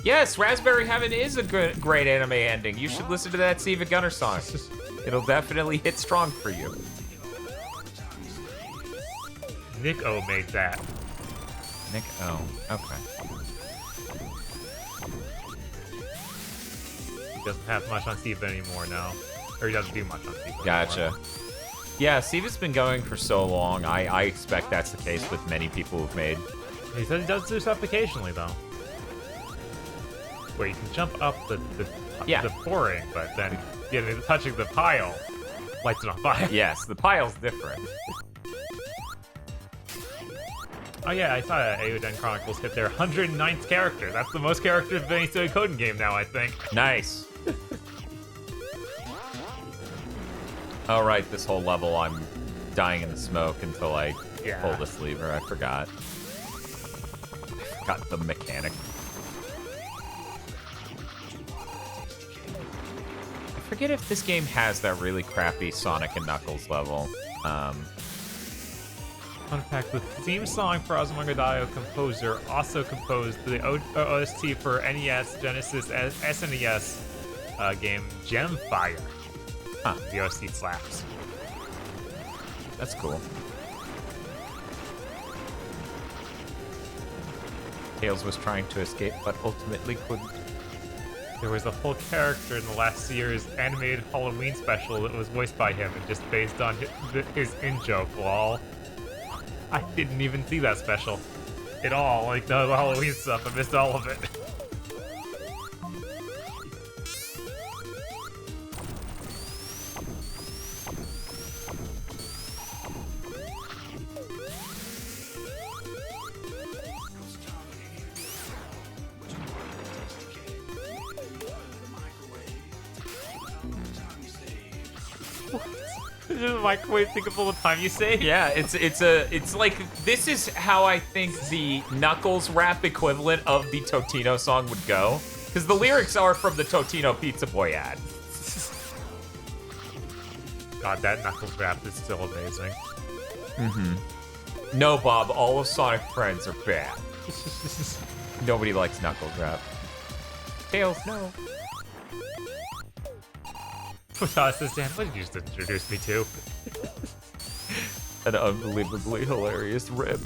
Yes, Raspberry Heaven is a great anime ending. You should listen to that Steve Gunner song. It'll definitely hit strong for you. Nick O made that. Nick O, okay. He doesn't have much on Steve anymore now. Or he doesn't do much on Steve anymore. Gotcha. Yeah, Steve has been going for so long. I expect that's the case with many people who've made. He said he does do stuff occasionally, though. Where you can jump up the boring, but then touching the pile lights it on fire. Yes, the pile's different. Oh yeah, I saw Aoden Chronicles hit their 109th character. That's the most characters of any Suikoden game now, I think. Nice. Alright, this whole level I'm dying in the smoke until I pull this lever. I forgot. I forgot the mechanic. I forget if this game has that really crappy Sonic and Knuckles level. Fun fact, the theme song for Azumanga Daioh composer also composed the OST for NES, Genesis, SNES game Gemfire. Huh. The OST slaps. That's cool. Tails was trying to escape, but ultimately couldn't. There was a whole character in the last year's animated Halloween special that was voiced by him and just based on his in-joke, lol. I didn't even see that special at all. Like, the Halloween stuff, I missed all of it. The microwave think of all the time you say? Yeah, it's like, this is how I think the Knuckles rap equivalent of the Totino song would go. Because the lyrics are from the Totino Pizza Boy ad. God, that Knuckles rap is still amazing. Mm-hmm. No, Bob, all of Sonic friends are bad. Nobody likes Knuckles rap. Tails, no. Futas says, Dan, what did you just introduce me to? An unbelievably hilarious rip.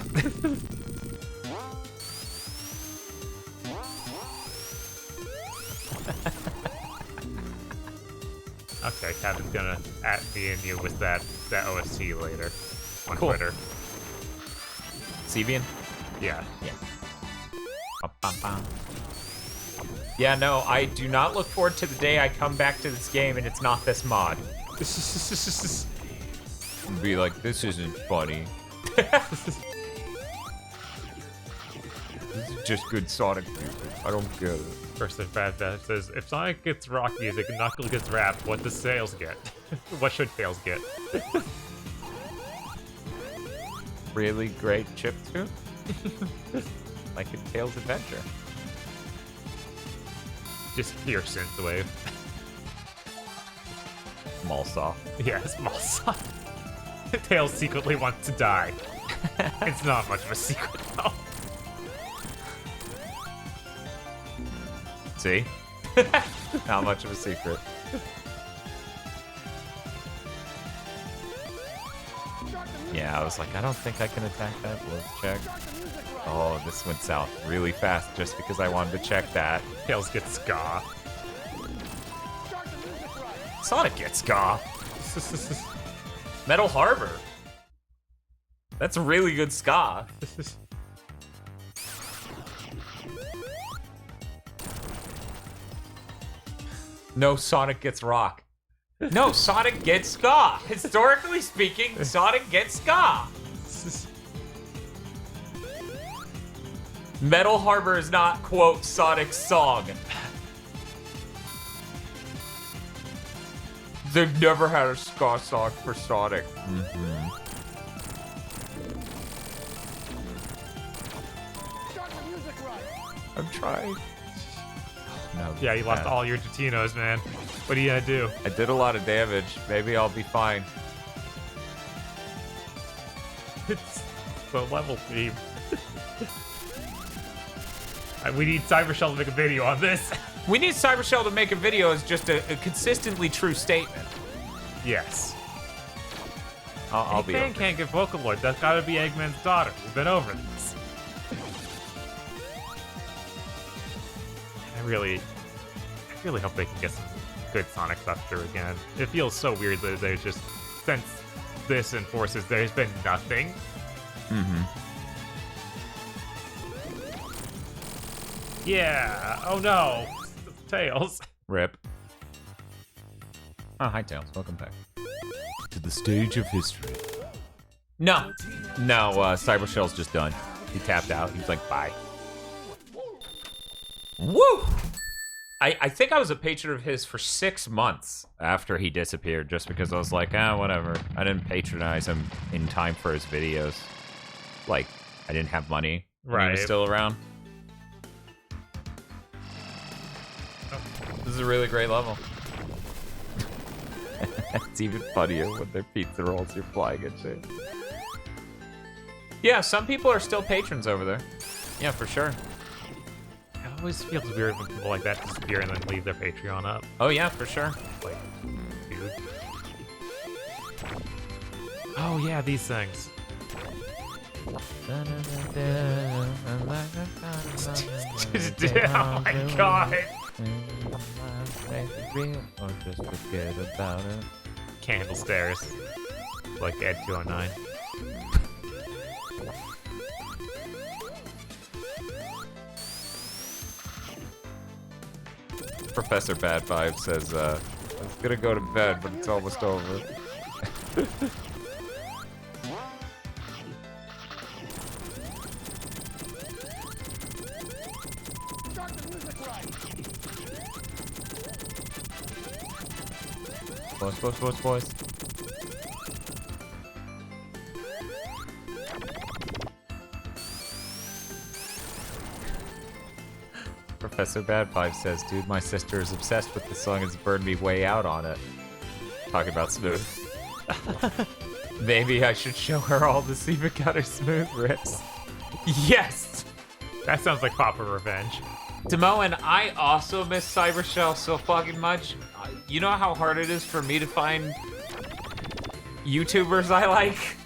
Okay, Kevin's gonna at me and you with that OST later on Cool. Twitter. Sevian? Yeah. Yeah. Ba-bam-bam. Yeah, no, I do not look forward to the day I come back to this game and it's not this mod. And be like, this isn't funny. This is just good Sonic music. I don't get it. Person Fat that says, if Sonic gets rock music and Knuckles gets rap, what does Tails get? What should Tails get? Really great chip tune? Like a Tails Adventure. Just pure synthwave. Malsoft. Yeah, small song. Tails secretly wants to die. It's not much of a secret, though. See? Not much of a secret. Yeah, I was like, I don't think I can attack that. Let's check. Oh, this went south really fast just because I wanted to check that. Tails gets ska. Sonic gets ska. Metal Harbor. That's a really good ska. No, Sonic gets rock. No, Sonic gets ska. Historically speaking, Sonic gets ska. Metal Harbor is not, quote, Sonic's song. They've never had a ska song for Sonic. I'm trying. No, Yeah, you lost all your Totinos, man. What are you gonna do? I did a lot of damage. Maybe I'll be fine. It's the level theme. We need Cybershell to make a video on this. We need Cybershell to make a video as just a consistently true statement. Yes. I'll be Eggman over. can't get Vocaloid. That's gotta be Eggman's daughter. We've been over this. I really hope they can get some good Sonic stuff through again. It feels so weird that there's just, since this enforces, there's been nothing. Yeah. Oh no. Tails. Rip. Oh, hi, Tails. Welcome back. To the stage of history. No. No, Cybershell's just done. He tapped out. He was like, bye. Woo! I think I was a patron of his for 6 months after he disappeared, just because I was like, whatever. I didn't patronize him in time for his videos. Like, I didn't have money when he was Right. still around. This is a really great level. It's even funnier when they're pizza rolls you're flying into. Yeah, some people are still patrons over there. Yeah, for sure. It always feels weird when people like that disappear and then leave their Patreon up. Oh yeah, for sure. Like, dude. Oh yeah, these things. Oh my god. Or just forget about it. Candle stairs. Like Ed 209. Professor Bad Vibe says, I was gonna go to bed, but it's almost over. Boys. Professor Bad Vibe says, dude, my sister is obsessed with this song. It's burned me way out on it. Talking about Smooth. Maybe I should show her all the Siva Cutter Smooth riffs. Yes! That sounds like Papa Revenge. Demo and I also miss Cybershell so fucking much. You know how hard it is for me to find YouTubers I like?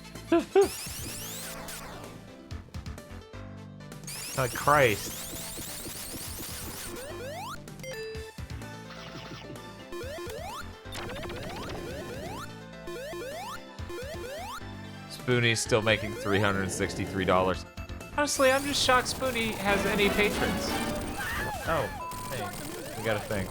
Like Christ. Spoonie's still making $363. Honestly, I'm just shocked Spoonie has any patrons. Oh, hey, we got a thing.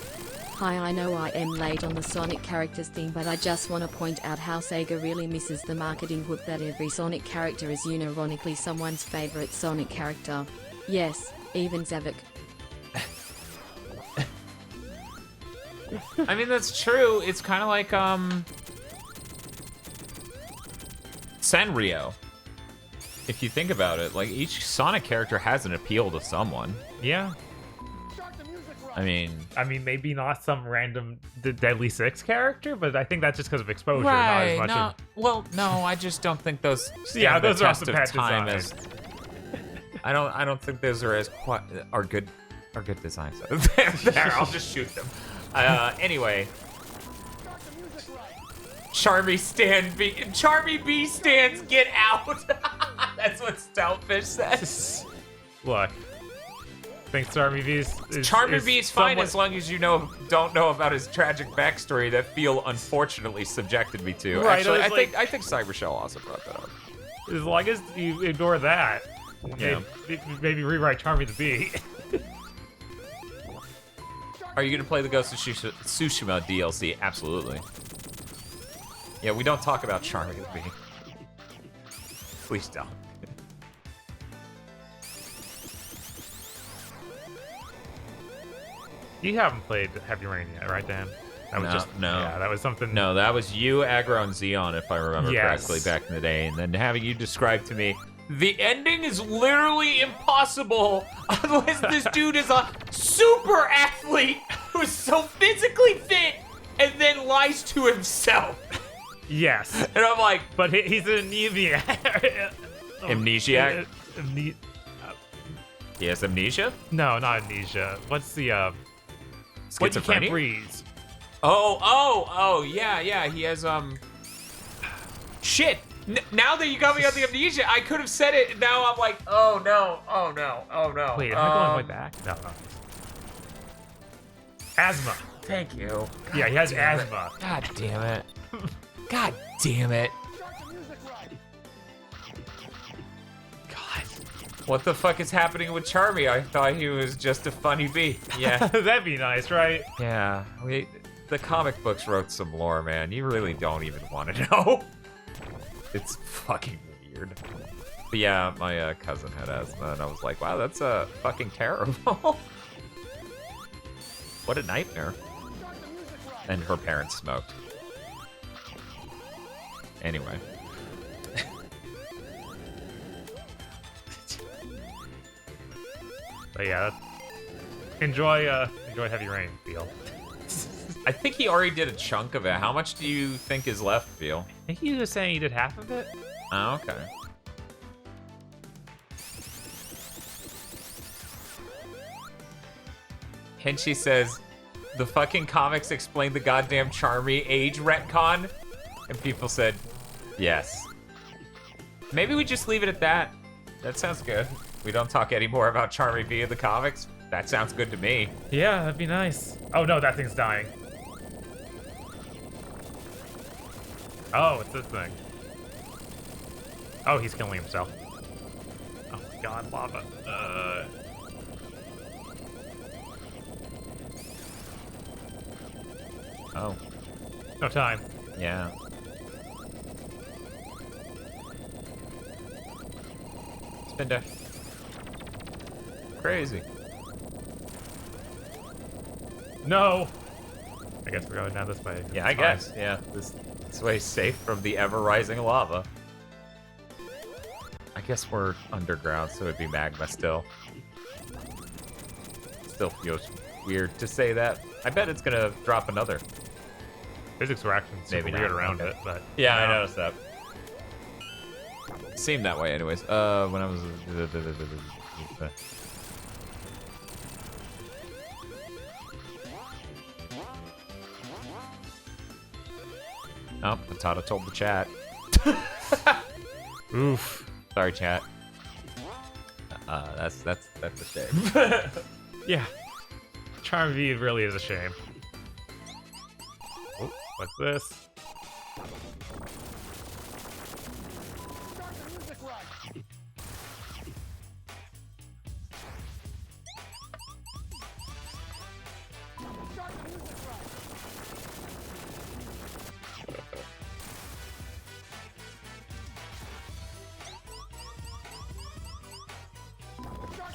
Hi, I know I am late on the Sonic characters thing, but I just want to point out how Sega really misses the marketing hook that every Sonic character is unironically someone's favorite Sonic character. Yes, even Zavik. I mean, that's true. It's kind of like, Sanrio. If you think about it, like, each Sonic character has an appeal to someone. Yeah. I mean, maybe not some random Deadly Six character, but I think that's just because of exposure, not as much no, of... well, no, I just don't think those Yeah, stand those the are test also of bad time designs. as I don't think those are as are good designs. There, I'll just shoot them. Anyway, Charmy B stands, get out. That's what Stoutfish says. Look, I think Charmy B is Charmy B is fine somewhat- as long as you don't know about his tragic backstory that Feel unfortunately subjected me to. Right, Actually, I was like- I think Cyber Shell also brought that up. As long as you ignore that, Yeah. maybe rewrite Charmy the Bee. Are you gonna play the Ghost of Tsushima DLC? Absolutely. Yeah, we don't talk about Charmy the Bee. Please don't. You haven't played Heavy Rain yet, right, Dan? That was No. Yeah, that was something. No, that was you, Aggro, and Xeon, if I remember Yes. correctly, back in the day. And then having you describe to me, the ending is literally impossible unless this dude is a super athlete who's so physically fit and then lies to himself. Yes, And I'm like, but he's an amnesiac. Amnesiac? He has amnesia? No, not amnesia. What's the what you can't Schizophrenia? breathe? Oh, yeah, he has, shit! Now that you got me on the amnesia, I could have said it, and now I'm like, oh no. Wait, am I going way back? No. Asthma. Thank you. Yeah, he has asthma. God damn it. God damn it. God. What the fuck is happening with Charmy? I thought he was just a funny bee. Yeah. That'd be nice, right? Yeah. The comic books wrote some lore, man. You really don't even want to know. It's fucking weird. But yeah, my cousin had asthma, and I was like, wow, that's fucking terrible. What a nightmare. And her parents smoked. Anyway. But yeah, enjoy Heavy Rain, Feel. I think he already did a chunk of it. How much do you think is left, Feel? I think he was saying he did half of it. Oh, okay. Hinchy says, the fucking comics explain the goddamn Charmy age retcon? And people said, yes. Maybe we just leave it at that. That sounds good. We don't talk anymore about Charmy via the comics. That sounds good to me. Yeah, that'd be nice. Oh no, that thing's dying. Oh, it's this thing. Oh, he's killing himself. Oh my god, lava. Oh, No time. yeah. Spin dash. Crazy. No! I guess we're going down this way. Yeah, I It's fine. guess. Yeah, this way's safe from the ever-rising lava. I guess we're underground, so it'd be magma still. Still feels weird to say that. I bet it's gonna drop another. Physics were actually super Maybe weird not, around okay. it, but... Yeah, I no. noticed that. Seemed that way anyways. When I was... Oh, Potato told the chat. Oof. Sorry, chat. That's a shame. Yeah. Charm V really is a shame. Oh, what's this?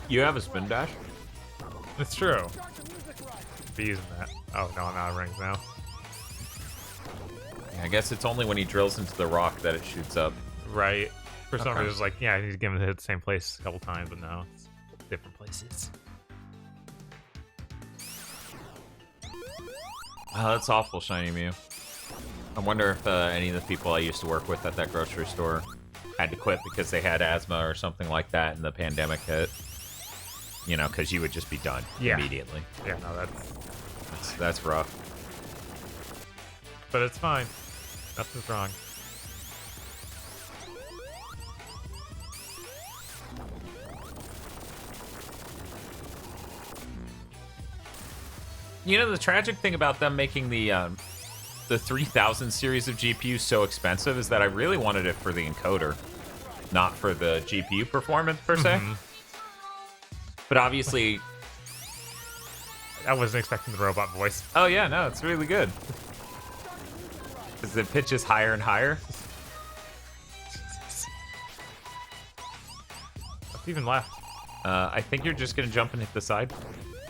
You have a spin dash? It's true. Be using that. Oh no, I'm out of rings now. Yeah, I guess it's only when he drills into the rock that it shoots up. Right. For some Okay. reason, it's like, yeah, I need to give him to hit the same place a couple times, but no, it's different places. Oh, that's awful, Shiny Mew. I wonder if any of the people I used to work with at that grocery store had to quit because they had asthma or something like that and the pandemic hit. You know, because you would just be done immediately. Yeah, no, That's rough. but it's fine. Nothing's wrong. You know, the tragic thing about them making the 3000 series of GPUs so expensive is that I really wanted it for the encoder, not for the GPU performance per se. But obviously, I wasn't expecting the robot voice. oh yeah, no, it's really good. Because it pitches higher and higher. What's even left? I think you're just gonna jump and hit the side.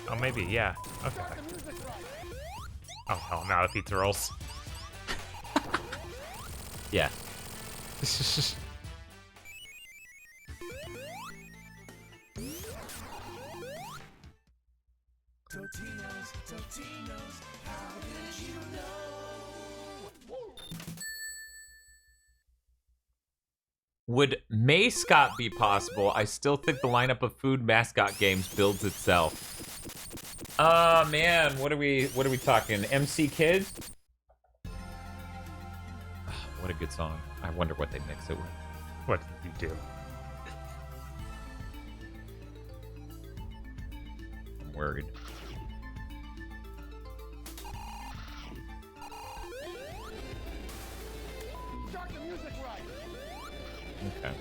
Oh, maybe, yeah. Okay. Oh, hell, I'm out of pizza rolls. Yeah. Totinos, Totinos, how did you know? Would mascot be possible? I still think the lineup of food mascot games builds itself. Man, what are we talking? MC Kids? What a good song. I wonder what they mix it with. What did you do? I'm worried. Okay.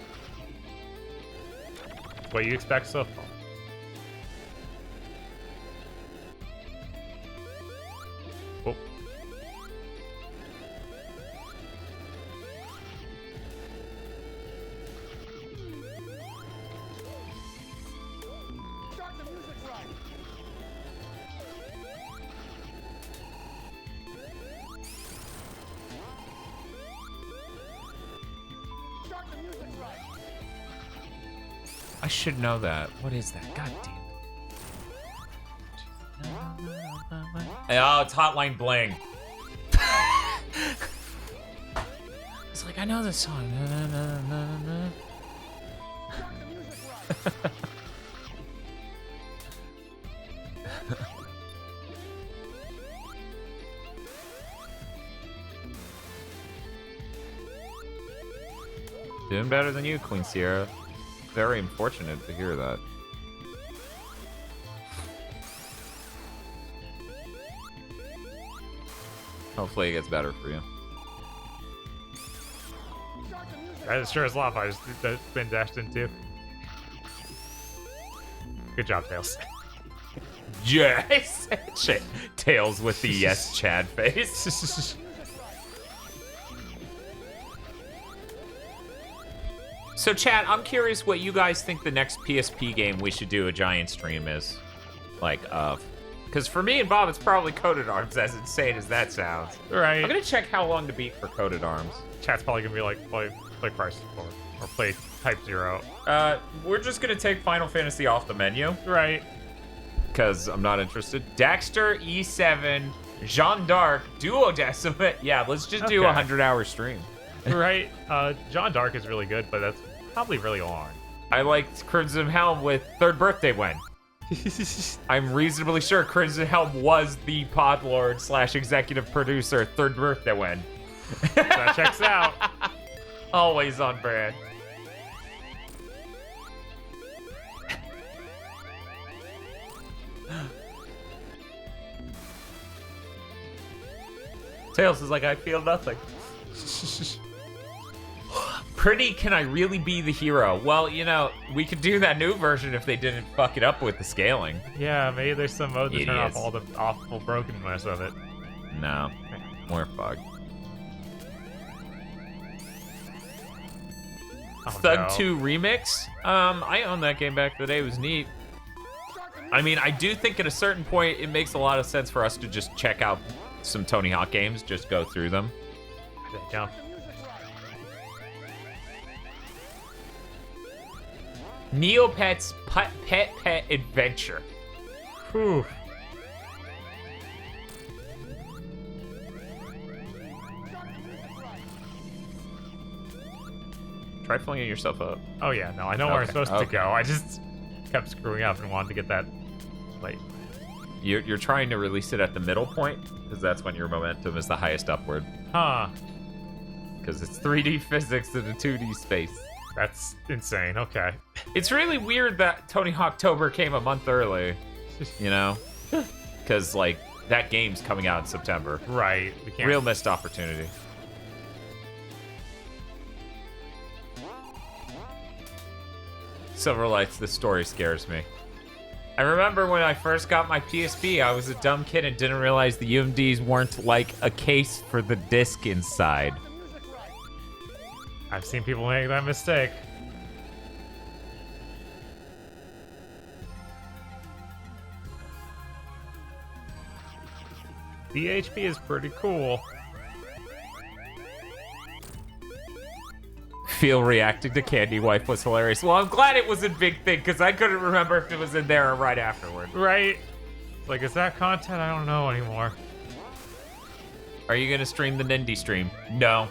What you expect so far? Oh. I should know that. What is that? God damn it. Oh, it's Hotline Bling. It's like, I know this song. Na, na, na, na, na. Doing better than you, Queen Sierra. Very unfortunate to hear that. Hopefully it gets better for you. That sure is lava. I just been dashed into. Good job, Tails. Yes! Shit. Tails with the yes Chad face. So, chat, I'm curious what you guys think the next PSP game we should do a giant stream is. Like, of. Because for me and Bob, it's probably Coded Arms, as insane as that sounds. Right. I'm gonna check how long to beat for Coded Arms. Chat's probably gonna be like, play Crisis 4 or play Type 0. We're just gonna take Final Fantasy off the menu. Right. Because I'm not interested. Daxter, E7, Jeanne d'Arc, Duodecimate. Yeah, let's just do a 100-hour stream. Right. Jeanne d'Arc is really good, but that's probably really long. I liked Crimson Helm with Third Birthday When. I'm reasonably sure Crimson Helm was the podlord / executive producer Third Birthday When. That checks out. Always on brand. Tails is like, I feel nothing. Pretty, can I really be the hero? Well, you know, we could do that new version if they didn't fuck it up with the scaling. Yeah, maybe there's some mode to turn off Idiots. all the awful brokenness of it. No, more fucked. Oh, Thug no. 2 Remix? I owned that game back in the day. It was neat. I mean, I do think at a certain point it makes a lot of sense for us to just check out some Tony Hawk games, just go through them. There you go. Neopet's Pet Adventure. Whew. Try flinging yourself up. Oh yeah, no, I know where I'm Okay, supposed to okay. go. I just kept screwing up and wanted to get that. Like, You're trying to release it at the middle point, because that's when your momentum is the highest upward. huh? Because it's 3D physics in a 2D space. That's insane. Okay. It's really weird that Tony Hawktober came a month early, you know? Because, like, that game's coming out in September. Right. We can't. Real missed opportunity. Silverlights, this story scares me. I remember when I first got my PSP, I was a dumb kid and didn't realize the UMDs weren't like a case for the disc inside. I've seen people make that mistake. DHP is pretty cool. Feel reacting to Candy Wife was hilarious. Well, I'm glad it was a big thing, because I couldn't remember if it was in there or right afterward. Right? Like, is that content? I don't know anymore. Are you going to stream the Nindy stream? No.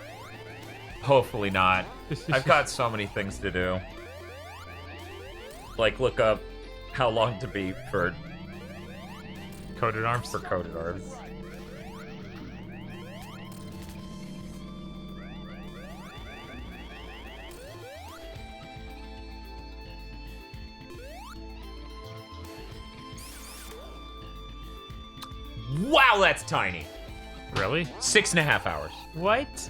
Hopefully not. I've got so many things to do. Like, look up how long to beat for Coated arms. Coated Arms. Wow, that's tiny. Really? 6.5 hours. What?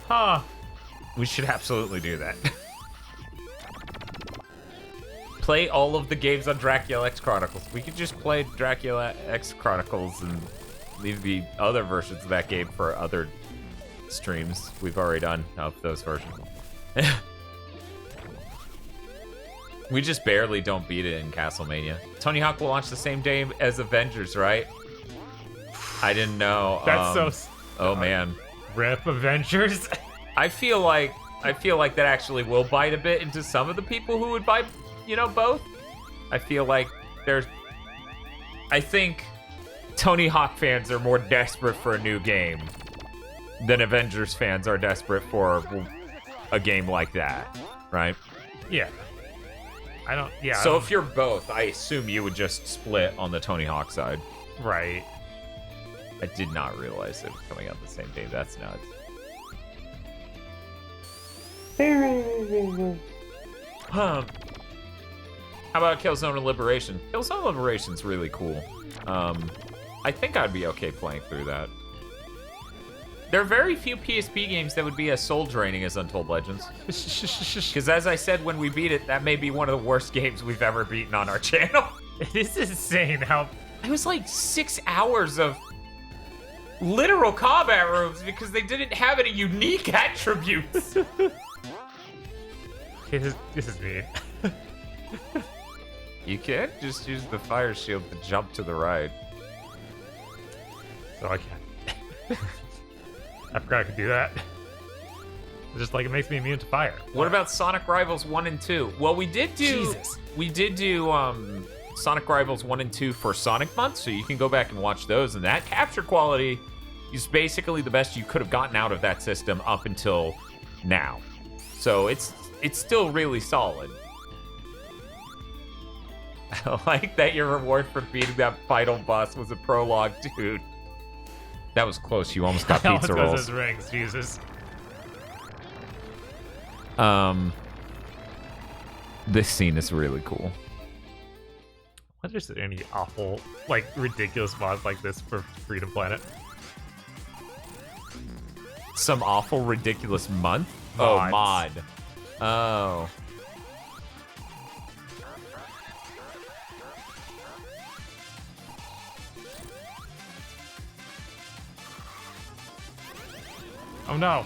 Huh. We should absolutely do that. Play all of the games on Dracula X Chronicles. We could just play Dracula X Chronicles and leave the other versions of that game for other streams we've already done of those versions. We just barely don't beat it in Castlemania. Tony Hawk will launch the same day as Avengers, right? I didn't know. That's Oh man. Rip Avengers. I feel like that actually will bite a bit into some of the people who would buy, you know, both. I feel like I think Tony Hawk fans are more desperate for a new game than Avengers fans are desperate for a game like that, right? Yeah. I don't. Yeah. So if you're both, I assume you would just split on the Tony Hawk side. Right. I did not realize it was coming out the same day. That's nuts. How about Killzone and Liberation? Killzone and Liberation's really cool. I think I'd be okay playing through that. There are very few PSP games that would be as soul-draining as Untold Legends. Because as I said when we beat it, that may be one of the worst games we've ever beaten on our channel. It is insane how... It was like 6 hours of literal combat rooms because they didn't have any unique attributes. This is me. You can't just use the fire shield to jump to the right. So I can. I forgot I could do that. It's just like it makes me immune to fire. What about Sonic Rivals 1 and 2? Well, we did do Sonic Rivals 1 and 2 for Sonic Month, so you can go back and watch those, and that capture quality is basically the best you could have gotten out of that system up until now. So it's still really solid. I like that your reward for beating that final boss was a prologue, dude. That was close. You almost got pizza rolls. His rings, Jesus. This scene is really cool. I wonder if there's any awful, like, ridiculous mods like this for Freedom Planet. Some awful, ridiculous month? Mods. Oh, mod. Oh. Oh no.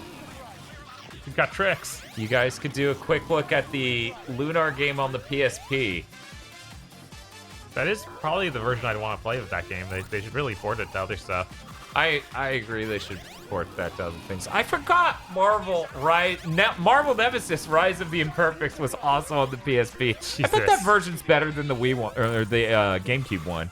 We've got tricks. You guys could do a quick look at the Lunar game on the PSP. That is probably the version I'd want to play with that game. They should really port it to other stuff. I agree they should port that to other things. I forgot Marvel Nemesis Rise of the Imperfects was also on the PSP. I bet that version's better than the Wii one or the GameCube one.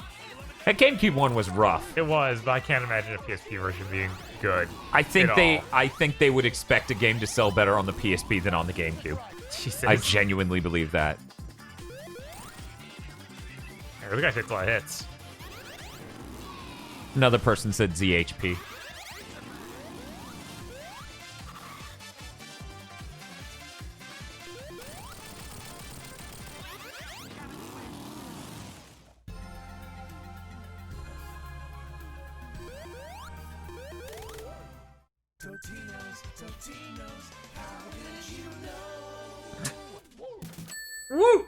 That GameCube one was rough. It was, but I can't imagine a PSP version being good. I think they would expect a game to sell better on the PSP than on the GameCube. Jesus. I genuinely believe that. Yeah, the guy takes a lot of hits. Another person said ZHP. Totinos, how did you know? Woo!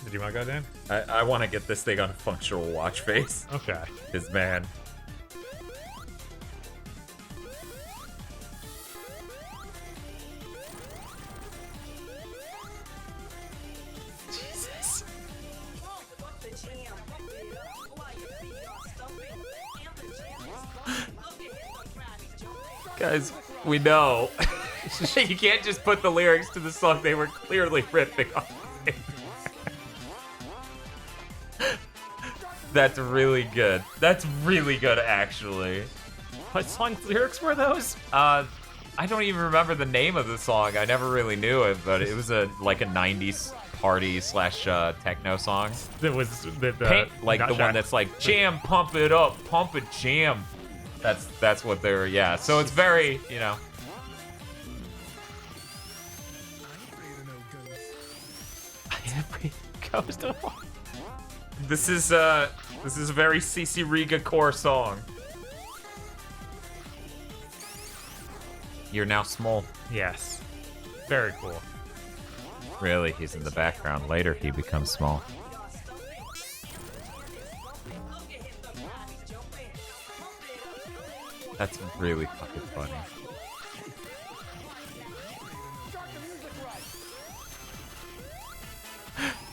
Did you want to go, Dan? I want to get this thing on a functional watch face. Okay. Because, man. Jesus. Guys, we know. You can't just put the lyrics to the song. They were clearly ripping off it. That's really good. That's really good, actually. What song lyrics were those? I don't even remember the name of the song. I never really knew it, but it was like a 90s party slash techno song. It was Like the one that's like, jam, pump it up, pump it, jam. That's what they're, yeah. So it's very, you know. Ghost. This is a very CC Riga core song. You're now small. Yes. Very cool. Really, he's in the background. Later, he becomes small. That's really fucking funny.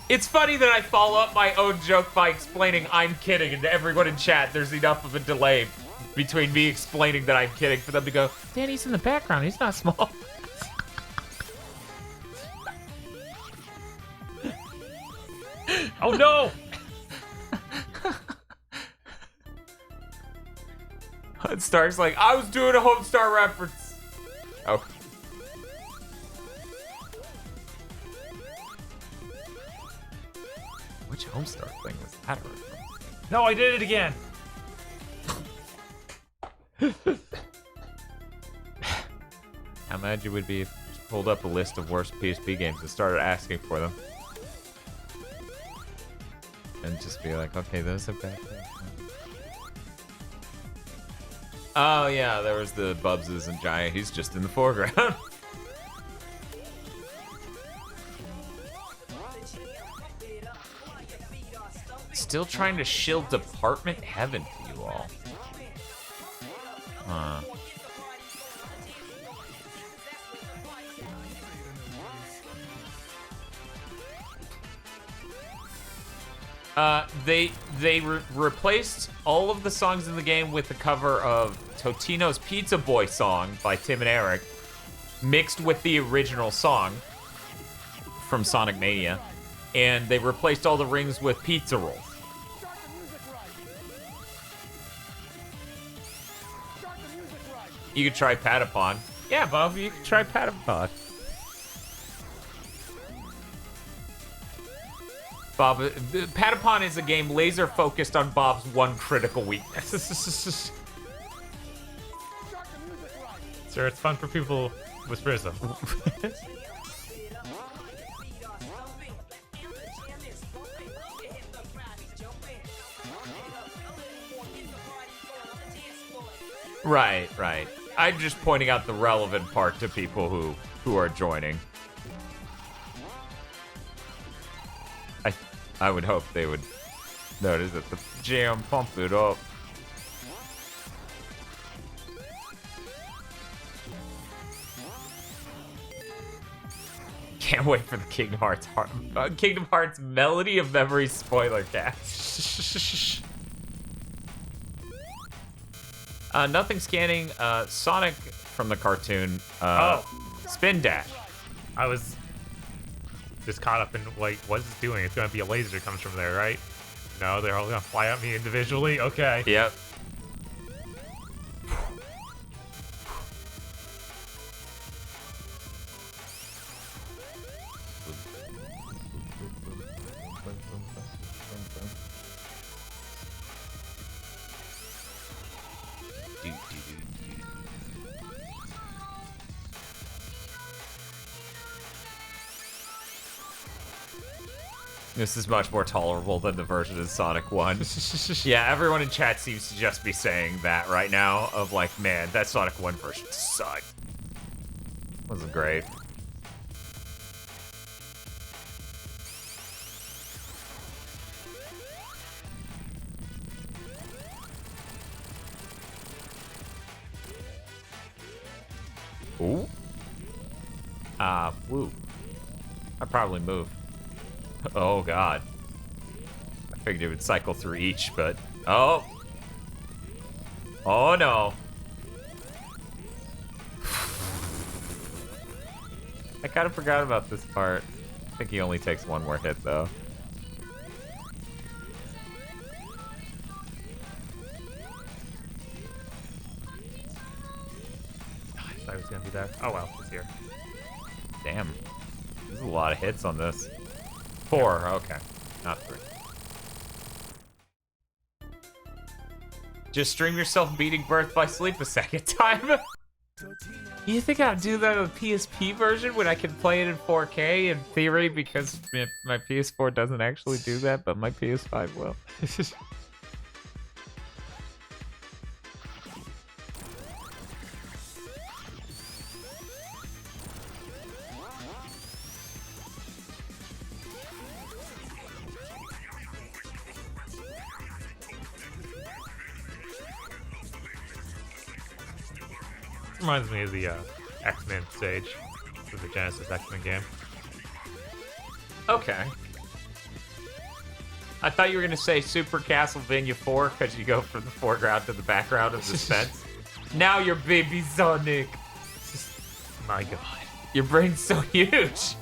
It's funny that I follow up my own joke by explaining I'm kidding, and to everyone in chat, there's enough of a delay between me explaining that I'm kidding for them to go, Danny's in the background, he's not small. Oh no! Homestar's like, I was doing a Homestar reference. Oh. Which Homestar thing was that? No, I did it again. How mad you would be if you just pulled up a list of worst PSP games and started asking for them. And just be like, okay, those are bad. Oh yeah, there was the Bubses and Giant. He's just in the foreground. Still trying to shield Department Heaven for you all. Huh. They replaced all of the songs in the game with the cover of Totino's Pizza Boy song by Tim and Eric, mixed with the original song from Sonic Mania, and they replaced all the rings with pizza rolls. You could try Patapon. Yeah, Bob, you could try Patapon. Bob, Patapon is a game laser focused on Bob's one critical weakness. Sure, it's fun for people with Prism. Right. I'm just pointing out the relevant part to people who are joining. I would hope they would No, it is at the jam. Pump it up. Can't wait for the Kingdom Hearts Melody of Memory spoiler cast. Nothing scanning. Sonic from the cartoon. Spin dash. I was just caught up in, like, what's it doing? It's gonna be a laser that comes from there, right? No, they're all gonna fly at me individually? Okay. Yep. This is much more tolerable than the version of Sonic 1. Yeah, everyone in chat seems to just be saying that right now, of like, man, that Sonic 1 version sucked. Wasn't great. Ooh. Woo. I'd probably move. Oh, God. I figured it would cycle through each, but... Oh! Oh, no. I kind of forgot about this part. I think he only takes one more hit, though. I thought it was gonna be there. Oh, well, it's here. Damn. There's a lot of hits on this. 4, okay. Not 3. Just stream yourself beating Birth by Sleep a second time. You think I'll do that on the PSP version when I can play it in 4K in theory, because my PS4 doesn't actually do that, but my PS5 will. Reminds me of the X-Men stage for the Genesis X-Men game. Okay. I thought you were going to say Super Castlevania 4 because you go from the foreground to the background of the fence. Now you're Baby Sonic. My God. Your brain's so huge.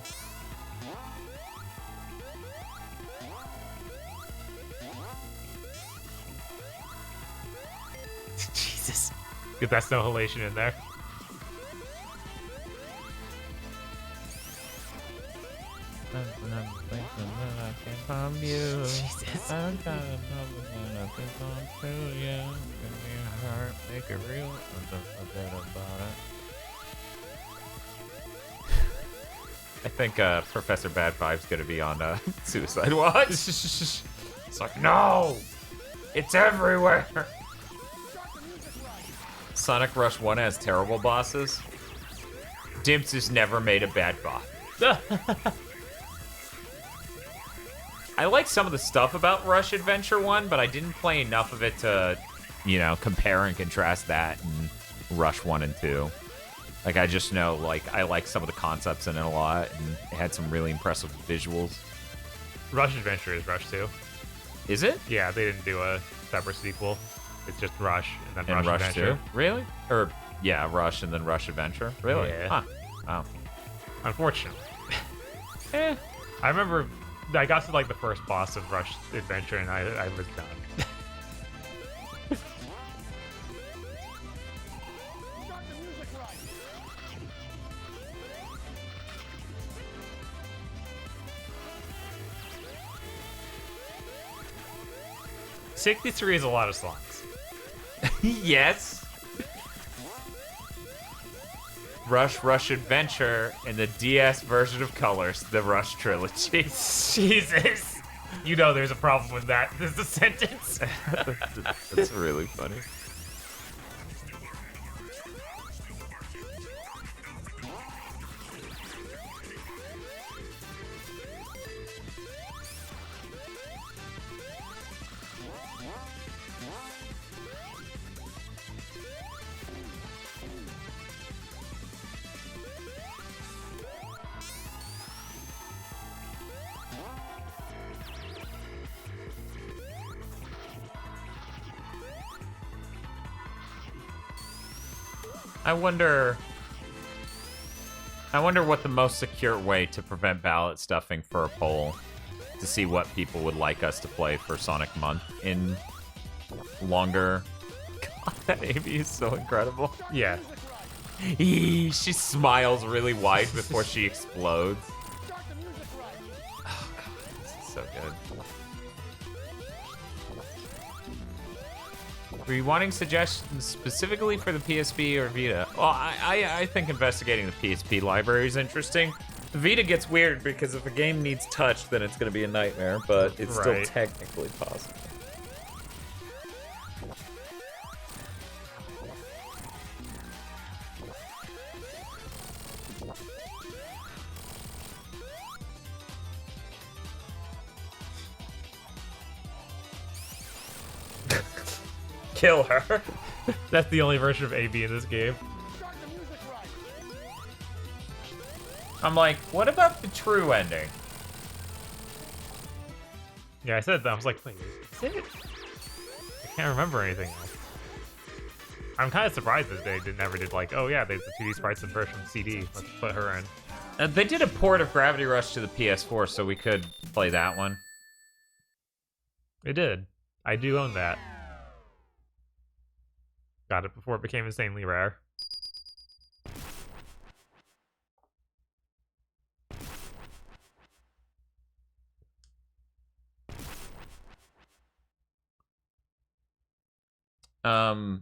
Jesus. Get that snow halation in there. Jesus. I think Professor Bad Vibe's gonna be on Suicide Watch. It's like, no! It's everywhere! Sonic Rush 1 has terrible bosses. Dimps has never made a bad boss. I like some of the stuff about Rush Adventure 1, but I didn't play enough of it to, you know, compare and contrast that and Rush 1 and 2. Like, I just know, like, I like some of the concepts in it a lot, and it had some really impressive visuals. Rush Adventure is Rush 2. Is it? Yeah, they didn't do a separate sequel. It's just Rush and then And Rush Adventure. 2? Really? Or, yeah, Rush and then Rush Adventure? Really? Yeah. Huh. Wow. Unfortunately. I remember I got to like the first boss of Rush Adventure and I was done. 63 is a lot of songs. Yes. Rush Adventure, and the DS version of Colors, the Rush trilogy. Jesus. You know there's a problem with that. This is a sentence. That's really funny. I wonder what the most secure way to prevent ballot stuffing for a poll, to see what people would like us to play for Sonic Month in longer. God, that Amy is so incredible. Yeah. She smiles really wide before she explodes. Oh god, this is so good. Were you wanting suggestions specifically for the PSP or Vita? Well, I think investigating the PSP library is interesting. The Vita gets weird because if a game needs touch, then it's going to be a nightmare, but it's still Right. technically possible. Kill her. That's the only version of AB in this game. I'm like, what about the true ending? Yeah, I said that. I was like, wait, is it? I can't remember anything else. I'm kind of surprised that they never did like, oh yeah, there's the 2D sprites in version CD. Let's put her in. They did a port of Gravity Rush to the PS4, so we could play that one. It did. I do own that. Got it before it became insanely rare. Do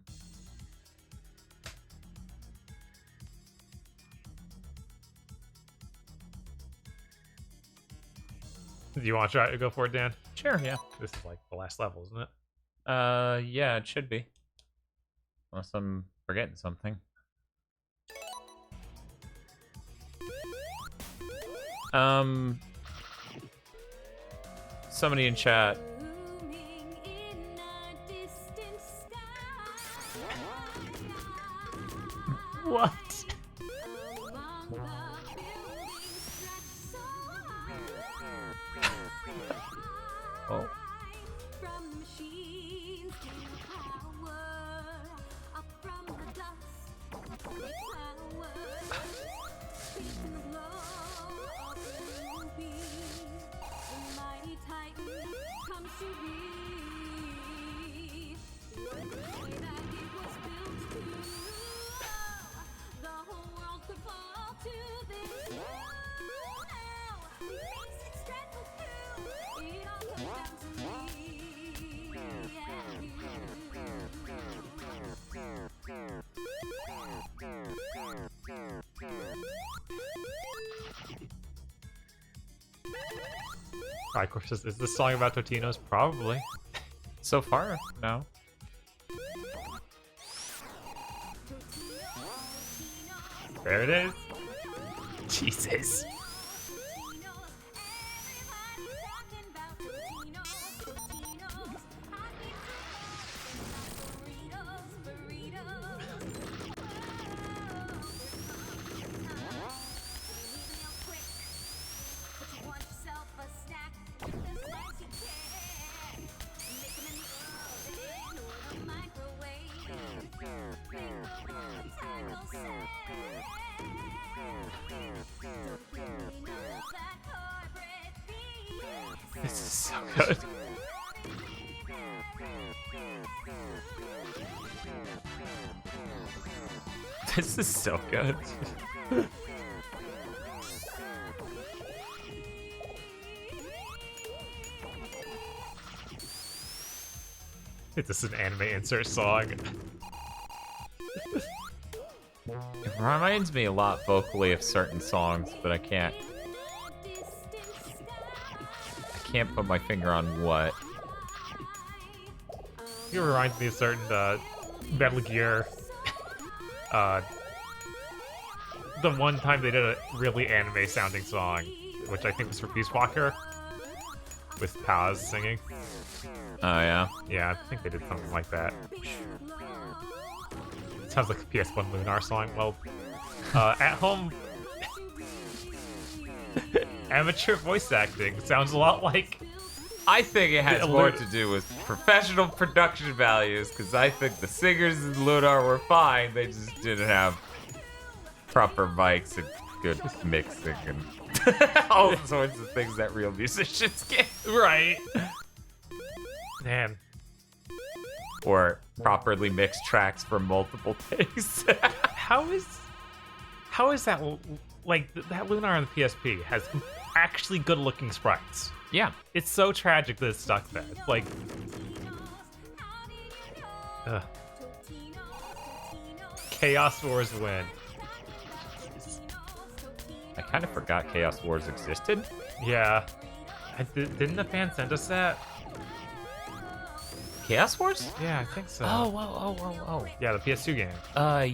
you want to try to go for it, Dan? Sure, yeah. This is like the last level, isn't it? Yeah, it should be. Unless I'm forgetting something. Somebody in chat. What? Oh. Of course, is this song about Totinos? Probably. So far, no. There it is. Jesus. This is so good. This is so good. It's just an anime insert song. It reminds me a lot vocally of certain songs, but I can't put my finger on what. It reminds me of certain Metal Gear. The one time they did a really anime sounding song, which I think was for Peace Walker, with Paz singing. Oh yeah. Yeah, I think they did something like that. Sounds like a PS1 Lunar song. Well, at home, amateur voice acting sounds a lot like I think it has more to do with professional production values, because I think the singers in Lunar were fine. They just didn't have proper mics and good mixing and all sorts of things that real musicians get. Right. Man. Or properly mixed tracks from multiple takes. How is that, like, that Lunar on the PSP has actually good-looking sprites. Yeah. It's so tragic that it's stuck there. Like, Chaos Wars win. I kind of forgot Chaos Wars existed. Yeah. Didn't the fan send us that? Chaos Wars? Yeah, I think so. Oh. Yeah, the PS2 game.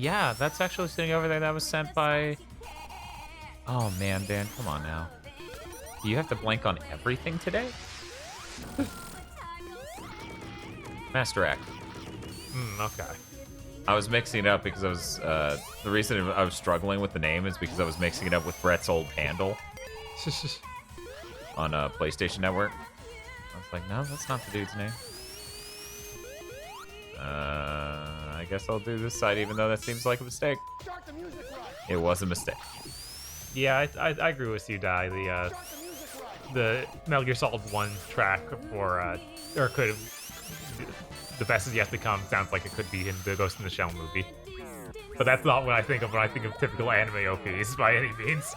Yeah, that's actually sitting over there. That was sent by... Oh, man, Dan, come on now. Do you have to blank on everything today? Master Act. Okay. I was mixing it up because I was... the reason I was struggling with the name is because I was mixing it up with Brett's old handle on PlayStation Network. I was like, no, that's not the dude's name. I guess I'll do this side, even though that seems like a mistake. It was a mistake. Yeah, I agree with you, Dai. The Metal Gear Solid 1 track for, or could have, The Best Is Yet to Come sounds like it could be in the Ghost in the Shell movie. But that's not what I think of when I think of typical anime OPs, by any means.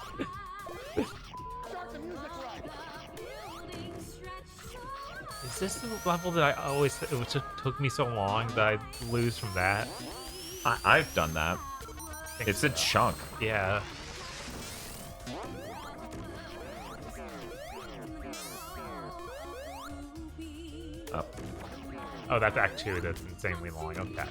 Is this the level that it just took me so long that I lose from that? I've done that. It's a chunk. Yeah. Oh. Oh, that's Act 2. That's insanely long. Okay.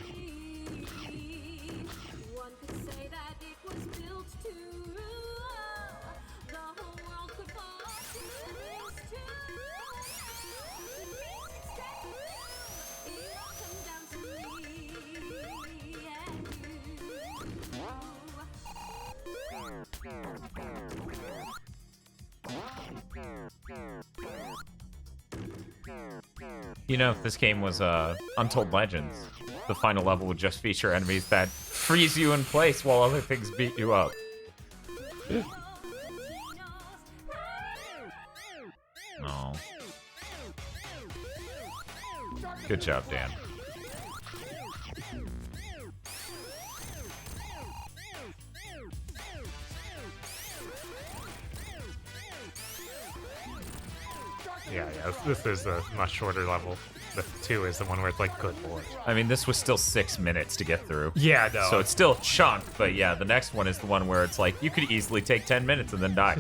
You know, if this game was Untold Legends, the final level would just feature enemies that freeze you in place while other things beat you up. Oh. Good job, Dan. Yeah, this is a much shorter level. The 2 is the one where it's like, good lord. I mean, this was still 6 minutes to get through. Yeah, no. So it's still a chunk, but yeah, the next one is the one where it's like, you could easily take 10 minutes and then die.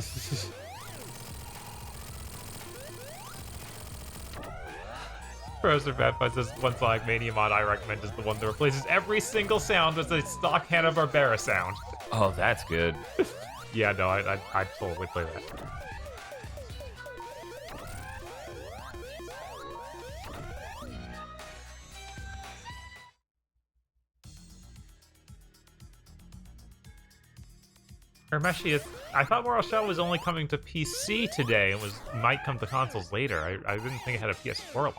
Professor Bad Fuzz says, one Sonic Mania mod I recommend is the one that replaces every single sound with a stock Hanna-Barbera sound. Oh, that's good. Yeah, no, I'd totally play that. Hermeshi, I thought Moral Shell was only coming to PC today and might come to consoles later. I didn't think it had a PS4 launch.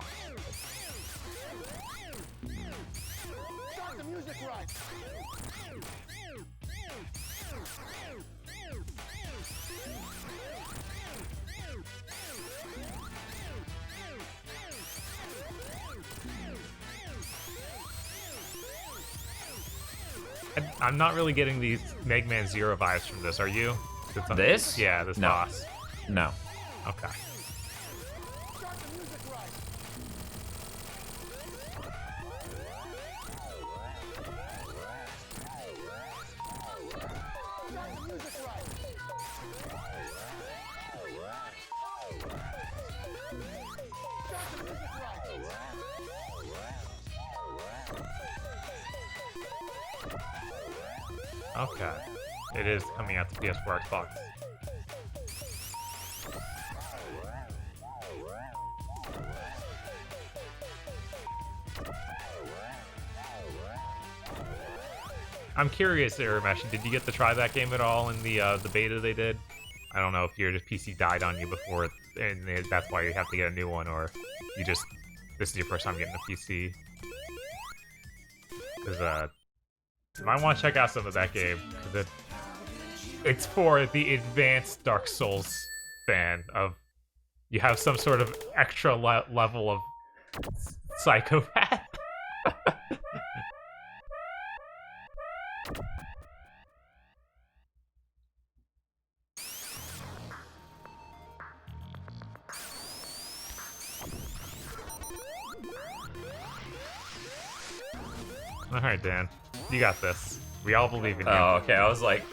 I'm not really getting these Mega Man Zero vibes from this. Are you? This? Yeah, this No. boss. No. Okay. Okay. It is coming out to PS4, Xbox. I'm curious, Uramesh, did you get to try that game at all in the beta they did? I don't know if your PC died on you before and that's why you have to get a new one, or this is your first time getting a PC. Because you might want to check out some of that game. Because it's for the advanced Dark Souls fan of you have some sort of extra level of psychopath. Alright, Dan. You got this. We all believe in you. Oh, okay. I was like,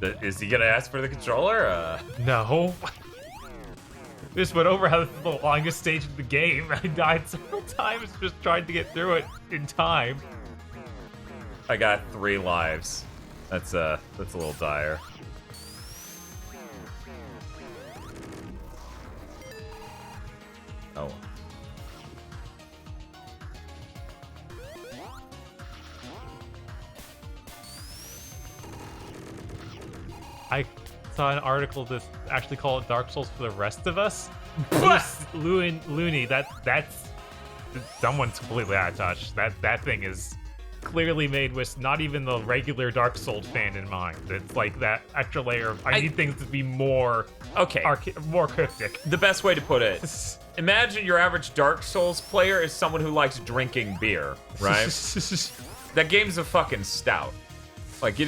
is he gonna ask for the controller? No. We just went over how this is the longest stage of the game. I died several times just trying to get through it in time. I got 3 lives. That's a little dire. Oh. I saw an article that actually called it Dark Souls for the rest of us. Looney, that's someone's completely out of touch. That thing is clearly made with not even the regular Dark Souls fan in mind. It's like that extra layer of I need things to be more more cryptic. The best way to put it, imagine your average Dark Souls player is someone who likes drinking beer, right? That game's a fucking stout. Like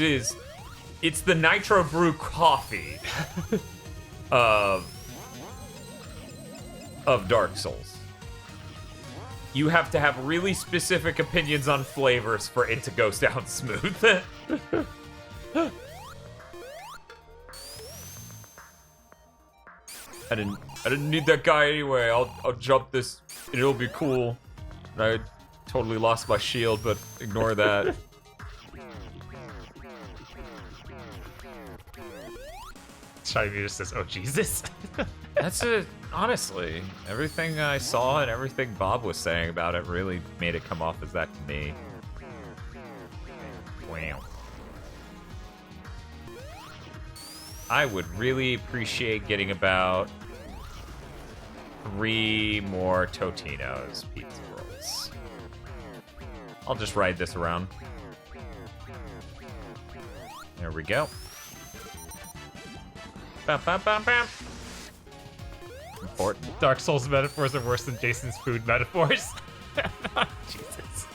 it's the Nitro Brew coffee of Dark Souls. You have to have really specific opinions on flavors for it to go down smooth. I didn't need that guy anyway. I'll jump this. It'll be cool. I totally lost my shield, but ignore that. Shiny just says, "Oh Jesus." That's it. Honestly, everything I saw and everything Bob was saying about it really made it come off as that to me. Wow. I would really appreciate getting about 3 more Totino's pizza rolls. I'll just ride this around. There we go. Bam, bam, bam, bam. Important. Dark Souls metaphors are worse than Jason's food metaphors. Jesus.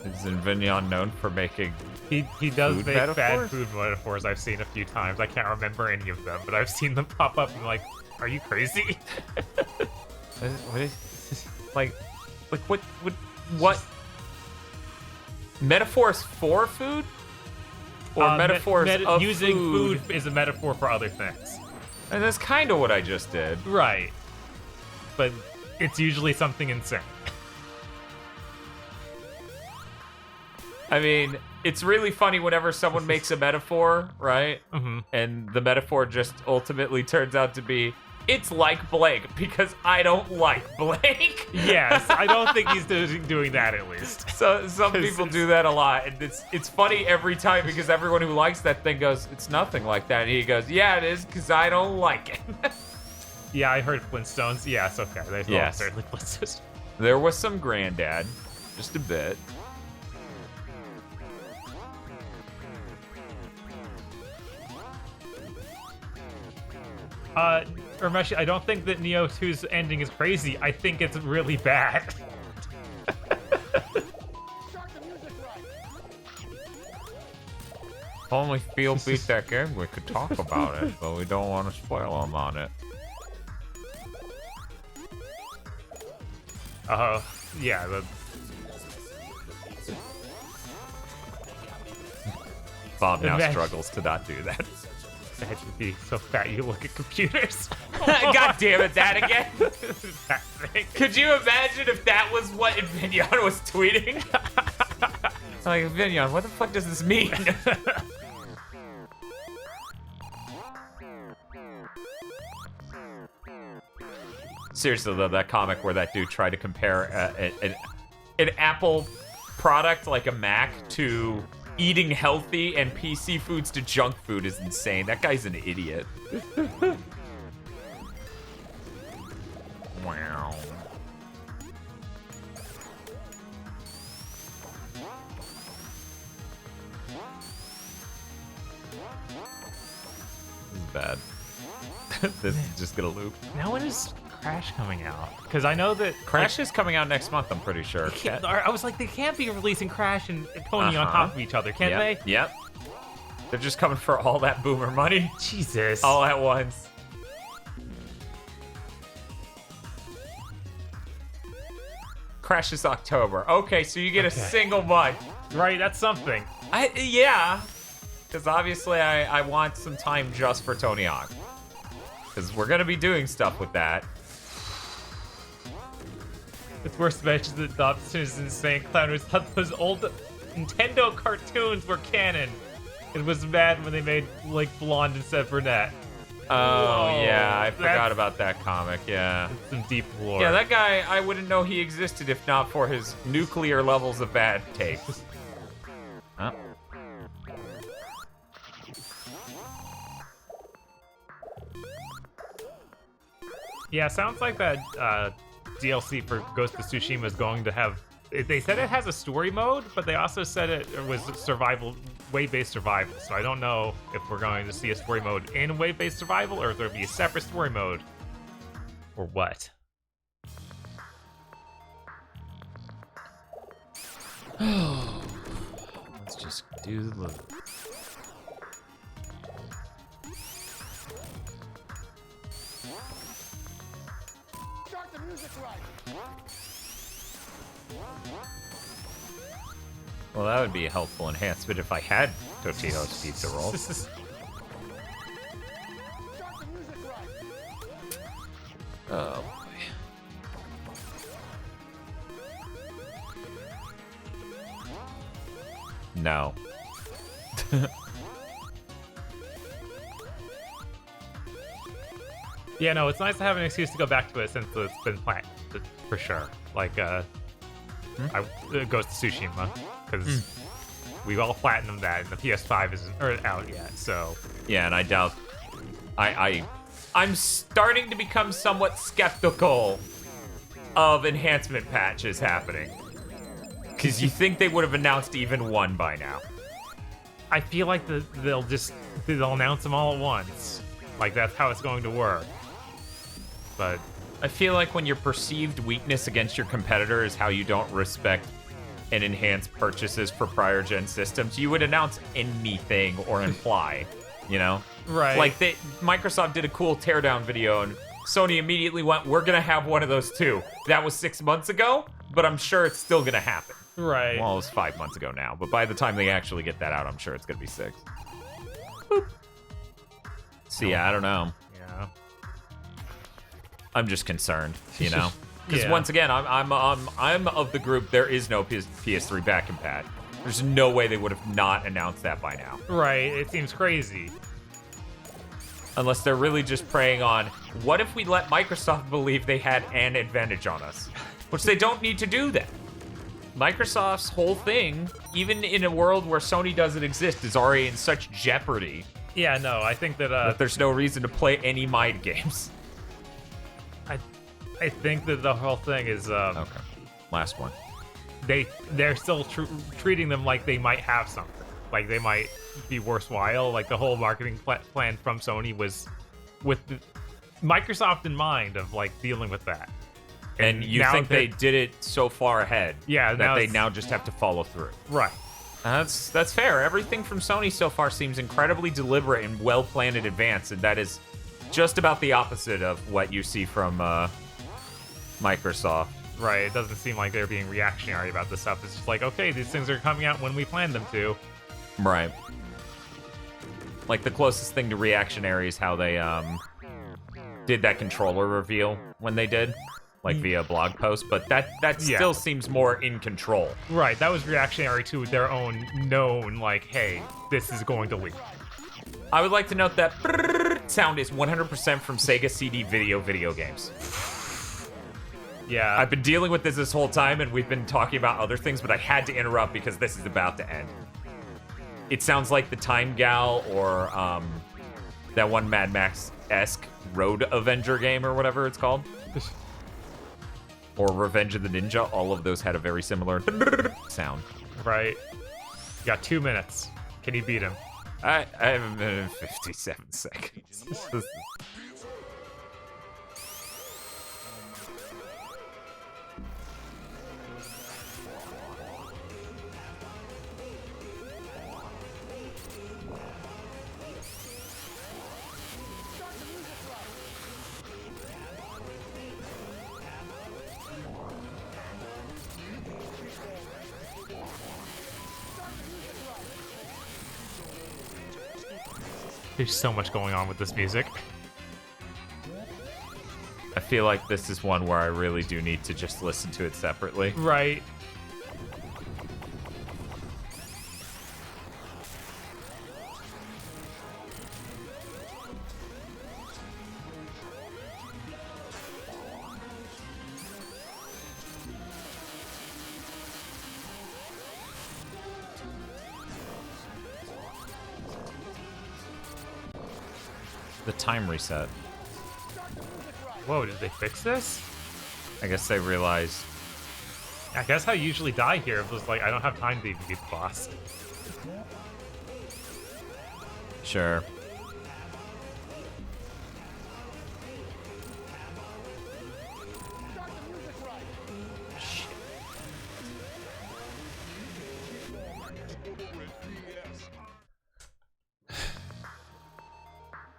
Isn't Vignon known for making He does food make metaphors? bad food metaphors. I've seen a few times. I can't remember any of them, but I've seen them pop up and like, are you crazy? What is like what metaphors for food or metaphors of using food? food is a metaphor for other things. And that's kind of what I just did. Right. But it's usually something insane. I mean, it's really funny whenever someone makes a metaphor, right? Mm-hmm. And the metaphor just ultimately turns out to be, it's like blank because I don't like blank. Yes, I don't think he's doing that at least. So some people do that a lot, and it's funny every time because everyone who likes that thing goes, it's nothing like that. And he goes, yeah, it is because I don't like it. Yeah, I heard Flintstones. Yes, okay. There's Yes. certainly Flintstones. There was some Granddad, just a bit. Ramesh, I don't think that Neo 2's ending is crazy. I think it's really bad. If only Phil beat that game, we could talk about it, but we don't want to spoil him on it. Yeah, Bob now Imagine- struggles to not do that. Imagine being so fat you look at computers. God damn it, that again? That thing. Could you imagine if that was what Vignon was tweeting? Like, Vignon, what the fuck does this mean? Seriously, though, that comic where that dude tried to compare an Apple product, like a Mac, to eating healthy and PC foods to junk food is insane. That guy's an idiot. Wow. This is bad. This is just gonna loop. Now when is Crash coming out? Because I know that Crash is coming out next month, I'm pretty sure. I was like, they can't be releasing Crash and Tony on top of each other, can they? Yep. They're just coming for all that boomer money. Jesus. All at once. Crash is October. Okay, so you get a single month. Right, that's something. Yeah. Because obviously I want some time just for Tony Hawk. Because we're going to be doing stuff with that. It's worse matches that Dobson is insane. Clowners thought those old Nintendo cartoons were canon. It was bad when they made, like, blonde instead of brunette. Oh, Whoa, yeah, I forgot about that comic, yeah. Some deep lore. Yeah, that guy, I wouldn't know he existed if not for his nuclear levels of bad taste. Huh? Yeah, sounds like that DLC for Ghost of Tsushima is going to have... They said it has a story mode, but they also said it was survival, wave-based survival. So I don't know if we're going to see a story mode in wave-based survival, or if there'll be a separate story mode, or what. Let's just do the loop. Start the music right. Well, that would be a helpful enhancement if I had Totino's pizza roll. Start the music right. Oh, boy. No. Yeah, no, it's nice to have an excuse to go back to it since it's been planned, for sure. Like, Ghost of Tsushima, because we've all platinumed that, and the PS5 isn't out yet, so... Yeah, and I doubt... I'm starting to become somewhat skeptical of enhancement patches happening. Because you think they would have announced even one by now. I feel like they'll announce them all at once. Like, that's how it's going to work. But I feel like when your perceived weakness against your competitor is how you don't respect and enhance purchases for prior gen systems, you would announce anything or imply, you know? Right. Like, Microsoft did a cool teardown video, and Sony immediately went, we're gonna have one of those too. That was 6 months ago, but I'm sure it's still gonna happen. Right. Well, it was 5 months ago now, but by the time they actually get that out, I'm sure it's gonna be 6. Boop. So yeah, I don't know. Yeah. I'm just concerned, you know? Because Yeah. once again, I'm of the group, there is no PS3 back compat. There's no way they would have not announced that by now. Right, it seems crazy. Unless they're really just preying on, what if we let Microsoft believe they had an advantage on us? Which they don't need to do that. Microsoft's whole thing, even in a world where Sony doesn't exist, is already in such jeopardy Yeah, no, I think that, that there's no reason to play any mind games. I think that the whole thing is, Okay, last one. they're still treating them like they might have something. Like, they might be worthwhile. Like, the whole marketing plan from Sony was with Microsoft in mind of, like, dealing with that. And you think they did it so far ahead Yeah, that they it's- now just have to follow through. Right. That's fair. Everything from Sony so far seems incredibly deliberate and well-planned in advance, and that is just about the opposite of what you see from Microsoft. Right, it doesn't seem like they're being reactionary about this stuff. It's just like, okay, these things are coming out when we planned them to. Right. Like, the closest thing to reactionary is how they did that controller reveal when they did, like via blog post, but that still seems more in control. Right, that was reactionary to their own known, like, hey, this is going to leak. I would like to note that sound is 100% from Sega CD video games. Yeah. I've been dealing with this whole time, and we've been talking about other things, but I had to interrupt because this is about to end. it sounds like the Time Gal or that one Mad Max-esque Road Avenger game or whatever it's called. Or Revenge of the Ninja. All of those had a very similar sound. Right. You got 2 minutes. Can you beat him? I have a minute and 57 seconds. There's so much going on with this music. I feel like this is one where I really do need to just listen to it separately. Right. The time reset. Whoa, did they fix this? I guess they realized. I guess I usually die here. It was like, I don't have time to even beat the boss. Sure.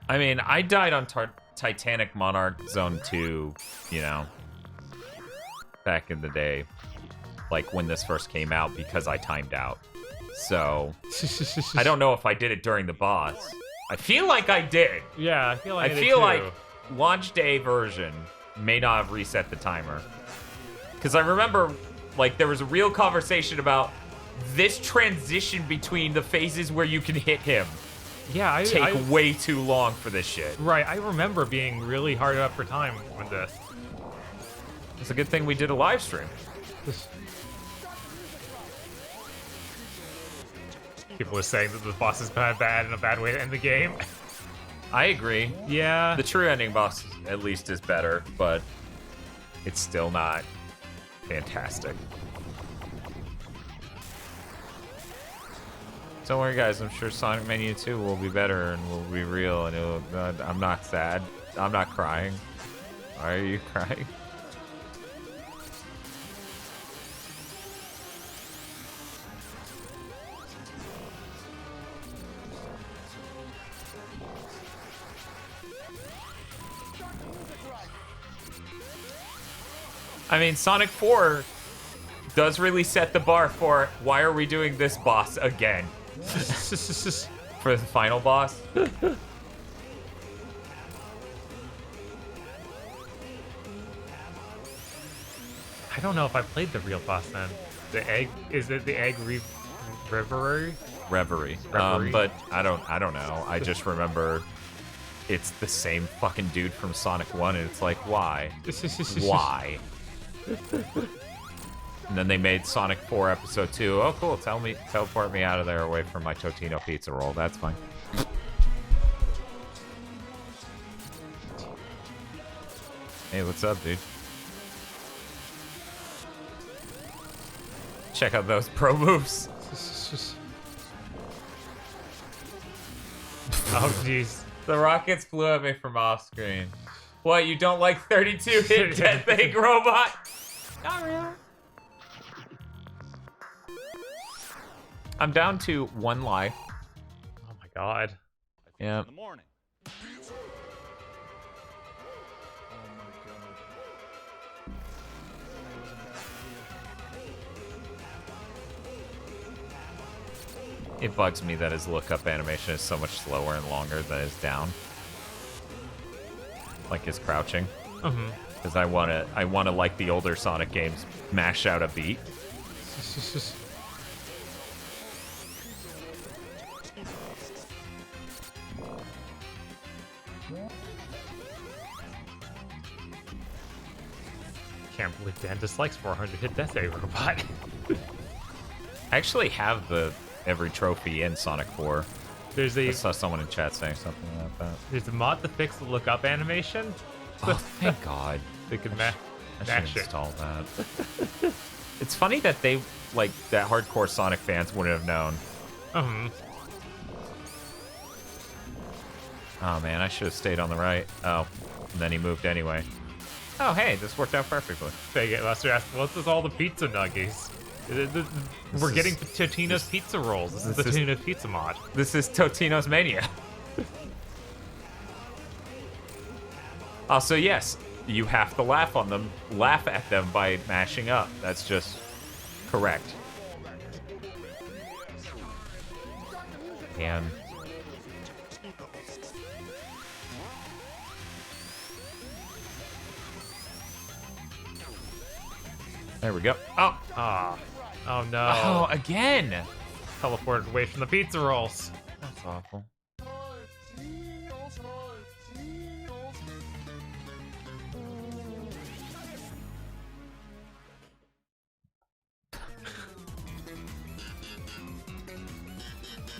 I mean, I died on Titanic Monarch Zone 2, you know, back in the day, like when this first came out, because I timed out. So, I don't know if I did it during the boss. I feel like I did. Yeah, I feel like I feel like launch day version may not have reset the timer. Because I remember, like, there was a real conversation about this transition between the phases where you can hit him. Yeah, I take way too long for this shit. Right, I remember being really hard up for time with this. It's a good thing we did a live stream. People are saying that the boss is bad and a bad way to end the game. I agree. Yeah. The true ending boss at least is better, but it's still not fantastic. Don't worry, guys. I'm sure Sonic Mania 2 will be better and will be real, and it'll, I'm not sad. I'm not crying. Why are you crying? I mean, Sonic 4 does really set the bar for why are we doing this boss again? For the final boss. I don't know if I played the real boss then. The egg, is it the egg reverie? Reverie. But I don't know. I just remember it's the same fucking dude from Sonic 1 and it's like, why? Why? And then they made Sonic 4 Episode 2. Oh, cool. Teleport me out of there away from my Totino pizza roll. That's fine. Hey, what's up, dude? Check out those pro moves. Oh, jeez. The rockets flew at me from off screen. What, you don't like 32 hit death egg robot? Not really. I'm down to 1 life. Oh my god. Yeah. In the morning. It bugs me that his look-up animation is so much slower and longer than his down. Like his crouching. Because I wanna like the older Sonic games, mash out a beat. Can't believe Dan dislikes 400 hit death egg robot. I actually have the every trophy in Sonic 4. There's I saw someone in chat saying something like that. There's a mod to fix the look up animation. Oh, thank God. They can I match should it. install that. It's funny that they, like, that hardcore Sonic fans wouldn't have known. Oh, man, I should have stayed on the right. Oh, and then he moved anyway. Oh, hey, this worked out perfectly. They get Lester asked, what's with all the pizza nuggies? We're getting Totino's pizza rolls. This is the Totino's pizza mod. This is Totino's Mania. Also, yes, you have to laugh at them by mashing up. That's just correct. And there we go. Oh, Oh no. oh, again. Teleported away from the pizza rolls. That's awful.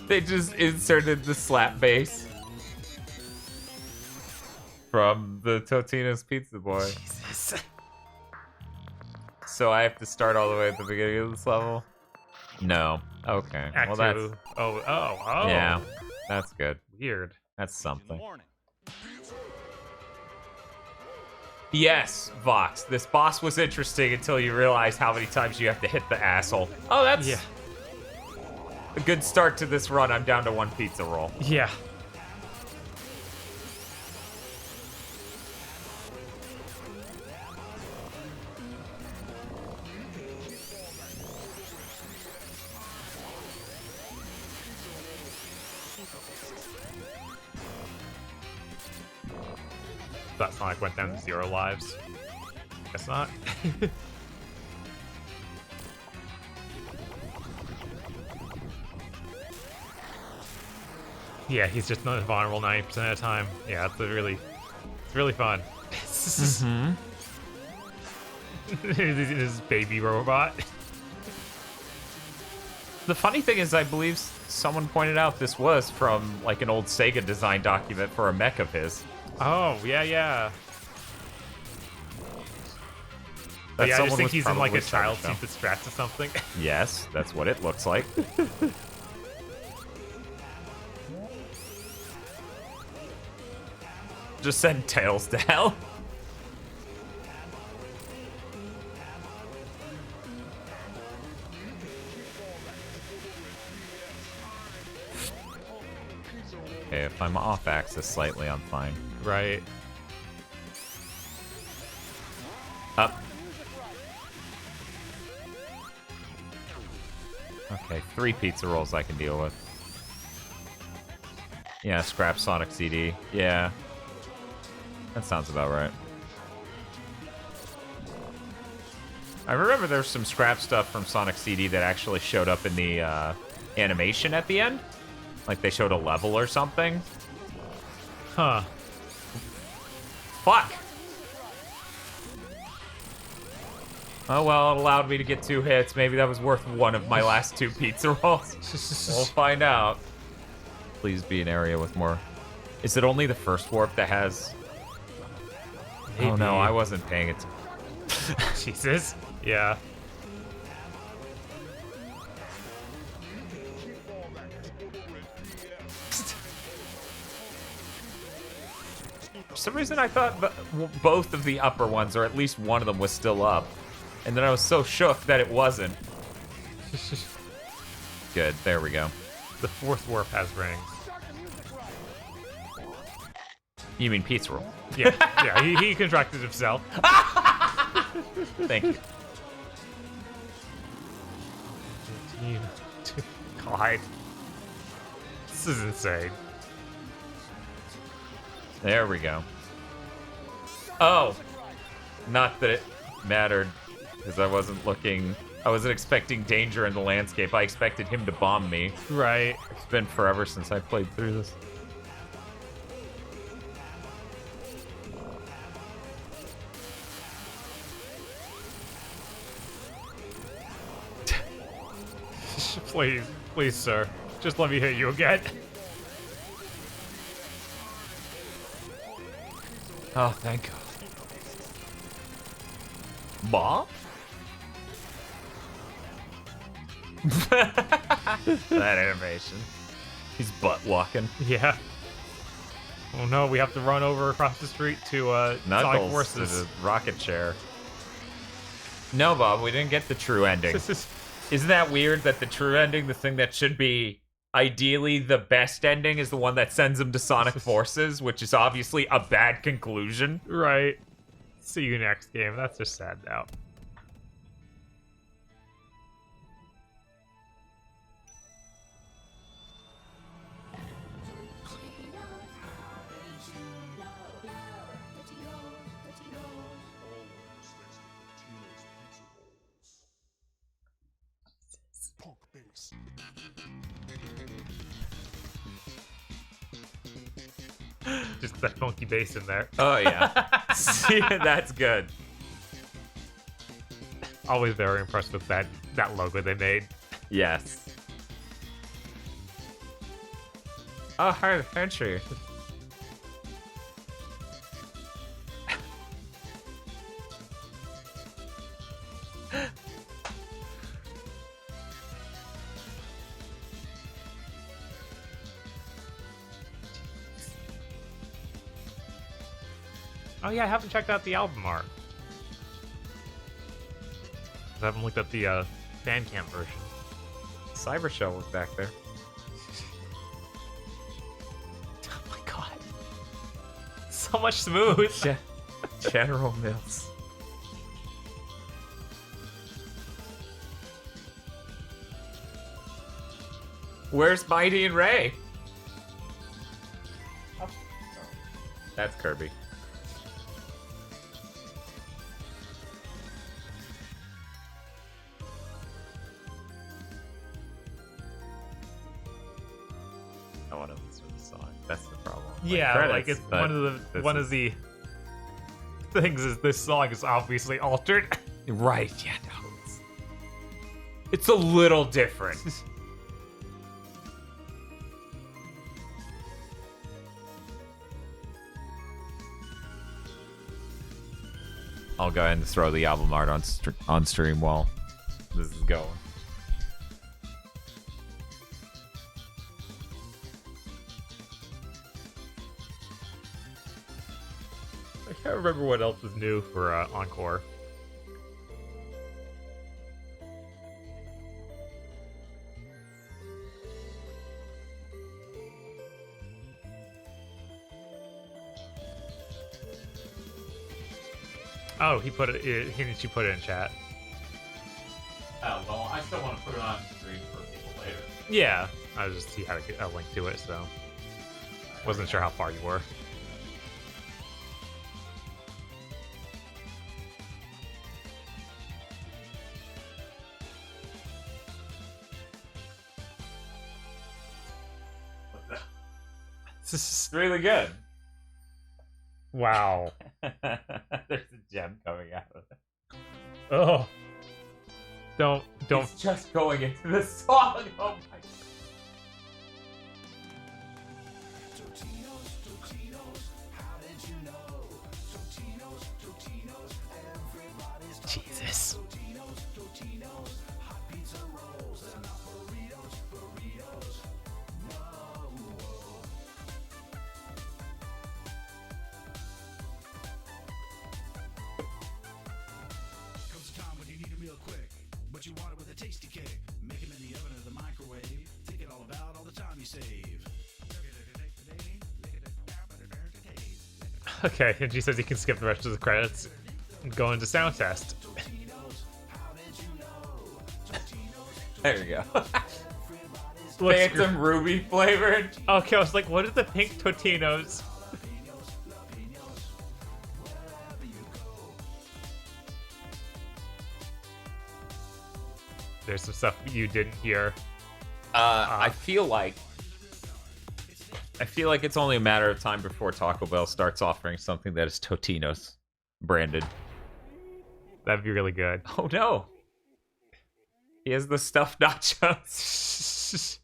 They just inserted the slap bass from the Totino's Pizza Boy. Jesus. So I have to start all the way at the beginning of this level? No. Okay. Act well, two. that's Oh. yeah. That's good. Weird. That's something. Yes, Vox. This boss was interesting until you realize how many times you have to hit the asshole. Oh, that's a good start to this run. I'm down to 1 pizza roll. Yeah. Thought Sonic went down to 0 lives. Guess not. Yeah, he's just not vulnerable 90% of the time. Yeah, it's really fun. His baby robot. The funny thing is, I believe someone pointed out this was from like an old Sega design document for a mech of his. Oh, yeah. That Yeah, I just someone think was he's in like a probably child trying seat that's strapped to something. Yes, that's what it looks like. Just send Tails to hell. Okay, if I'm off axis slightly, I'm fine. Right. Up. Okay, 3 pizza rolls I can deal with. Yeah, scrap Sonic CD. Yeah. That sounds about right. I remember there's some scrap stuff from Sonic CD that actually showed up in the animation at the end. Like they showed a level or something. Huh. Fuck! Oh well, it allowed me to get 2 hits. Maybe that was worth one of my last 2 pizza rolls. We'll find out. Please be an area with more. Is it only the first warp that has... Maybe. Oh no, I wasn't paying it. Jesus. Yeah. For some reason I thought both of the upper ones, or at least one of them, was still up. And then I was so shook that it wasn't. Good, there we go. The 4th warp has rings. You mean pizza roll? Yeah, he contracted himself. Thank you. God. This is insane. There we go. Oh! Not that it mattered, because I wasn't expecting danger in the landscape. I expected him to bomb me. Right. It's been forever since I played through this. Please, please, sir. Just let me hit you again. Oh, thank God. Mom? That animation. He's butt walking. Yeah. Oh no, we have to run over across the street to Sonic Knuckles Forces. to the rocket chair. No, Bob, we didn't get the true ending. Isn't that weird that the true ending, the thing that should be ideally the best ending, is the one that sends him to Sonic Forces, which is obviously a bad conclusion? Right. See you next game. That's just sad now. Punk bass. Just that funky bass in there. Oh, yeah. See, that's good. Always very impressed with that logo they made. Yes. Oh, hi, Hinchy. Oh yeah, I haven't checked out the album art. I haven't looked at the Bandcamp version. Cyber Shell was back there. Oh my god. So much smooth. General Mills. Where's Mighty and Ray? That's Kirby. I want to listen to the song. That's the problem. Yeah, credits, like it's but one of the things is this song is obviously altered. Right, yeah, no. It's a little different. I'll go ahead and throw the album art on stream while this is going. I can't remember what else was new for Encore. Oh, he put it. Hinchy put it in chat. Oh, well, I still want to put it on stream for people later. Yeah, I was just he had a link to it, so wasn't sure how far you were. This is really good. Wow. There's a gem coming out of it. Oh. Don't. It's just going into the song. Oh my. Jesus. But you want it with a tasty kick. Make them in the oven or the microwave. Thinking all about all the time you save. Okay, and she says he can skip the rest of the credits and go into sound test. There you go. Looks Phantom Ruby flavored. Okay, I was like, what are the pink Totinos? There's some stuff you didn't hear. I feel like it's only a matter of time before Taco Bell starts offering something that is Totino's branded. That'd be really good. Oh no. He has the stuffed nachos.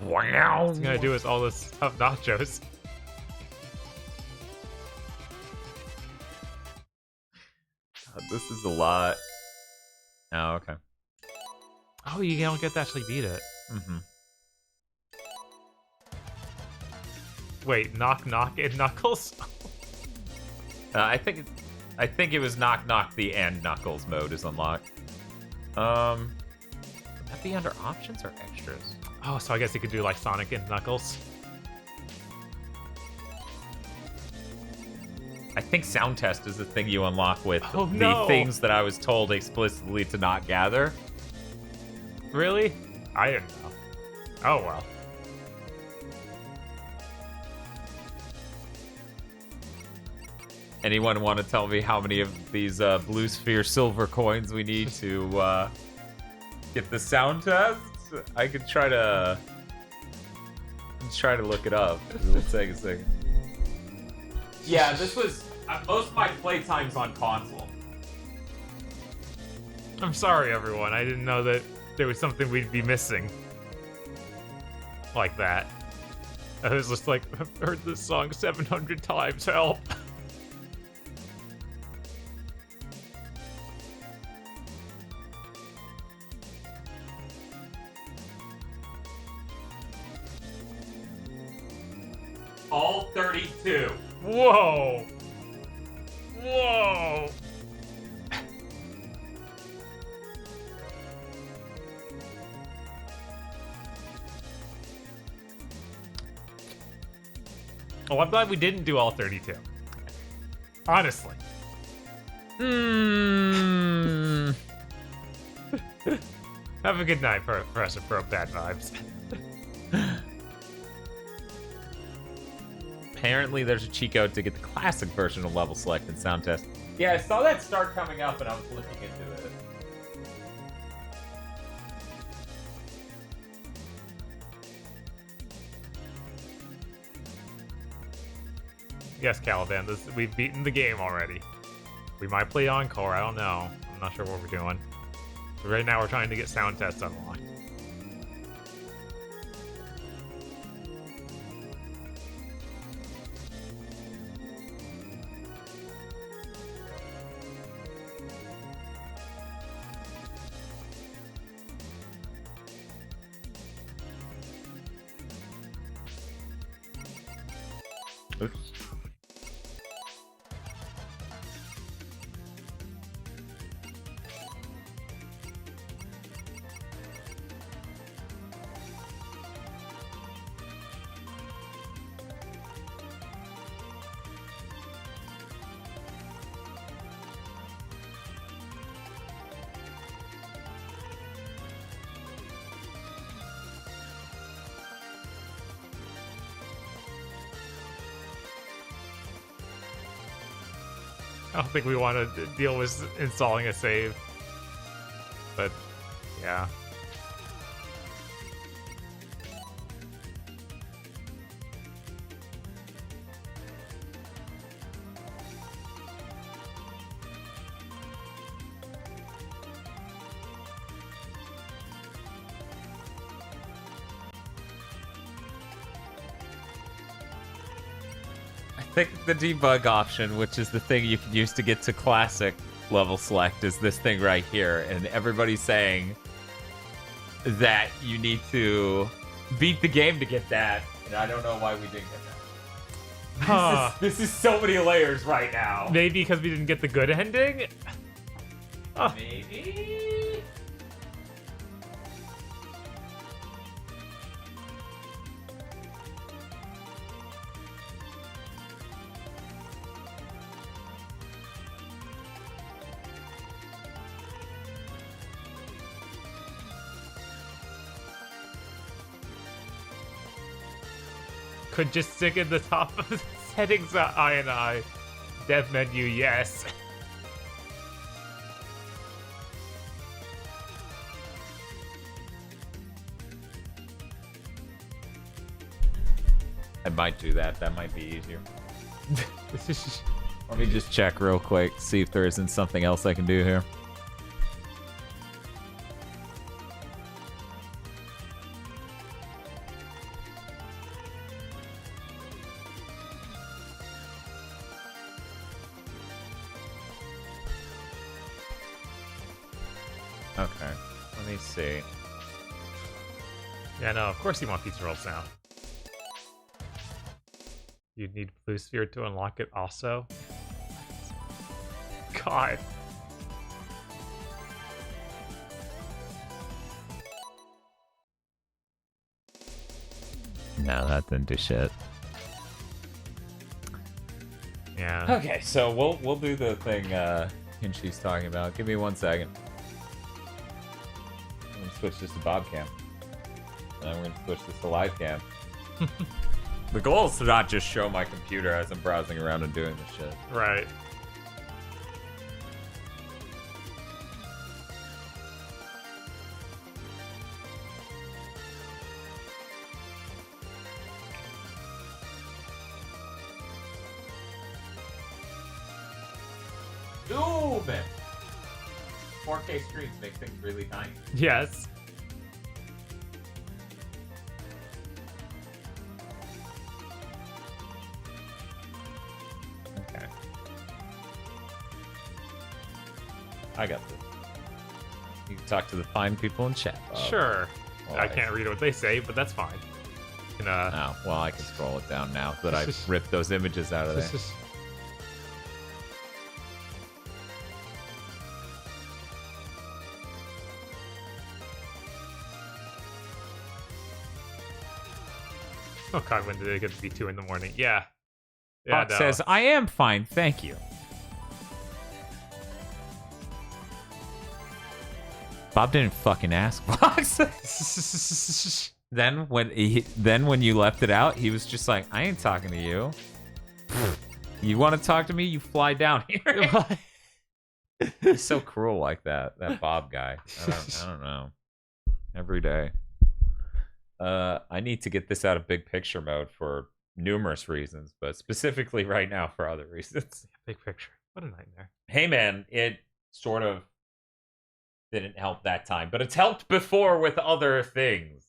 Wow. What's he gonna do with all this stuffed nachos? This is a lot. Oh, okay. Oh, you don't get to actually beat it. Mm-hmm. Wait, knock knock and Knuckles? I think it was knock knock the and Knuckles mode is unlocked. Would that be under options or extras? Oh, so I guess you could do like Sonic and Knuckles. I think sound test is the thing you unlock with no. the things that I was told explicitly to not gather. Really? I didn't know. Oh well. Anyone want to tell me how many of these blue sphere silver coins we need to get the sound test? I could try to look it up. Let's take a second. Yeah, this was most of my playtime's on console. I'm sorry, everyone. I didn't know that there was something we'd be missing. Like that. I was just like, I've heard this song 700 times, help. All 32. Whoa! Whoa! Oh, I'm glad we didn't do all 32. Honestly. Have a good night, Professor Pro Bad Vibes. Apparently there's a cheat code to get the classic version of level select and sound test. Yeah, I saw that start coming up and I was looking into it. Yes, Caliban, we've beaten the game already. We might play Encore, I don't know. I'm not sure what we're doing. But right now we're trying to get sound tests unlocked. Oops. I don't think we want to deal with installing a save. But, yeah. I think the debug option, which is the thing you can use to get to classic level select, is this thing right here. And everybody's saying that you need to beat the game to get that. And I don't know why we didn't get that. This is so many layers right now. Maybe because we didn't get the good ending? Maybe? Could just stick in the top of the settings I. Dev menu, yes. I might do that. That might be easier. Let me just check real quick, see if there isn't something else I can do here. Okay. Let me see. Yeah, no, of course you want pizza rolls now. You'd need Blue Sphere to unlock it also. God. No, that didn't do shit. Yeah. Okay, so we'll do the thing Hinchy's talking about. Give me 1 second. I'm gonna switch this to Bobcam. And then we're gonna switch this to Livecam. The goal is to not just show my computer as I'm browsing around and doing this shit. Right. Zoom! 4K streams make things really tiny. Yes. Okay. I got this. You can talk to the fine people in chat. Bob. Sure. Well, I can't read what they say, but that's fine. And, Oh, well, I can scroll it down now that I've ripped those images out of there. Oh god, when did it get to be 2 in the morning? Yeah. Yeah, Hawk says, I am fine, thank you. Bob didn't fucking ask, Fox. Then when you left it out, he was just like, I ain't talking to you. You want to talk to me? You fly down here. He's so cruel like that Bob guy. I don't know. Every day. I need to get this out of big picture mode for numerous reasons, but specifically right now for other reasons. Big picture. What a nightmare. Hey man, it sort of didn't help that time, but it's helped before with other things.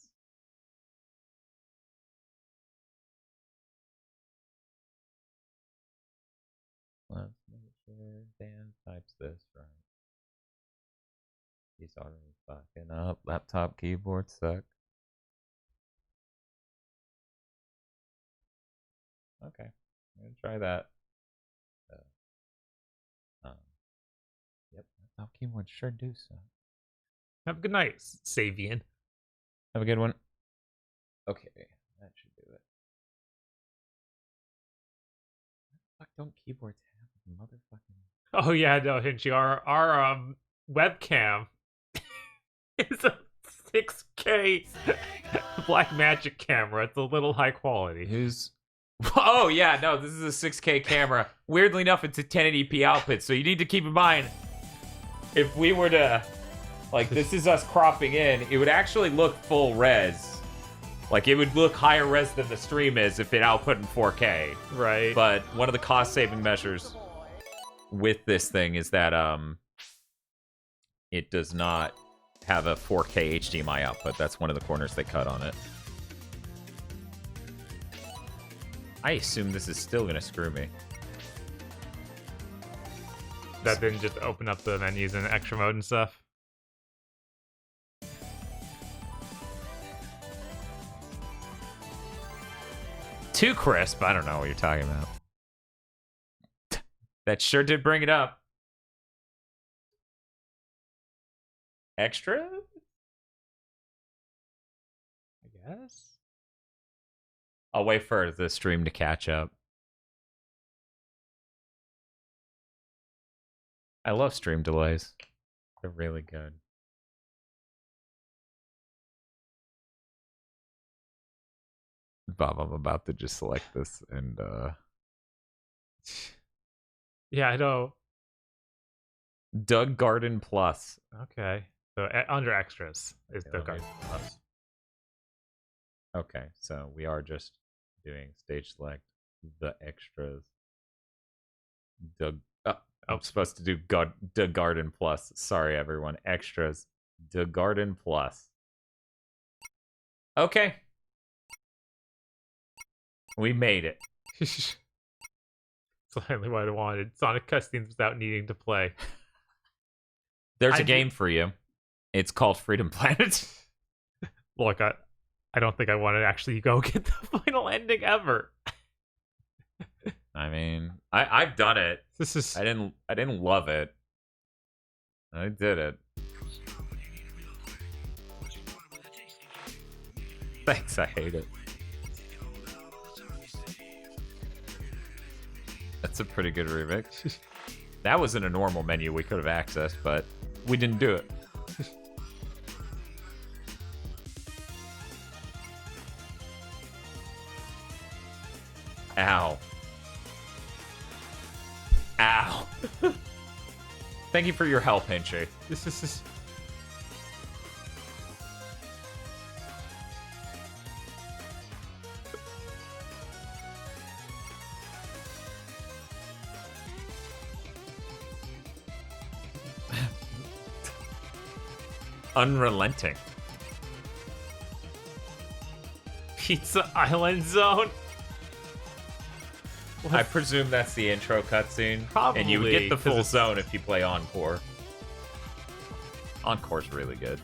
Let's make sure Dan types this right. He's already fucking up. Laptop keyboard suck. Okay, I'm gonna try that. Yep, laptop keyboard sure do suck. Have a good night, Savian. Have a good one. Okay, that should do it. What the fuck don't keyboards have motherfucking... Oh yeah, no, Hinchy, our webcam is a 6K Black Magic camera. It's a little high quality. Who's... Oh yeah, no, this is a 6K camera. Weirdly enough, it's a 1080p output, so you need to keep in mind, if we were to, like, this is us cropping in, it would actually look full res. Like, it would look higher res than the stream is if it output in 4K. Right. But one of the cost-saving measures with this thing is that it does not have a 4K HDMI output. That's one of the corners they cut on it. I assume this is still gonna screw me. That didn't just open up the menus in extra mode and stuff. Too crisp. I don't know what you're talking about. That sure did bring it up. Extra? I guess. I'll wait for the stream to catch up. I love stream delays. They're really good. Bob, I'm about to just select this and Yeah, I know. Doug Garden Plus. Okay. So under extras is the Garden Plus. Okay, so we are just doing stage select, the extras. Doug. I'm supposed to do the Garden Plus. Sorry, everyone. Extras. The Garden Plus. Okay. We made it. Slightly what I wanted. Sonic cutscenes without needing to play. There's a game for you. It's called Freedom Planet. Look, I don't think I want to actually go get the final ending ever. I mean, I've done it. This is I didn't love it. I did it. Thanks, I hate it. That's a pretty good remix. That wasn't a normal menu we could have accessed, but we didn't do it. Ow. Ow. Thank you for your help, Hinchy. this is Unrelenting. Pizza Island Zone. I presume that's the intro cutscene. Probably, And you would get the 'cause full it's- zone if you play Encore. Encore's really good.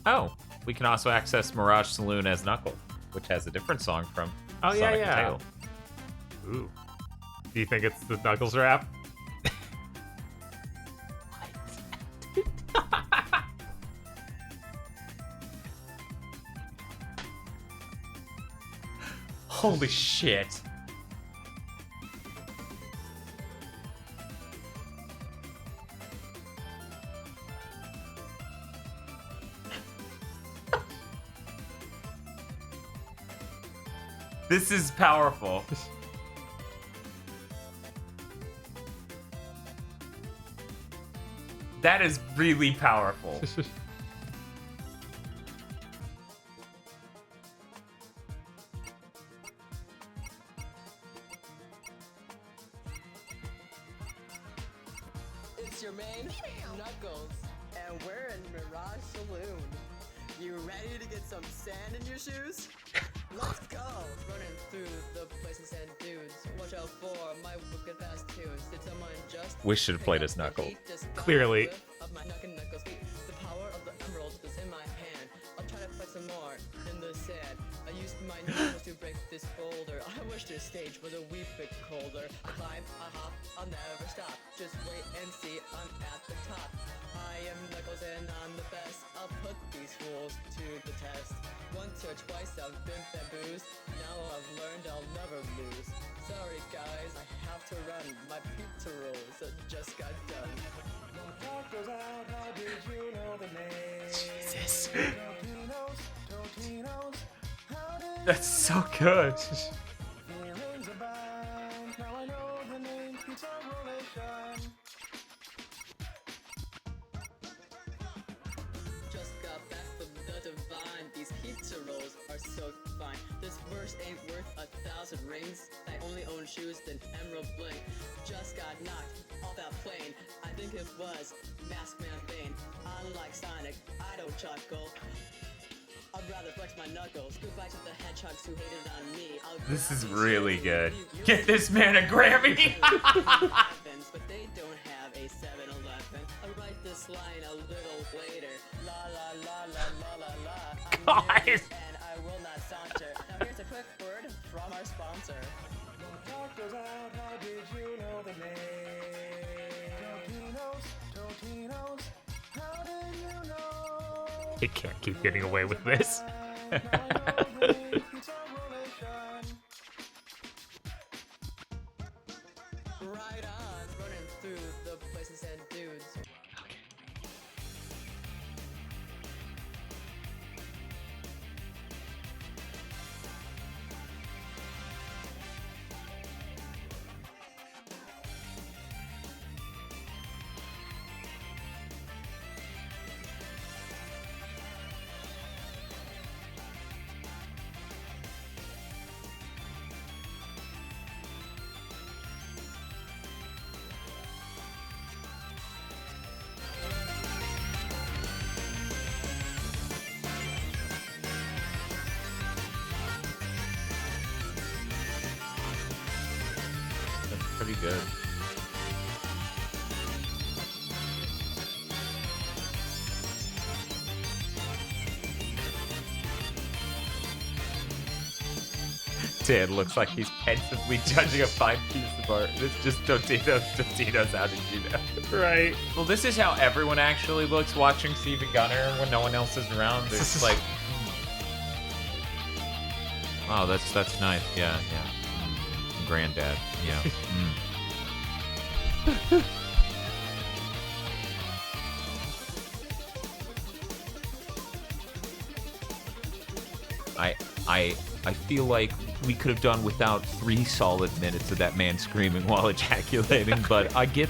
Oh, we can also access Mirage Saloon as Knuckle, which has a different song from Oh, yeah, Sonic yeah. and Tail. Ooh. Do you think it's the Knuckles rap? Holy shit. This is powerful. That is really powerful. It's your main Knuckles, and we're in Mirage Saloon. You ready to get some sand in your shoes? Let's go! Running through the places and dudes. Watch out for my wicked fast tunes. Did someone just We should have played as Knuckle. Clearly. Of my Knuckles feet. The power of the emerald is in my hand. I'll try to fight some more in the sand. I used my knuckles to break this boulder. I wish this stage was a wee bit colder. I climb, I hop, I'll never stop. Just wait and see, I'm at the top. I am Knuckles and I'm the best. I'll put these rules to the test. Once or twice I've been bamboozed. Now I've learned I'll never lose. Sorry guys, I have to run. My pizza rolls just got done. Goes out, how did you know the name? Jesus. Totino's, how did That's so good. feelings abound? Now I know the name, pizza relation. Just got back from the divine. These pizza rolls are so fine. This verse ain't worth 1,000 rings. I only own shoes than emerald bling. Just got knocked off that plane. I think it was Mask Man Bane. Unlike Sonic, I don't chuckle. I'd rather flex my knuckles. Goodbye to the hedgehogs who hated on me. This is really good. Get this man a Grammy! But they don't have a 7-Eleven. I'll write this line a little later. La la la la la la la. I'm nervous and I will not saunter. Now here's a quick word from our sponsor. Goes out, how did you know the name? Totino's, how did you know? It can't keep getting away with this. Now I know the name, pizza relation. Right on, running through the places and dudes. good. Dan looks like he's pensively judging a fine piece of art. It's just Totino's how did you know? Right. Well, this is how everyone actually looks watching Steven Gunner when no one else is around. It's like, oh, that's nice. Yeah. Granddad. Yeah. I feel like we could have done without 3 solid minutes of that man screaming while ejaculating, but I get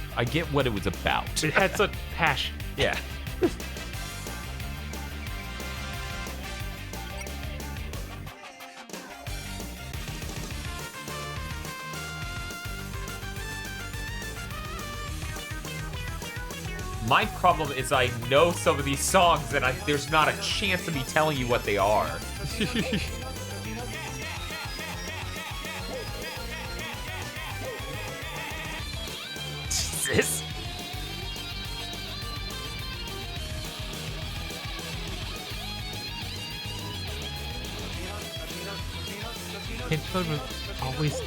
what it was about. It had such passion. Yeah. My problem is I know some of these songs and there's not a chance of me telling you what they are. Jesus. Hinchy mode was always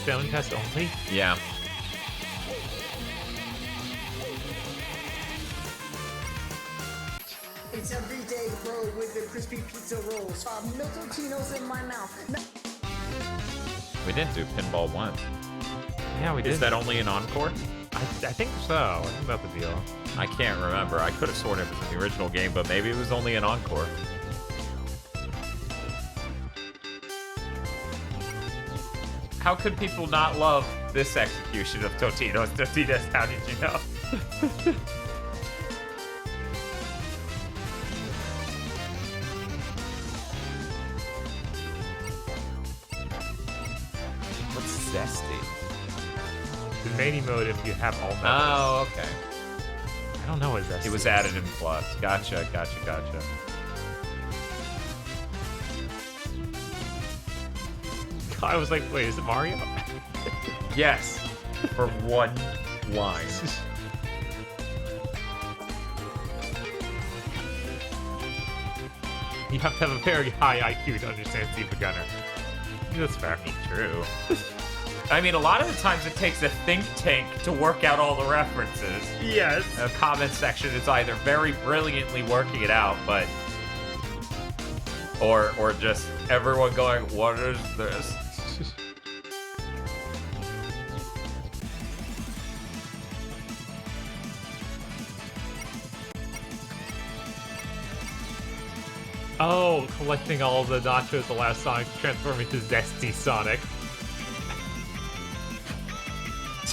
spelling test only? Yeah. It's every day, bro, with the crispy pizza rolls. No Totinos in my mouth. We didn't do Pinball 1. Yeah, we did. Is that only an encore? I think so. I think that's the deal. I can't remember. I could have sworn it was in the original game, but maybe it was only an encore. How could people not love this execution of Totino's? Totino's, how did you know? What's zesty? The Mania mode if you have all members. Oh, okay. I don't know what zesty It was is. added in Plus. Gotcha. I was like, wait, is it Mario? Yes, for one line. You have to have a very high IQ to understand Steven Gunner. That's fair. True. I mean, a lot of the times it takes a think tank to work out all the references. Yes. The comment section is either very brilliantly working it out, but or just everyone going, "What is this?" Oh, collecting all the nachos the last Sonic transforming to zesty Sonic.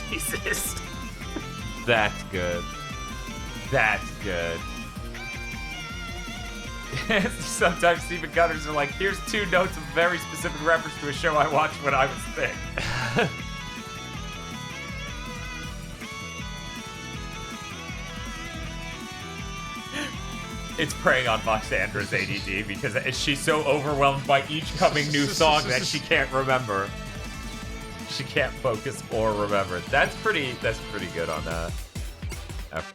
Jesus. That's good. That's good. Sometimes Steven Gunners are like, here's 2 notes of very specific reference to a show I watched when I was thick. It's preying on Voxandra's ADD because she's so overwhelmed by each coming new song that she can't remember. She can't focus or remember. That's pretty good on that. Okay.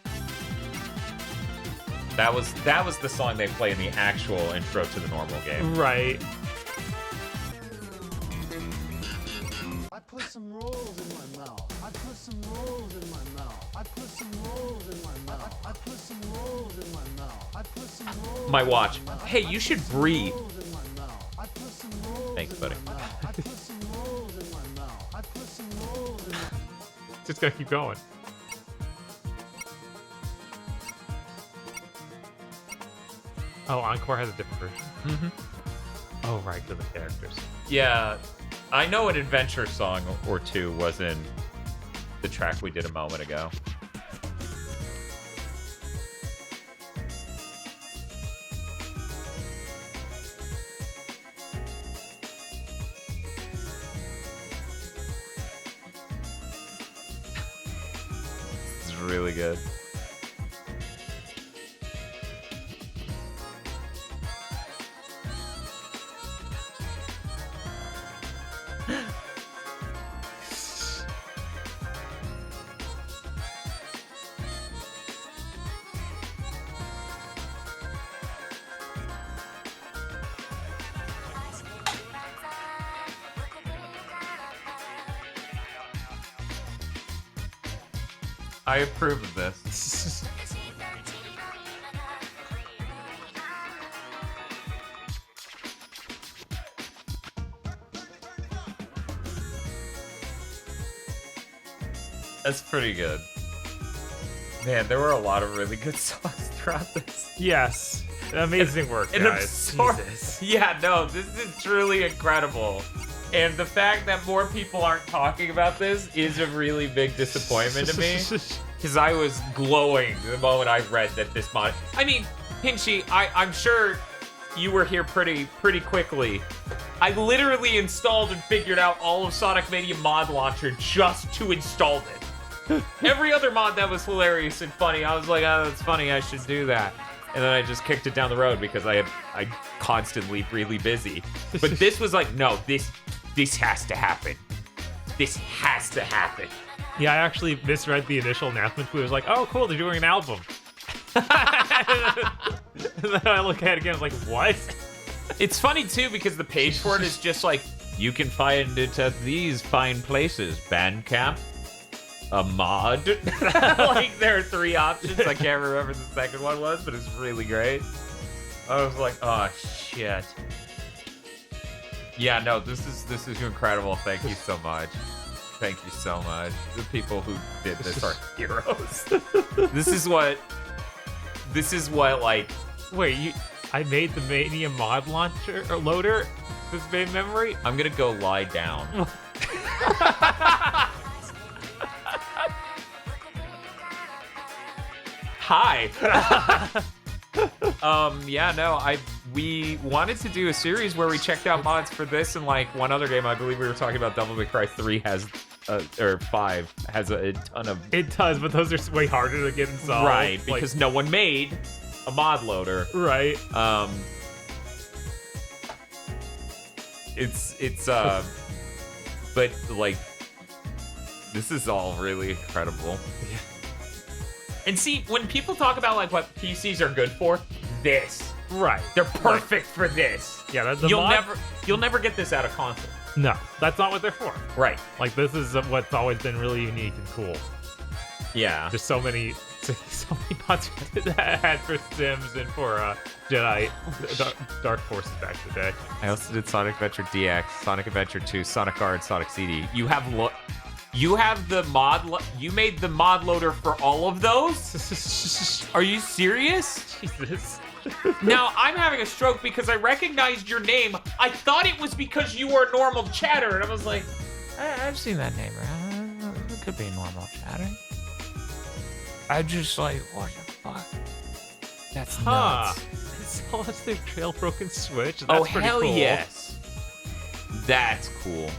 That was the song they play in the actual intro to the normal game. Right. I put some rolls in my mouth. I put some rolls in my mouth. I put some rolls in my mouth. I put some rolls in my mouth. I put some rolls. My watch. Hey, you should breathe. in my mouth. I put some rolls Thanks, in buddy. my mouth. I put some rolls in my mouth. I put some rolls in my Just gotta keep going. Oh, Encore has a different version. Mm-hmm. Oh, right, to the characters. Yeah, I know an adventure song or 2 was in the track we did a moment ago. This is really good. I approve of this. That's pretty good. Man, there were a lot of really good songs throughout this. Yes. Amazing work, An guys. Jesus. Yeah, no, this is truly incredible. And the fact that more people aren't talking about this is a really big disappointment to me. Because I was glowing the moment I read that this mod... I mean, Hinchy, I'm sure you were here pretty quickly. I literally installed and figured out all of Sonic Mania mod launcher just to install it. Every other mod that was hilarious and funny, I was like, oh, that's funny, I should do that. And then I just kicked it down the road because I constantly really busy. But this was like, no, this has to happen. This has to happen. Yeah, I actually misread the initial announcement. It was like, oh, cool, they're doing an album. And then I look at it again, I was like, what? It's funny, too, because the page for it is just like, you can find it at these fine places. Bandcamp, a mod. Like, there are 3 options. I can't remember the second one was, but it's really great. I was like, oh, shit. Yeah, no, this is incredible. Thank you so much. Thank you so much. The people who did this are heroes. This is what, like... Wait, I made the Mania mod launcher or loader? This main memory? I'm gonna go lie down. Hi. Yeah, no, we wanted to do a series where we checked out mods for this and like one other game. I believe we were talking about Devil May Cry 3 has, or 5 has a ton of. It does, but those are way harder to get installed. Right, because no one made a mod loader. Right. It's but like, this is all really incredible. Yeah. And see, when people talk about like what PCs are good for, this. Right. They're perfect for this. Yeah, that's you'll never get this out of console. No, that's not what they're for. Right. Like, this is what's always been really unique and cool. Yeah. There's so many mods that had for Sims and for Jedi Dark Forces back in the day. I also did Sonic Adventure DX, Sonic Adventure 2, Sonic Guard, Sonic CD. You have the mod. You made the mod loader for all of those? Are you serious? Jesus. Now I'm having a stroke because I recognized your name. I thought it was because you were a normal chatter, and I was like, I've seen that name around. It could be normal chatter. I just like, what the fuck? That's nuts. So that's their Trailbroken Switch. That's Oh, pretty hell cool. yes. That's cool.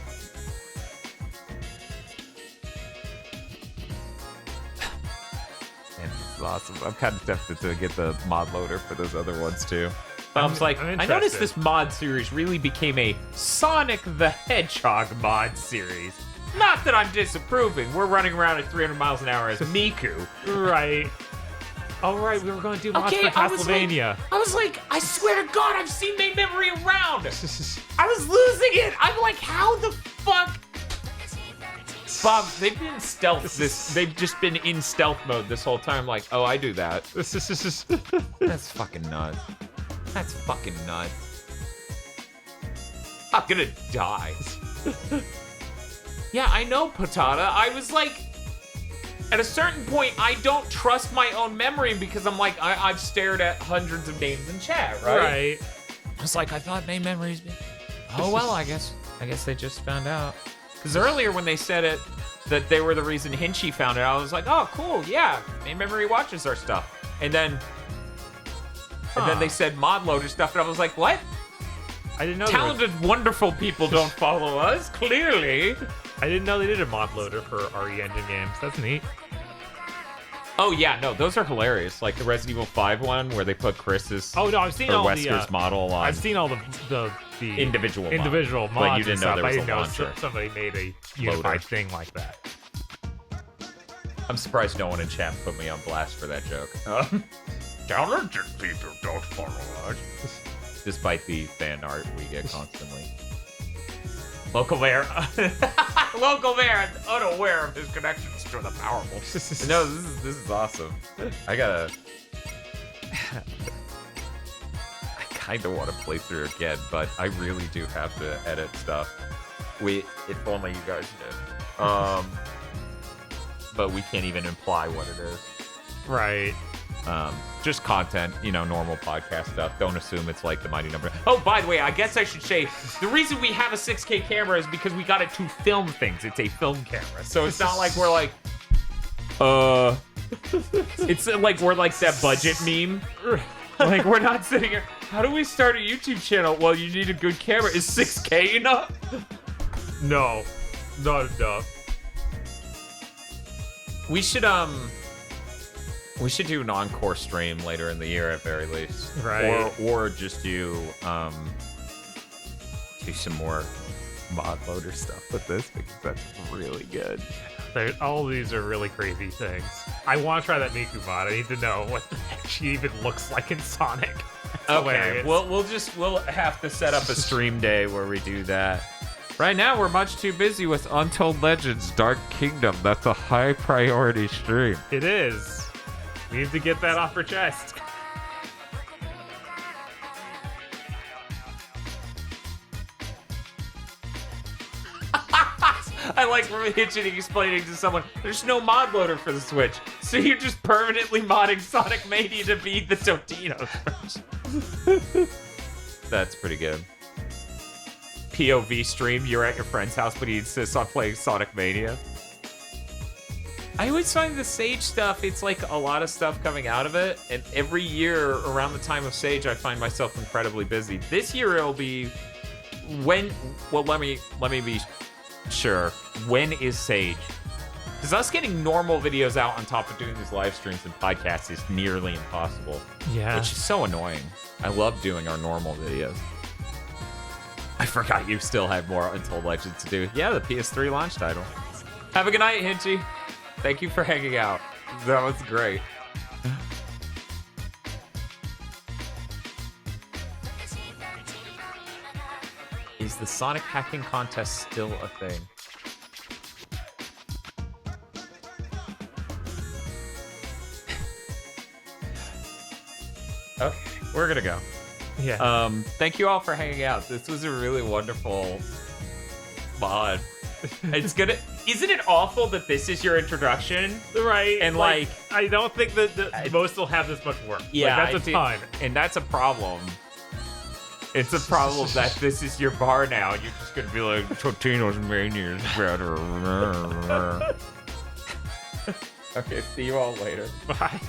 Man, this is awesome. I'm kind of tempted to get the mod loader for those other ones too. I was like, I'm I noticed interested. this mod series really became a Sonic the Hedgehog mod series. Not that I'm disapproving. We're running around at 300 miles an hour as Miku. Right. Oh, right, we were going to do mods for I was Castlevania. like, I swear to God, I've seen main memory around. I was losing it. I'm like, how the fuck? Bob, they've been stealth they've just been in stealth mode this whole time. Like, oh, I do that. That's fucking nuts. That's fucking nuts. I'm gonna die. Yeah, I know, Patata. I was like, at a certain point, I don't trust my own memory because I'm like, I've stared at hundreds of names in chat, right? Right. I was like, I thought main memories. Oh well, I guess they just found out. Because earlier when they said it, that they were the reason Hinchy found it, I was like, oh cool, yeah, main memory watches our stuff. And then they said mod loader stuff, and I was like, what? I didn't know. Talented, wonderful people don't follow us, clearly. I didn't know they did a mod loader for RE Engine games. That's neat. Oh yeah, no, those are hilarious. Like the Resident Evil 5 one where they put Chris's Oh no, I've seen or all Wesker's the. model on. I've seen all the individual mods, but you didn't know and stuff. there was I didn't a know launcher. somebody made a unified thing like that. I'm surprised no one in chat put me on blast for that joke. Talented people don't follow us. Despite the fan art we get constantly. Local mayor. Local mayor unaware of his connections to the powerful. No, this is awesome. I kind of want to play through again, but I really do have to edit stuff. If only you guys knew. But we can't even imply what it is. Right. Just content, normal podcast stuff. Don't assume it's like the mighty number. Oh, by the way, I guess I should say the reason we have a 6K camera is because we got it to film things. It's a film camera, so it's not like we're like, it's like we're like that budget meme. Like we're not sitting here. How do we start a YouTube channel? Well, you need a good camera. Is 6K enough? No, not enough. We should do an encore stream later in the year at very least. Right. Or just do some more mod loader stuff with this because that's really good. All of these are really crazy things. I want to try that Miku mod. I need to know what the heck she even looks like in Sonic. That's okay, hilarious. we'll have to set up a stream day where we do that. Right now, we're much too busy with Untold Legends Dark Kingdom. That's a high priority stream. It is. We need to get that off her chest. I like Hinchy explaining to someone, there's no mod loader for the Switch, so you're just permanently modding Sonic Mania to be the Totino version. That's pretty good. POV stream, you're at your friend's house, but he insists on playing Sonic Mania. I always find the Sage stuff, it's like a lot of stuff coming out of it, and every year around the time of Sage, I find myself incredibly busy. This year it'll be when, well, let me be sure. When is Sage? Because us getting normal videos out on top of doing these live streams and podcasts is nearly impossible. Yeah. Which is so annoying. I love doing our normal videos. I forgot you still have more Untold Legends to do. Yeah, the PS3 launch title. Have a good night, Hinchy. Thank you for hanging out. That was great. Is the Sonic hacking contest still a thing? Okay, we're gonna go. Yeah. Thank you all for hanging out. This was a really wonderful mod. It's gonna. Isn't it awful that this is your introduction? Right. And like I don't think that most will have this much work. Yeah, like, that's a ton. And that's a problem. It's a problem that this is your bar now. You're just gonna be like, Totino's Mania is better. Okay, see you all later. Bye.